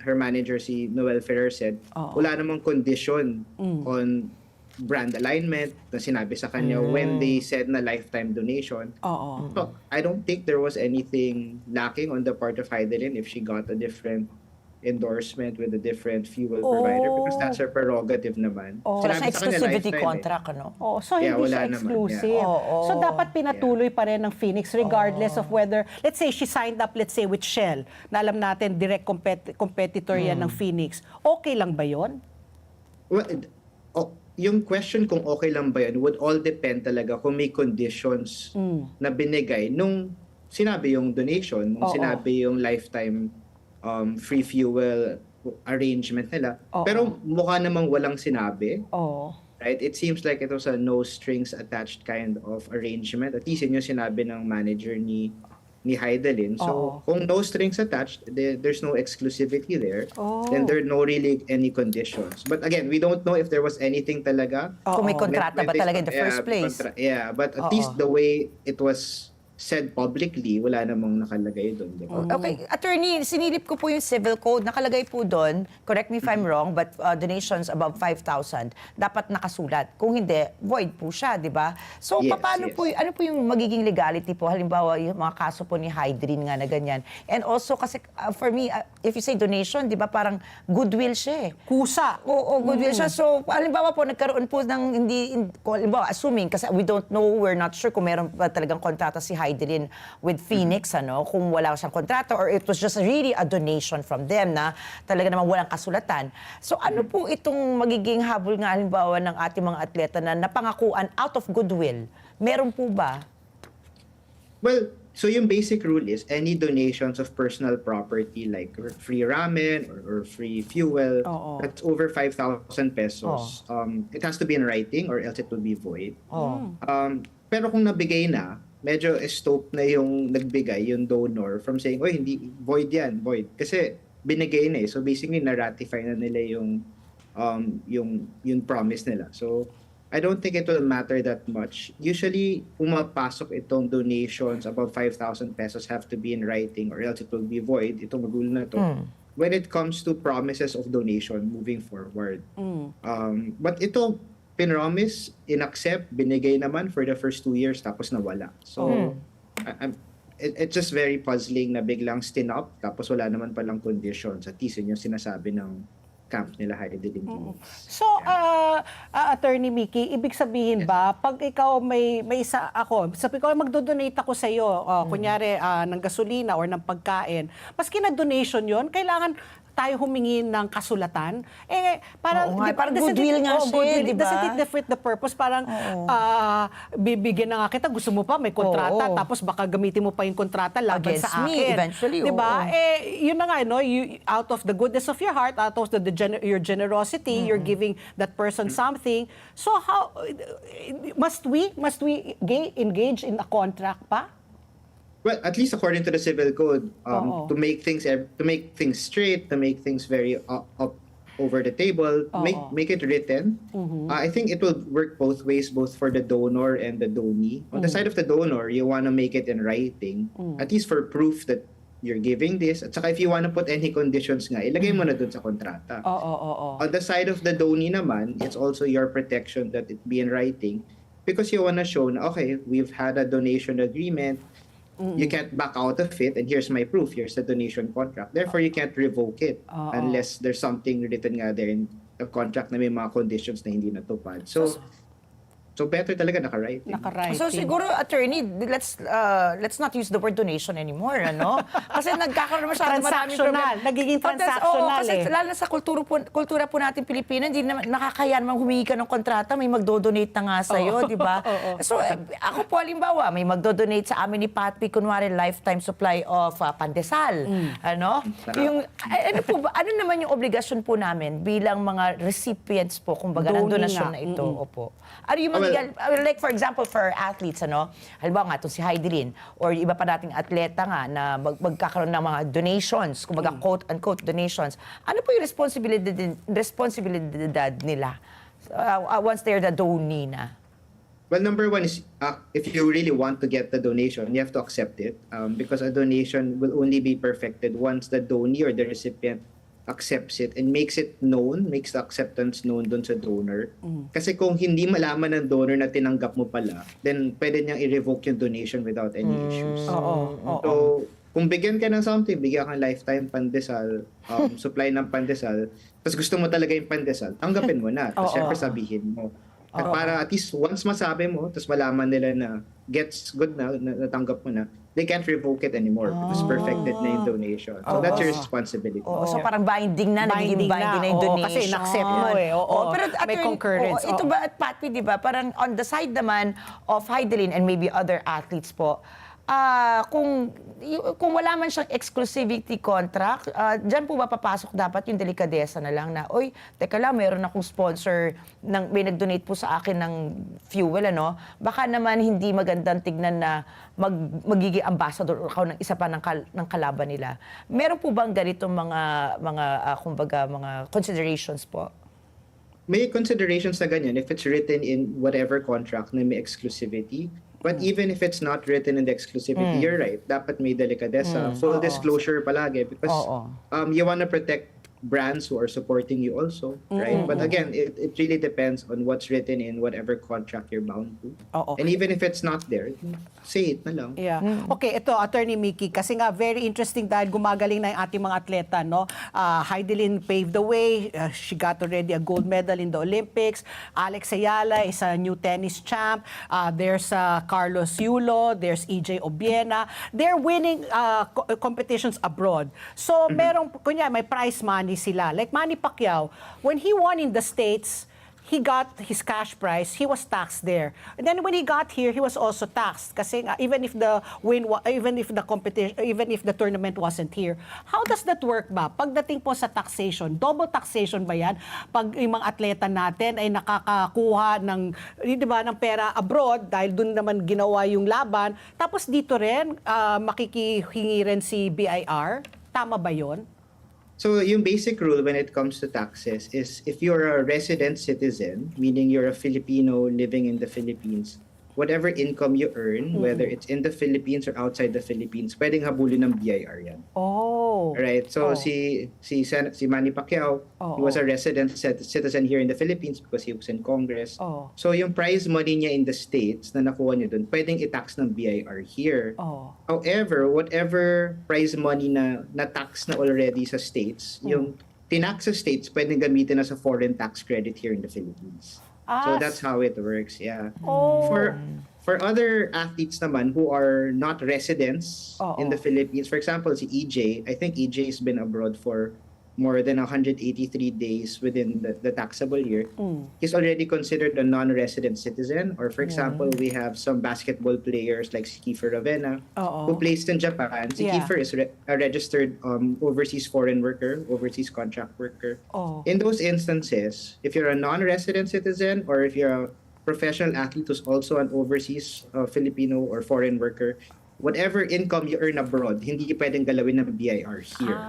[SPEAKER 7] her manager, si Noel Ferrer, said, wala namang condition on brand alignment na sinabi sa kanya when they said na lifetime donation.
[SPEAKER 1] Oo.
[SPEAKER 7] So, I don't think there was anything lacking on the part of Heidelin if she got a different endorsement with a different fuel provider, because that's her prerogative naman.
[SPEAKER 2] So, nasa
[SPEAKER 7] Sinabi sa kanya
[SPEAKER 2] exclusivity
[SPEAKER 7] lifetime
[SPEAKER 2] contract, ano?
[SPEAKER 1] Oh, so
[SPEAKER 7] Yeah,
[SPEAKER 1] hindi
[SPEAKER 7] wala
[SPEAKER 1] siya
[SPEAKER 7] naman.
[SPEAKER 1] exclusive.
[SPEAKER 2] Yeah. Oo.
[SPEAKER 1] So dapat pinatuloy pa rin ng Phoenix regardless of whether, let's say she signed up, let's say with Shell, na alam natin direct competitor yan ng Phoenix. Okay lang ba yon?
[SPEAKER 7] Well, yung question kung okay lang ba yun would all depend talaga kung may conditions na binigay nung sinabi yung donation, nung sinabi yung lifetime free fuel arrangement nila. Pero mukha namang walang sinabi.
[SPEAKER 1] Oo.
[SPEAKER 7] Right? It seems like it was a no strings attached kind of arrangement. At least yun yung sinabi ng manager ni Heidelin. So, kung no strings attached, there's no exclusivity there. Then there are no really any conditions. But again, we don't know if there was anything talaga.
[SPEAKER 2] Kung may kontrata ba talaga in the first place?
[SPEAKER 7] But at least the way it was said publicly, wala namang nakalagay doon. Diba?
[SPEAKER 2] Okay, attorney, sinilip ko po yung civil code. Nakalagay po doon, correct me if I'm wrong, but donations above 5,000, dapat nakasulat. Kung hindi, void po siya, di ba? So,
[SPEAKER 7] Yes,
[SPEAKER 2] paano
[SPEAKER 7] yes.
[SPEAKER 2] po, ano po yung magiging legality po? Halimbawa, yung mga kaso po ni Hydrin nga na ganyan. And also, kasi for me, if you say donation, di ba, parang goodwill siya eh.
[SPEAKER 1] Kusa.
[SPEAKER 2] Oo, goodwill siya. So, halimbawa po, nagkaroon po ng halimbawa, assuming, kasi we don't know, we're not sure kung meron pa talagang kontrata si Heidelin with Phoenix, ano, kung wala siyang kontrata or it was just really a donation from them na talaga naman walang kasulatan. So, ano po itong magiging habol nga, halimbawa, ng ating mga atleta na napangakuan out of goodwill? Meron po ba?
[SPEAKER 7] Well, so yung basic rule is any donations of personal property like free ramen or free fuel that's over 5,000 pesos, it has to be in writing or else it will be void. Pero kung nabigay na, medyo stop na yung nagbigay, yung donor, from saying, oy, hindi, void yan, void. Kasi binigay na eh. So basically, na-ratify na nila yung promise nila. So, I don't think it will matter that much. Usually, pumapasok itong donations above 5,000 pesos have to be in writing or else it will be void. Itong rule na to. When it comes to promises of donation moving forward. But ito, pinromise, inaccept, binigay naman for the first 2 years tapos nawala. So, it's just very puzzling na biglang stinop tapos wala naman palang conditions. At least yun yung sinasabi ng camp nila Heidelin.
[SPEAKER 1] So, Attorney Mickey, ibig sabihin ba, pag ikaw may isa ako, sabi ko, magdodonate ako sa iyo, kunyari ng gasolina or ng pagkain, maski na donation yon, kailangan tayo humingi ng kasulatan. Eh, parang,
[SPEAKER 2] Oo nga, parang
[SPEAKER 1] doesn't
[SPEAKER 2] goodwill nga siya,
[SPEAKER 1] goodwill.
[SPEAKER 2] di ba?
[SPEAKER 1] Doesn't it defeat the purpose? Parang, bibigyan na nga kita, gusto mo pa, may kontrata,
[SPEAKER 2] Oo.
[SPEAKER 1] tapos baka gamitin mo pa yung kontrata laban
[SPEAKER 2] Against
[SPEAKER 1] sa akin.
[SPEAKER 2] me, eventually,
[SPEAKER 1] Di ba?
[SPEAKER 2] oo.
[SPEAKER 1] Eh, yun na nga, no? Out of the goodness of your heart, out of your generosity, you're giving that person something. So how must we engage in a contract pa?
[SPEAKER 7] Well, at least according to the civil code, to make things straight, to make things very up over the table, make it written. I think it will work both ways, both for the donor and the donee. On the side of the donor, you want to make it in writing, at least for proof that you're giving this. At saka if you want to put any conditions nga, ilagay mo na dun sa kontrata. On the side of the donee naman, it's also your protection that it be in writing because you want to show na, okay, we've had a donation agreement, you can't back out of it, and here's my proof, here's the donation contract. Therefore, you can't revoke it unless there's something written nga there in the contract na may mga conditions na hindi natupad. So better talaga naka-writing.
[SPEAKER 1] Naka-writing.
[SPEAKER 2] So siguro, attorney, let's not use the word donation anymore, ano? Kasi nagkakaroon masyado maraming
[SPEAKER 1] Transactional. Nagiging transactional
[SPEAKER 2] kasi
[SPEAKER 1] eh.
[SPEAKER 2] lalo na sa kultura po natin Pilipino, hindi naman nakakaya naman humingi ka ng kontrata, may magdodonate na nga sa'yo, di ba? So ako po, halimbawa, may magdodonate sa amin ni Patpi, kunwari lifetime supply of pandesal. Ano? Yung, ano po ba, ano naman yung obligasyon po namin bilang mga recipients po, kumbaga, ng
[SPEAKER 1] Donee
[SPEAKER 2] donasyon
[SPEAKER 1] nga.
[SPEAKER 2] na ito? Opo. Ano yung mga illegal, like for example, for athletes, halimbawa nga, itong si Heidelin, or iba pa nating atleta nga na magkakaroon ng mga donations, kumbaga quote-unquote donations. Ano po yung responsibilidad nila once they're the donee na?
[SPEAKER 7] Well, number one is if you really want to get the donation, you have to accept it because a donation will only be perfected once the donee or the recipient accepts it and makes it known, makes the acceptance known dun sa donor. Kasi kung hindi malaman ng donor na tinanggap mo pala, then pwede niyang i-revoke yung donation without any issues. So, kung bigyan ka ng something, bigyan kang lifetime pandesal, supply ng pandesal, tapos gusto mo talaga yung pandesal, tanggapin mo na. Tapos syempre sabihin mo. At para at least once masabi mo, tapos malaman nila na gets good na, natanggap mo na, they can't revoke it anymore because perfected na yung donation. So that's your responsibility.
[SPEAKER 2] So parang binding na, nagiging binding na yung
[SPEAKER 1] oo,
[SPEAKER 2] donation.
[SPEAKER 1] kasi in-accept mo eh. Oo,
[SPEAKER 2] Pero
[SPEAKER 1] may concurrence.
[SPEAKER 2] Ito ba, at Patty, di ba, parang on the side naman of Heidelin and maybe other athletes po, kung wala man siyang exclusivity contract, dyan po ba papasok dapat yung delikadesa na lang na, oy, teka lang, meron akong sponsor, may nag-donate po sa akin ng fuel, baka naman hindi magandang tignan na magiging ambassador ako ng isa pa ng kalaban nila. Meron po bang ganitong kumbaga, mga considerations po?
[SPEAKER 7] May considerations na ganyan if it's written in whatever contract na may exclusivity. But even if it's not written in the exclusivity, you're right. Dapat may delikadesa. Full disclosure palagi because you want to protect brands who are supporting you also, right? But again, it really depends on what's written in whatever contract you're bound to. And even if it's not there, say it na lang.
[SPEAKER 1] Yeah. Okay, ito, Attorney Mickey, kasi nga very interesting dahil gumagaling na yung ating mga atleta, no? Heidelin paved the way. She got already a gold medal in the Olympics. Alex Ayala is a new tennis champ. There's Carlos Yulo. There's EJ Obiena. They're winning competitions abroad. So, merong, kunya, may prize money sila. Like Manny Pacquiao, when he won in the States, he got his cash prize, he was taxed there. And then when he got here, he was also taxed kasi even if the competition, even if the tournament wasn't here. How does that work ba? Pagdating po sa taxation, double taxation ba yan? Pag yung mga atleta natin ay nakakakuha ng, di ba, ng pera abroad dahil dun naman ginawa yung laban, tapos dito rin makikihingi rin si BIR. Tama ba yon?
[SPEAKER 7] So yung basic rule when it comes to taxes is if you're a resident citizen, meaning you're a Filipino living in the Philippines, whatever income you earn, whether it's in the Philippines or outside the Philippines, pwedeng habulin ng BIR yan.
[SPEAKER 1] Oh.
[SPEAKER 7] Right? So si Manny Pacquiao, he was a resident citizen here in the Philippines because he was in Congress. So yung prize money niya in the States na nakuha niya dun, pwedeng i-tax ng BIR here. However, whatever prize money na tax na already sa States, yung tinax sa States, pwedeng gamitin as a foreign tax credit here in the Philippines. So that's how it works, yeah. For other athletes naman who are not residents in the Philippines, for example, si EJ, I think EJ has been abroad for more than 183 days within the taxable year. He's already considered a non-resident citizen. Or for example, we have some basketball players like si Kiefer Ravena who plays in Japan. Si Kiefer is a registered overseas foreign worker, overseas contract worker. In those instances, if you're a non-resident citizen or if you're a professional athlete who's also an overseas Filipino or foreign worker, whatever income you earn abroad, hindi pwedeng galawin ng BIR here.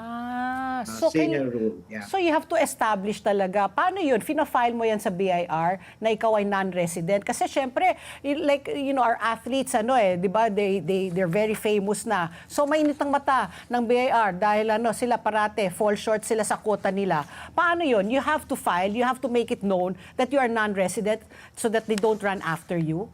[SPEAKER 1] So, so you have to establish talaga. Paano yun? Fina-file mo yan sa BIR na ikaw ay non-resident? Kasi syempre, like, our athletes, di ba, they're very famous na. So mainit ang mata ng BIR dahil sila parate, fall short sila sa quota nila. Paano yun? You have to file, you have to make it known that you are non-resident so that they don't run after you?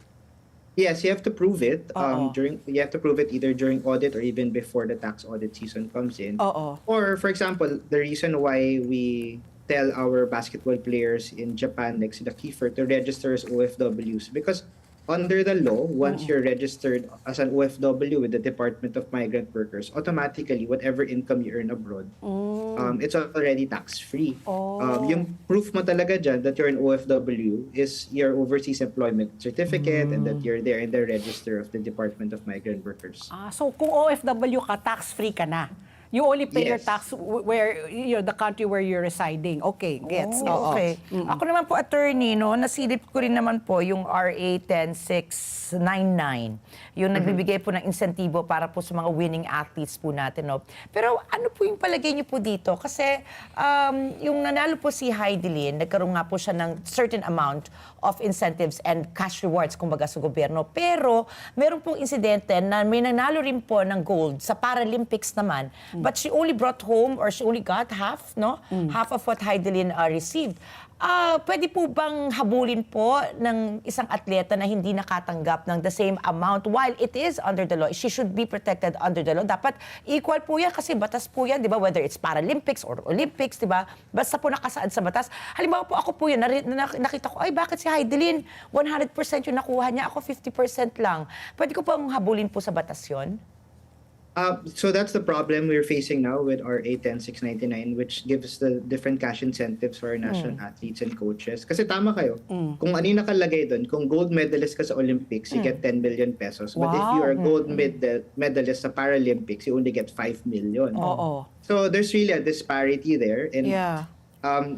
[SPEAKER 7] Yes, you have to prove it. You have to prove it either during audit or even before the tax audit season comes in. Or, for example, the reason why we tell our basketball players in Japan, like sila Kiefer, to register as OFWs because under the law, once you're registered as an OFW with the Department of Migrant Workers, automatically, whatever income you earn abroad, it's already tax-free. Yung proof mo talaga dyan that you're an OFW is your overseas employment certificate and that you're there in the register of the Department of Migrant Workers.
[SPEAKER 1] So kung OFW ka, tax-free ka na. You only pay your
[SPEAKER 7] Yes.
[SPEAKER 1] tax where the country where you're residing. Okay, gets.
[SPEAKER 2] Oh, okay. Ako naman po, attorney, no, nasilip ko rin naman po yung RA 10699. Yung nagbibigay po ng insentibo para po sa mga winning athletes po natin. No? Pero ano po yung palagay niyo po dito? Kasi yung nanalo po si Heidi Lin, nagkaroon nga po siya ng certain amount of incentives and cash rewards, kumbaga sa gobyerno. Pero meron pong insidente na may nanalo rin po ng gold sa Paralympics naman. But she only brought home or she only got half, no? Half of what Heidi Lin received. Pwede po bang habulin po ng isang atleta na hindi nakatanggap ng the same amount while it is under the law? She should be protected under the law. Dapat equal po yan kasi batas po yan, di ba? Whether it's Paralympics or Olympics, di ba? Basta po nakasaad sa batas. Halimbawa po ako po yan, nakita ko, ay bakit si Heidi Lin 100% yung nakuha niya, ako 50% lang. Pwede ko pong habulin po sa batas yun?
[SPEAKER 7] So that's the problem we're facing now with our 10699, which gives the different cash incentives for our national athletes and coaches. Kasi tama kayo, kung ano yung nakalagay doon, kung gold medalist ka sa Olympics, you get 10 million pesos. But if
[SPEAKER 1] Wow.
[SPEAKER 7] you are gold medalist sa Paralympics, you only get 5 million.
[SPEAKER 1] Oo.
[SPEAKER 7] So there's really a disparity there. And
[SPEAKER 1] Yeah.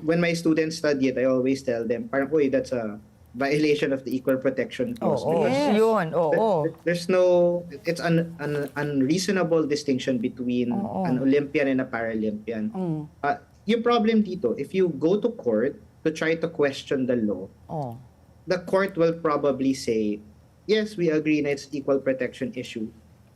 [SPEAKER 7] when my students study it, I always tell them, parang, uy, that's a violation of the Equal Protection Clause.
[SPEAKER 2] Oo,
[SPEAKER 1] Yes.
[SPEAKER 2] yun, oo.
[SPEAKER 7] There's no, it's an unreasonable distinction between an Olympian and a Paralympian. Yung problem dito, if you go to court to try to question the law,
[SPEAKER 2] Oh.
[SPEAKER 7] the court will probably say, yes, we agree na it's equal protection issue.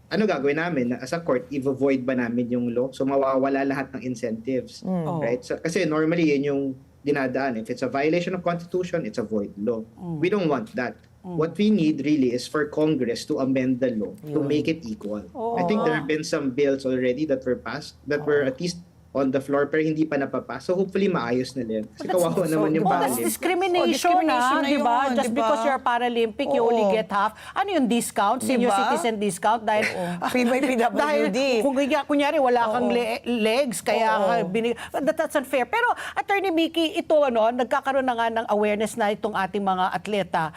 [SPEAKER 7] Ano gagawin namin? As a court, i-void ba namin yung law? So mawawala lahat ng incentives. Right? So, kasi normally yun yung dinadaan. If it's a violation of Constitution, it's a void law. We don't want that. What we need really is for Congress to amend the law to make it equal. I think there have been some bills already that were passed that were at least on the floor pero hindi pa napapasa. So hopefully maayos na din. Kasi kawawa naman yung
[SPEAKER 1] That's
[SPEAKER 7] Paralympics.
[SPEAKER 1] discrimination,
[SPEAKER 2] discrimination na
[SPEAKER 1] di ba?
[SPEAKER 2] yun,
[SPEAKER 1] Just
[SPEAKER 2] di ba?
[SPEAKER 1] because you're Paralympic, you
[SPEAKER 2] Oo.
[SPEAKER 1] only get half. Ano yung discount? Senior
[SPEAKER 2] Diba?
[SPEAKER 1] citizen discount? Dahil,
[SPEAKER 2] May PWD.
[SPEAKER 1] dahil kunyari wala kang legs, kaya that's unfair. Pero, Attorney Mickey, ito nagkakaroon na nga ng awareness na itong ating mga atleta.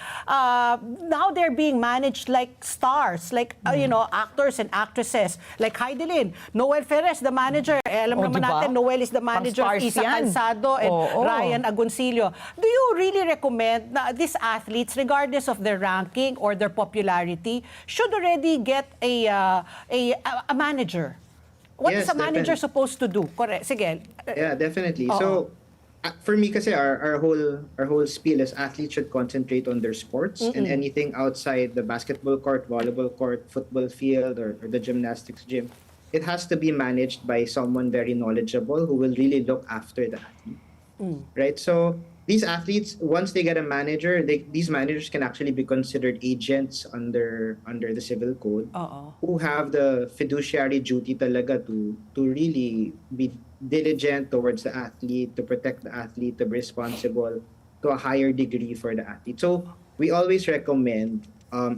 [SPEAKER 1] Now they're being managed like stars, like, actors and actresses. Like Heidi Lin, Noel Ferres, the manager. Alam naman
[SPEAKER 2] Diba?
[SPEAKER 1] natin, Noel is the manager of
[SPEAKER 2] Pang-stars
[SPEAKER 1] Isa
[SPEAKER 2] yan.
[SPEAKER 1] Calzado and Ryan Agoncillo. Do you really recommend na these athletes, regardless of their ranking or their popularity, should already get a manager? What is
[SPEAKER 7] Yes,
[SPEAKER 1] a manager
[SPEAKER 7] definitely.
[SPEAKER 1] supposed to do? Correct. Sige.
[SPEAKER 7] Yeah, definitely.
[SPEAKER 1] Oo.
[SPEAKER 7] So, for me kasi our whole spiel is athletes should concentrate on their sports and anything outside the basketball court, volleyball court, football field, or the gymnastics gym. It has to be managed by someone very knowledgeable who will really look after the athlete. Right? So, these athletes, once they get a manager, these managers can actually be considered agents under the civil code who have the fiduciary duty talaga to really be diligent towards the athlete, to protect the athlete, to be responsible to a higher degree for the athlete. So we always recommend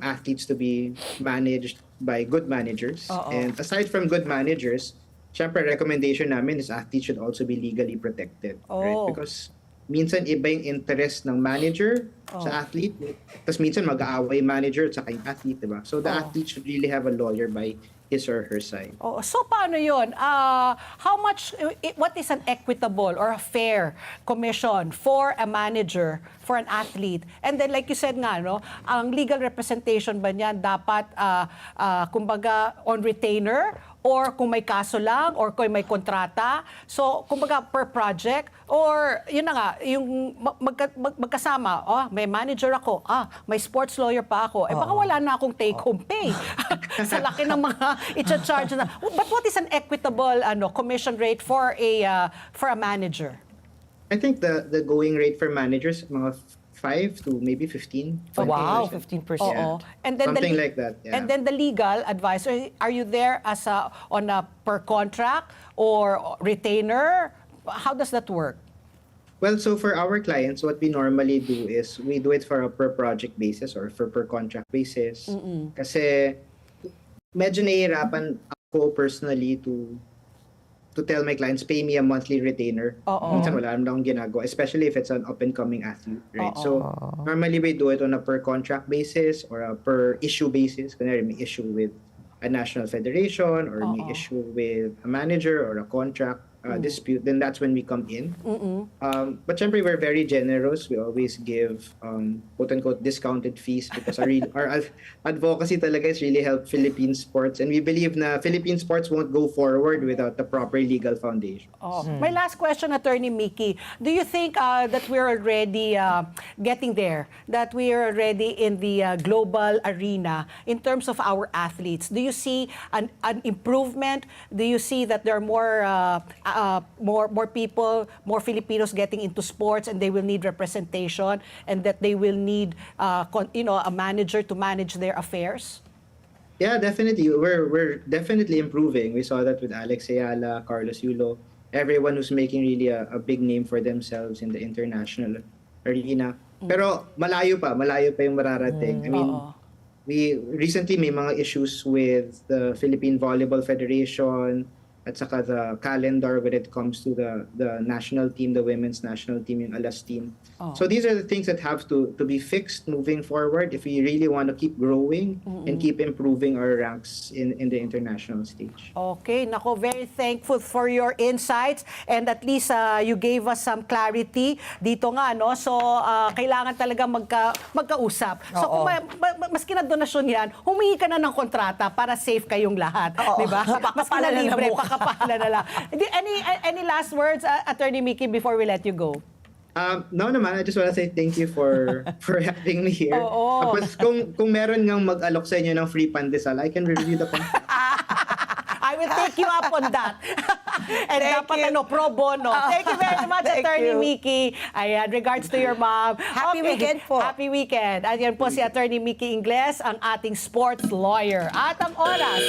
[SPEAKER 7] athletes to be managed by good managers. And aside from good managers, syempre recommendation namin is athletes should also be legally protected. Right? Because minsan iba yung interest ng manager sa athlete. Tapos minsan mag-aaway manager at saka yung athlete, diba? So the athlete should really have a lawyer by his or her side.
[SPEAKER 1] Oh, so paano yun? How much, what is an equitable or a fair commission for a manager, for an athlete? And then like you said nga, ang legal representation ba niyan dapat, kumbaga, on retainer? Or kung may kaso lang, or kung may kontrata. So, kumbaga, per project, or yun na nga, yung magkasama, may manager ako, may sports lawyer pa ako, baka wala na akong take-home pay. Sa laki ng mga i-charge na. But what is an equitable commission rate for a manager?
[SPEAKER 7] I think the going rate for managers, mga 5 to maybe 15.
[SPEAKER 2] Wow,
[SPEAKER 7] 20%.
[SPEAKER 2] 15%.
[SPEAKER 1] Oo. And then
[SPEAKER 7] Something like that, yeah.
[SPEAKER 1] And then the legal advisor, are you there as on a per contract or retainer? How does that work?
[SPEAKER 7] Well, so for our clients, what we normally do is we do it for a per project basis or for per contract basis. Kasi medyo nahihirapan ako personally to tell my clients, pay me a monthly retainer. Minsan wala naman akong ginagawa, especially if it's an up-and-coming athlete, right? So, normally we do it on a per-contract basis or a per-issue basis. Kunyari, may issue with a national federation or may issue with a manager or a contract dispute, then that's when we come in. But syempre, we're very generous. We always give quote-unquote discounted fees because our advocacy talaga is really help Philippine sports. And we believe na Philippine sports won't go forward without the proper legal foundation.
[SPEAKER 1] My last question, Attorney Mickey. Do you think that we're already getting there? That we are already in the global arena in terms of our athletes? Do you see an improvement? Do you see that there are more people, more Filipinos getting into sports, and they will need representation, and that they will need a manager to manage their affairs?
[SPEAKER 7] Yeah, definitely. We're definitely improving. We saw that with Alex Ayala, Carlos Yulo, everyone who's making really a big name for themselves in the international arena. Pero malayo pa yung mararating. I mean, we recently may mga issues with the Philippine Volleyball Federation at saka the calendar when it comes to the national team, the women's national team, yung Alas team. So these are the things that have to be fixed moving forward if we really want to keep growing and keep improving our ranks in the international stage.
[SPEAKER 1] Okay, nako, very thankful for your insights, and at least you gave us some clarity dito nga, no? So kailangan talaga magkausap. So kung maski na donasyon yan, humingi ka na ng kontrata para safe kayong lahat, di ba? Maski na libre, pakapala na lang. Any last words, Attorney Mickey, before we let you go?
[SPEAKER 7] No naman, I just want to say thank you for having me here. Tapos kung meron ngang mag-alok sa inyo ng free pandesal, I can review the contract.
[SPEAKER 1] I will take you up on that. And dapat pro bono. Thank you very much,
[SPEAKER 2] Thank
[SPEAKER 1] Attorney
[SPEAKER 2] you.
[SPEAKER 1] Mickey. Ayan, regards to your mom.
[SPEAKER 2] Happy weekend po.
[SPEAKER 1] Happy weekend. Ayan po si Attorney Mickey Ingles, ang ating sports lawyer. At ang oras,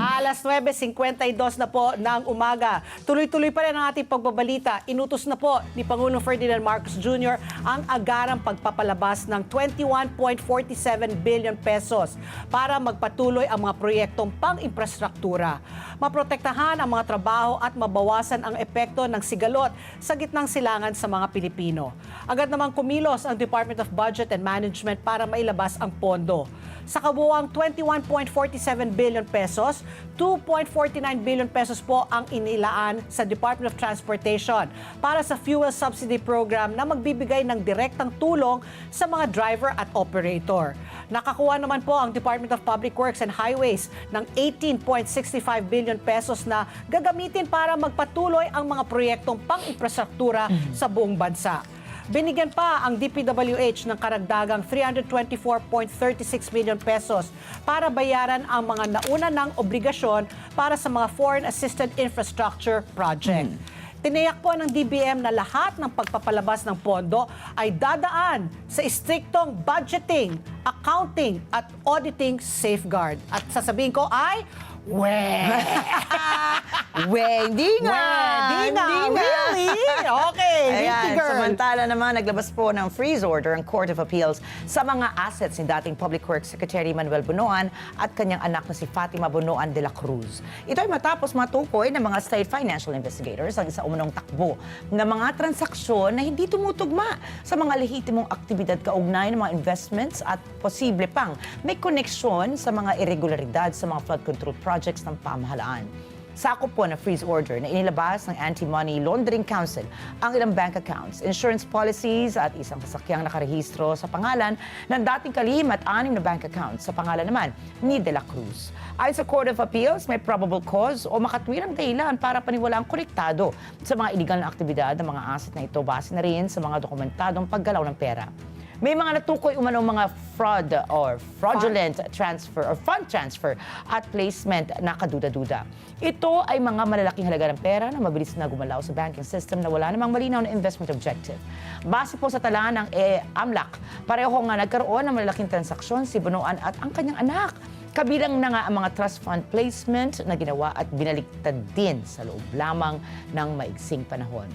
[SPEAKER 1] alas 9:52 na po ng umaga. Tuloy-tuloy pa rin ang ating pagbabalita. Inutos na po ni Pangulong Ferdinand Marcos Jr. ang agarang pagpapalabas ng 21.47 billion pesos para magpatuloy ang mga proyektong pang-infrastruktura. Maprotektahan ang mga trabaho at mabawasan ang epekto ng sigalot sa gitnang silangan sa mga Pilipino. Agad namang kumilos ang Department of Budget and Management para mailabas ang pondo. Sa kabuuang 21.47 billion pesos, 2.49 billion pesos po ang inilaan sa Department of Transportation para sa fuel subsidy program na magbibigay ng direktang tulong sa mga driver at operator. Nakakuha naman po ang Department of Public Works and Highways ng 18.65 billion pesos na gagamitin para magpatuloy ang mga proyektong pang-infrastruktura sa buong bansa. Binigyan pa ang DPWH ng karagdagang 324.36 million pesos para bayaran ang mga nauna ng obligasyon para sa mga foreign assisted infrastructure project. Tiniyak po ng DBM na lahat ng pagpapalabas ng pondo ay dadaan sa istriktong budgeting, accounting at auditing safeguard. At sasabihin ko ay,
[SPEAKER 2] Hindi nga.
[SPEAKER 1] Really? Okay,
[SPEAKER 2] Ayan,
[SPEAKER 1] Ricky girl.
[SPEAKER 2] samantala naman, naglabas po ng freeze order ang Court of Appeals sa mga assets ni dating Public Works Secretary Manuel Bunoan at kanyang anak na si Fatima Bunoan de la Cruz. Ito ay matapos matukoy ng mga state financial investigators ang isa umunong takbo ng mga transaksyon na hindi tumutugma sa mga lehitimong aktibidad kaugnay ng mga investments at posible pang may koneksyon sa mga irregularidad sa mga flood control projects ng pamahalaan. Sakop po na freeze order na inilabas ng Anti-Money Laundering Council ang ilang bank accounts, insurance policies at isang sasakyang nakarehistro sa pangalan ng dating kalihim at 6 na bank accounts sa pangalan naman ni De La Cruz. Ayon sa Court of Appeals, may probable cause o makatwirang dahilan para paniwalang konektado sa mga illegal na aktibidad ng mga asset na ito base na rin sa mga dokumentadong paggalaw ng pera. May mga natukoy umanong mga fraud or fraudulent transfer or fund transfer at placement na kaduda-duda. Ito ay mga malalaking halaga ng pera na mabilis na gumalaw sa banking system na wala namang malinaw na investment objective. Base po sa tala ng AMLAC, pareho nga nagkaroon ng malalaking transaksyon si Bunoan at ang kanyang anak. Kabilang na nga ang mga trust fund placement na ginawa at binaliktad din sa loob lamang ng maigsing panahon.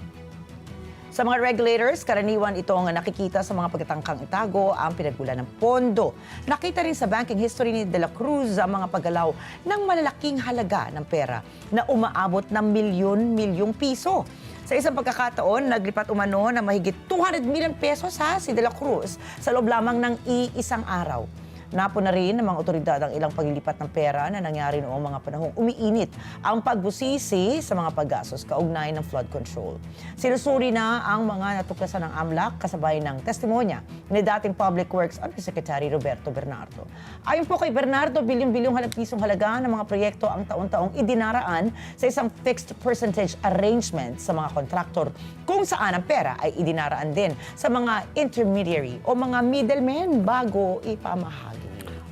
[SPEAKER 2] Sa mga regulators, karaniwan itong nakikita sa mga pagtatangkang itago ang pinagkulan ng pondo. Nakita rin sa banking history ni De La Cruz ang mga paggalaw ng malalaking halaga ng pera na umaabot ng milyon-milyong piso. Sa isang pagkakataon, naglipat umano na mahigit 200 million pesos si De La Cruz sa loob lamang ng iisang araw. Napo na rin ng mga otoridad ang ilang paglilipat ng pera na nangyari noong mga panahong umiinit ang pagbusisi sa mga paggastos kaugnay ng flood control. Sinusuri na ang mga natuklasan ng AMLAC kasabay ng testimonya ni dating Public Works Undersecretary Roberto Bernardo. Ayon po kay Bernardo, bilyong-bilyong pisong halaga ng mga proyekto ang taon-taong idinaraan sa isang fixed percentage arrangement sa mga kontraktor kung saan ang pera ay idinaraan din sa mga intermediary o mga middlemen bago ipamahagi.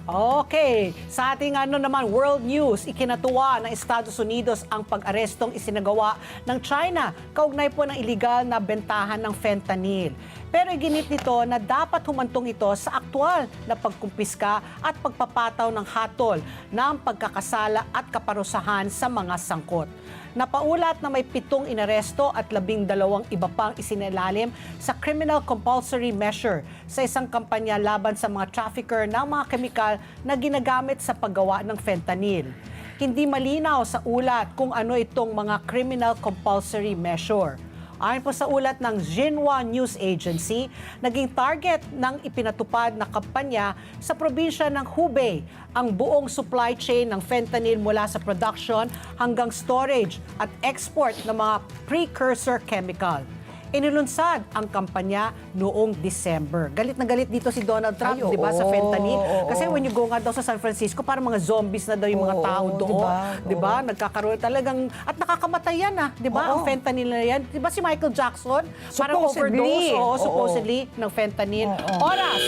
[SPEAKER 1] Okay, sa ating naman world news, ikinatuwa ng Estados Unidos ang pag-arestong isinagawa ng China kaugnay po ng iligal na bentahan ng fentanyl. Pero iginit nito na dapat humantong ito sa aktwal na pagkumpiska at pagpapataw ng hatol ng pagkakasala at kaparusahan sa mga sangkot. Napaulat na may 7 inaresto at 12 iba pang isinilalim sa criminal compulsory measure sa isang kampanya laban sa mga trafficker ng mga kemikal na ginagamit sa paggawa ng fentanyl. Hindi malinaw sa ulat kung ano itong mga criminal compulsory measure. Ayon po sa ulat ng Xinhua News Agency, naging target ng ipinatupad na kampanya sa probinsya ng Hubei ang buong supply chain ng fentanyl mula sa production hanggang storage at export ng mga precursor chemical. Inilunsad ang kampanya noong December. Galit na galit dito si Donald Trump,
[SPEAKER 2] Ay,
[SPEAKER 1] di ba, sa
[SPEAKER 2] oo,
[SPEAKER 1] fentanyl.
[SPEAKER 2] oo.
[SPEAKER 1] Kasi when you go nga daw sa San Francisco, parang mga zombies na daw yung mga
[SPEAKER 2] Oo,
[SPEAKER 1] tao doon.
[SPEAKER 2] diba?
[SPEAKER 1] Di ba? Nagkakaroon talagang, at nakakamatay yan di ba? Ang
[SPEAKER 2] Oo.
[SPEAKER 1] fentanyl na yan. Di ba si Michael Jackson? Parang
[SPEAKER 2] Supposedly.
[SPEAKER 1] overdose,
[SPEAKER 2] Oo.
[SPEAKER 1] supposedly, ng fentanyl.
[SPEAKER 2] Oo.
[SPEAKER 1] Oras,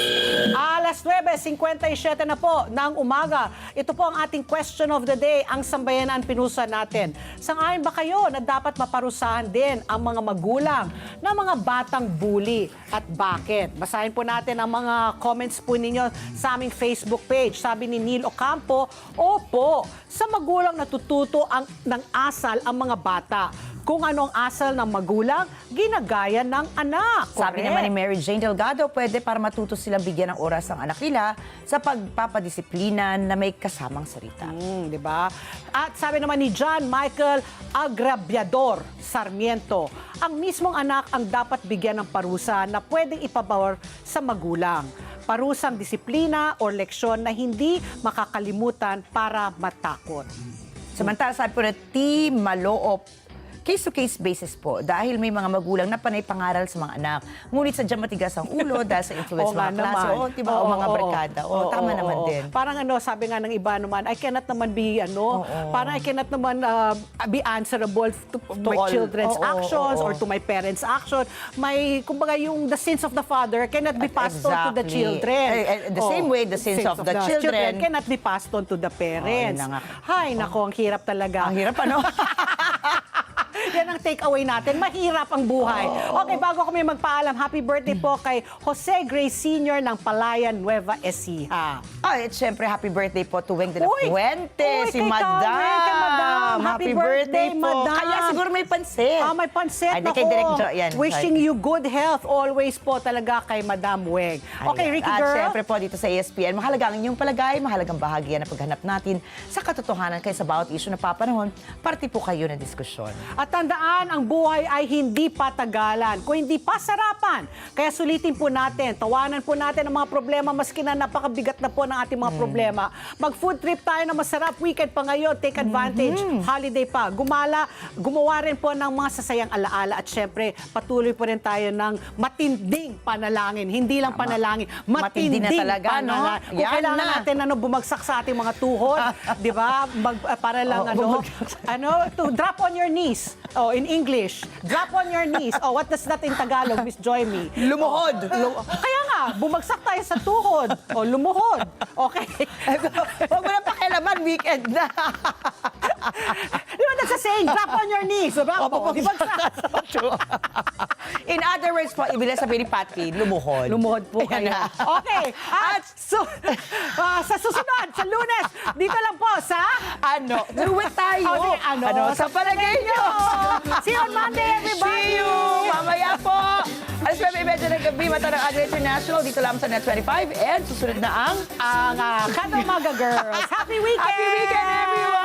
[SPEAKER 1] alas 9:57 na po ng umaga. Ito po ang ating question of the day, ang sambayanan pinusa natin. Sang-ayon ba kayo na dapat maparusahan din ang mga magulang na mga batang bully at bakit? Basahin po natin ang mga comments po ninyo sa aming Facebook page. Sabi ni Neil Ocampo, opo, sa magulang natututo ng asal ang mga bata. Kung anong asal ng magulang, ginagaya ng anak.
[SPEAKER 2] Sabi naman ni Mary Jane Delgado, pwede para matuto silang bigyan ng oras ang anak nila sa pagpapadisiplina na may kasamang salita.
[SPEAKER 1] Di ba? At sabi naman ni John Michael Agrabiador Sarmiento, ang mismong anak ang dapat bigyan ng parusa na pwedeng ipabawar sa magulang. Parusang disiplina o leksyon na hindi makakalimutan para matakot.
[SPEAKER 2] Samantala, sabi po na T. Maloop, case-to-case basis po dahil may mga magulang na panay pangaral sa mga anak. Ngunit sadyang matigas ang ulo dahil sa influence
[SPEAKER 1] Oo nga
[SPEAKER 2] mga klase
[SPEAKER 1] naman.
[SPEAKER 2] o, diba, o mga barkada. O, tama naman din.
[SPEAKER 1] Parang sabi nga ng iba naman, I cannot naman be, parang I cannot naman be answerable to my
[SPEAKER 2] all.
[SPEAKER 1] children's
[SPEAKER 2] Oo,
[SPEAKER 1] actions
[SPEAKER 2] oo.
[SPEAKER 1] or to my parents' action. Kumbaga yung the sins of the father cannot be passed on to the
[SPEAKER 2] Exactly.
[SPEAKER 1] children.
[SPEAKER 2] The same way, the sins of the children
[SPEAKER 1] cannot be passed on to the parents.
[SPEAKER 2] Ay, na nga.
[SPEAKER 1] Hay, nako, ang hirap talaga.
[SPEAKER 2] Ang hirap, ano?
[SPEAKER 1] Yan ang take-away natin. Mahirap ang buhay. Okay, bago kami magpaalam, happy birthday po kay Jose Gray Sr. ng Palayan, Nueva Ecija.
[SPEAKER 2] At syempre, happy birthday po to Weng de la
[SPEAKER 1] Uy!
[SPEAKER 2] Fuente,
[SPEAKER 1] Uy,
[SPEAKER 2] si
[SPEAKER 1] kay
[SPEAKER 2] Madam.
[SPEAKER 1] Kay Madam. Happy birthday,
[SPEAKER 2] po.
[SPEAKER 1] Madam.
[SPEAKER 2] Kaya siguro may pansit.
[SPEAKER 1] May pansit
[SPEAKER 2] Ay, di
[SPEAKER 1] ako.
[SPEAKER 2] kay Direk yan.
[SPEAKER 1] Wishing you good health always po talaga kay Madam Weng. Okay,
[SPEAKER 2] Ayan.
[SPEAKER 1] Ricky
[SPEAKER 2] At
[SPEAKER 1] girl.
[SPEAKER 2] syempre po dito sa ESPN, mahalaga ang inyong palagay, mahalagang bahagi yan na paghanap natin sa katotohanan kay sa bawat issue na papanahon, parte po kayo ng diskusyon.
[SPEAKER 1] At tandaan, ang buhay ay hindi patagalan, kung hindi pasarapan. Kaya sulitin po natin, tawanan po natin ang mga problema, maski na napakabigat na po ng ating mga problema. Mag-food trip tayo na masarap, weekend pa ngayon, take advantage, holiday pa. Gumawa rin po ng mga sasayang alaala at syempre, patuloy po rin tayo ng matinding panalangin. Hindi lang panalangin,
[SPEAKER 2] Matindi
[SPEAKER 1] matinding
[SPEAKER 2] na talaga, no?
[SPEAKER 1] panalangin. Kung
[SPEAKER 2] Yan
[SPEAKER 1] kailangan
[SPEAKER 2] na.
[SPEAKER 1] natin bumagsak sa ating mga tuhod, di ba? Para lang to drop on your knees. Oh, in English, drop on your knees. Oh, what does that in Tagalog, Miss Joyme?
[SPEAKER 2] Lumuhod.
[SPEAKER 1] Kaya nga, bumagsak tayo sa tuhod. O, lumuhod. Okay.
[SPEAKER 2] Huwag mo na pakialaman, weekend na.
[SPEAKER 1] Di ba that's a saying, drop on your knees. Diba?
[SPEAKER 2] Opo,
[SPEAKER 1] Di bagsak.
[SPEAKER 2] In other words po, ibig sabihin ni Patty, lumuhod.
[SPEAKER 1] Lumuhod po
[SPEAKER 2] Ayan
[SPEAKER 1] kayo.
[SPEAKER 2] na.
[SPEAKER 1] Okay. At sa susunod, sa Lunes, dito lang po sa...
[SPEAKER 2] Do it tayo.
[SPEAKER 1] Oh, sige,
[SPEAKER 2] sa palagay nyo.
[SPEAKER 1] See you on Monday, everybody.
[SPEAKER 2] See you. Mamaya po. Alas 9:30 ng gabi, mata ng Agri International, dito lang sa Net25. And susunod na ang
[SPEAKER 1] Ang Kada Umaga Girls. Happy weekend!
[SPEAKER 2] Happy weekend, everyone!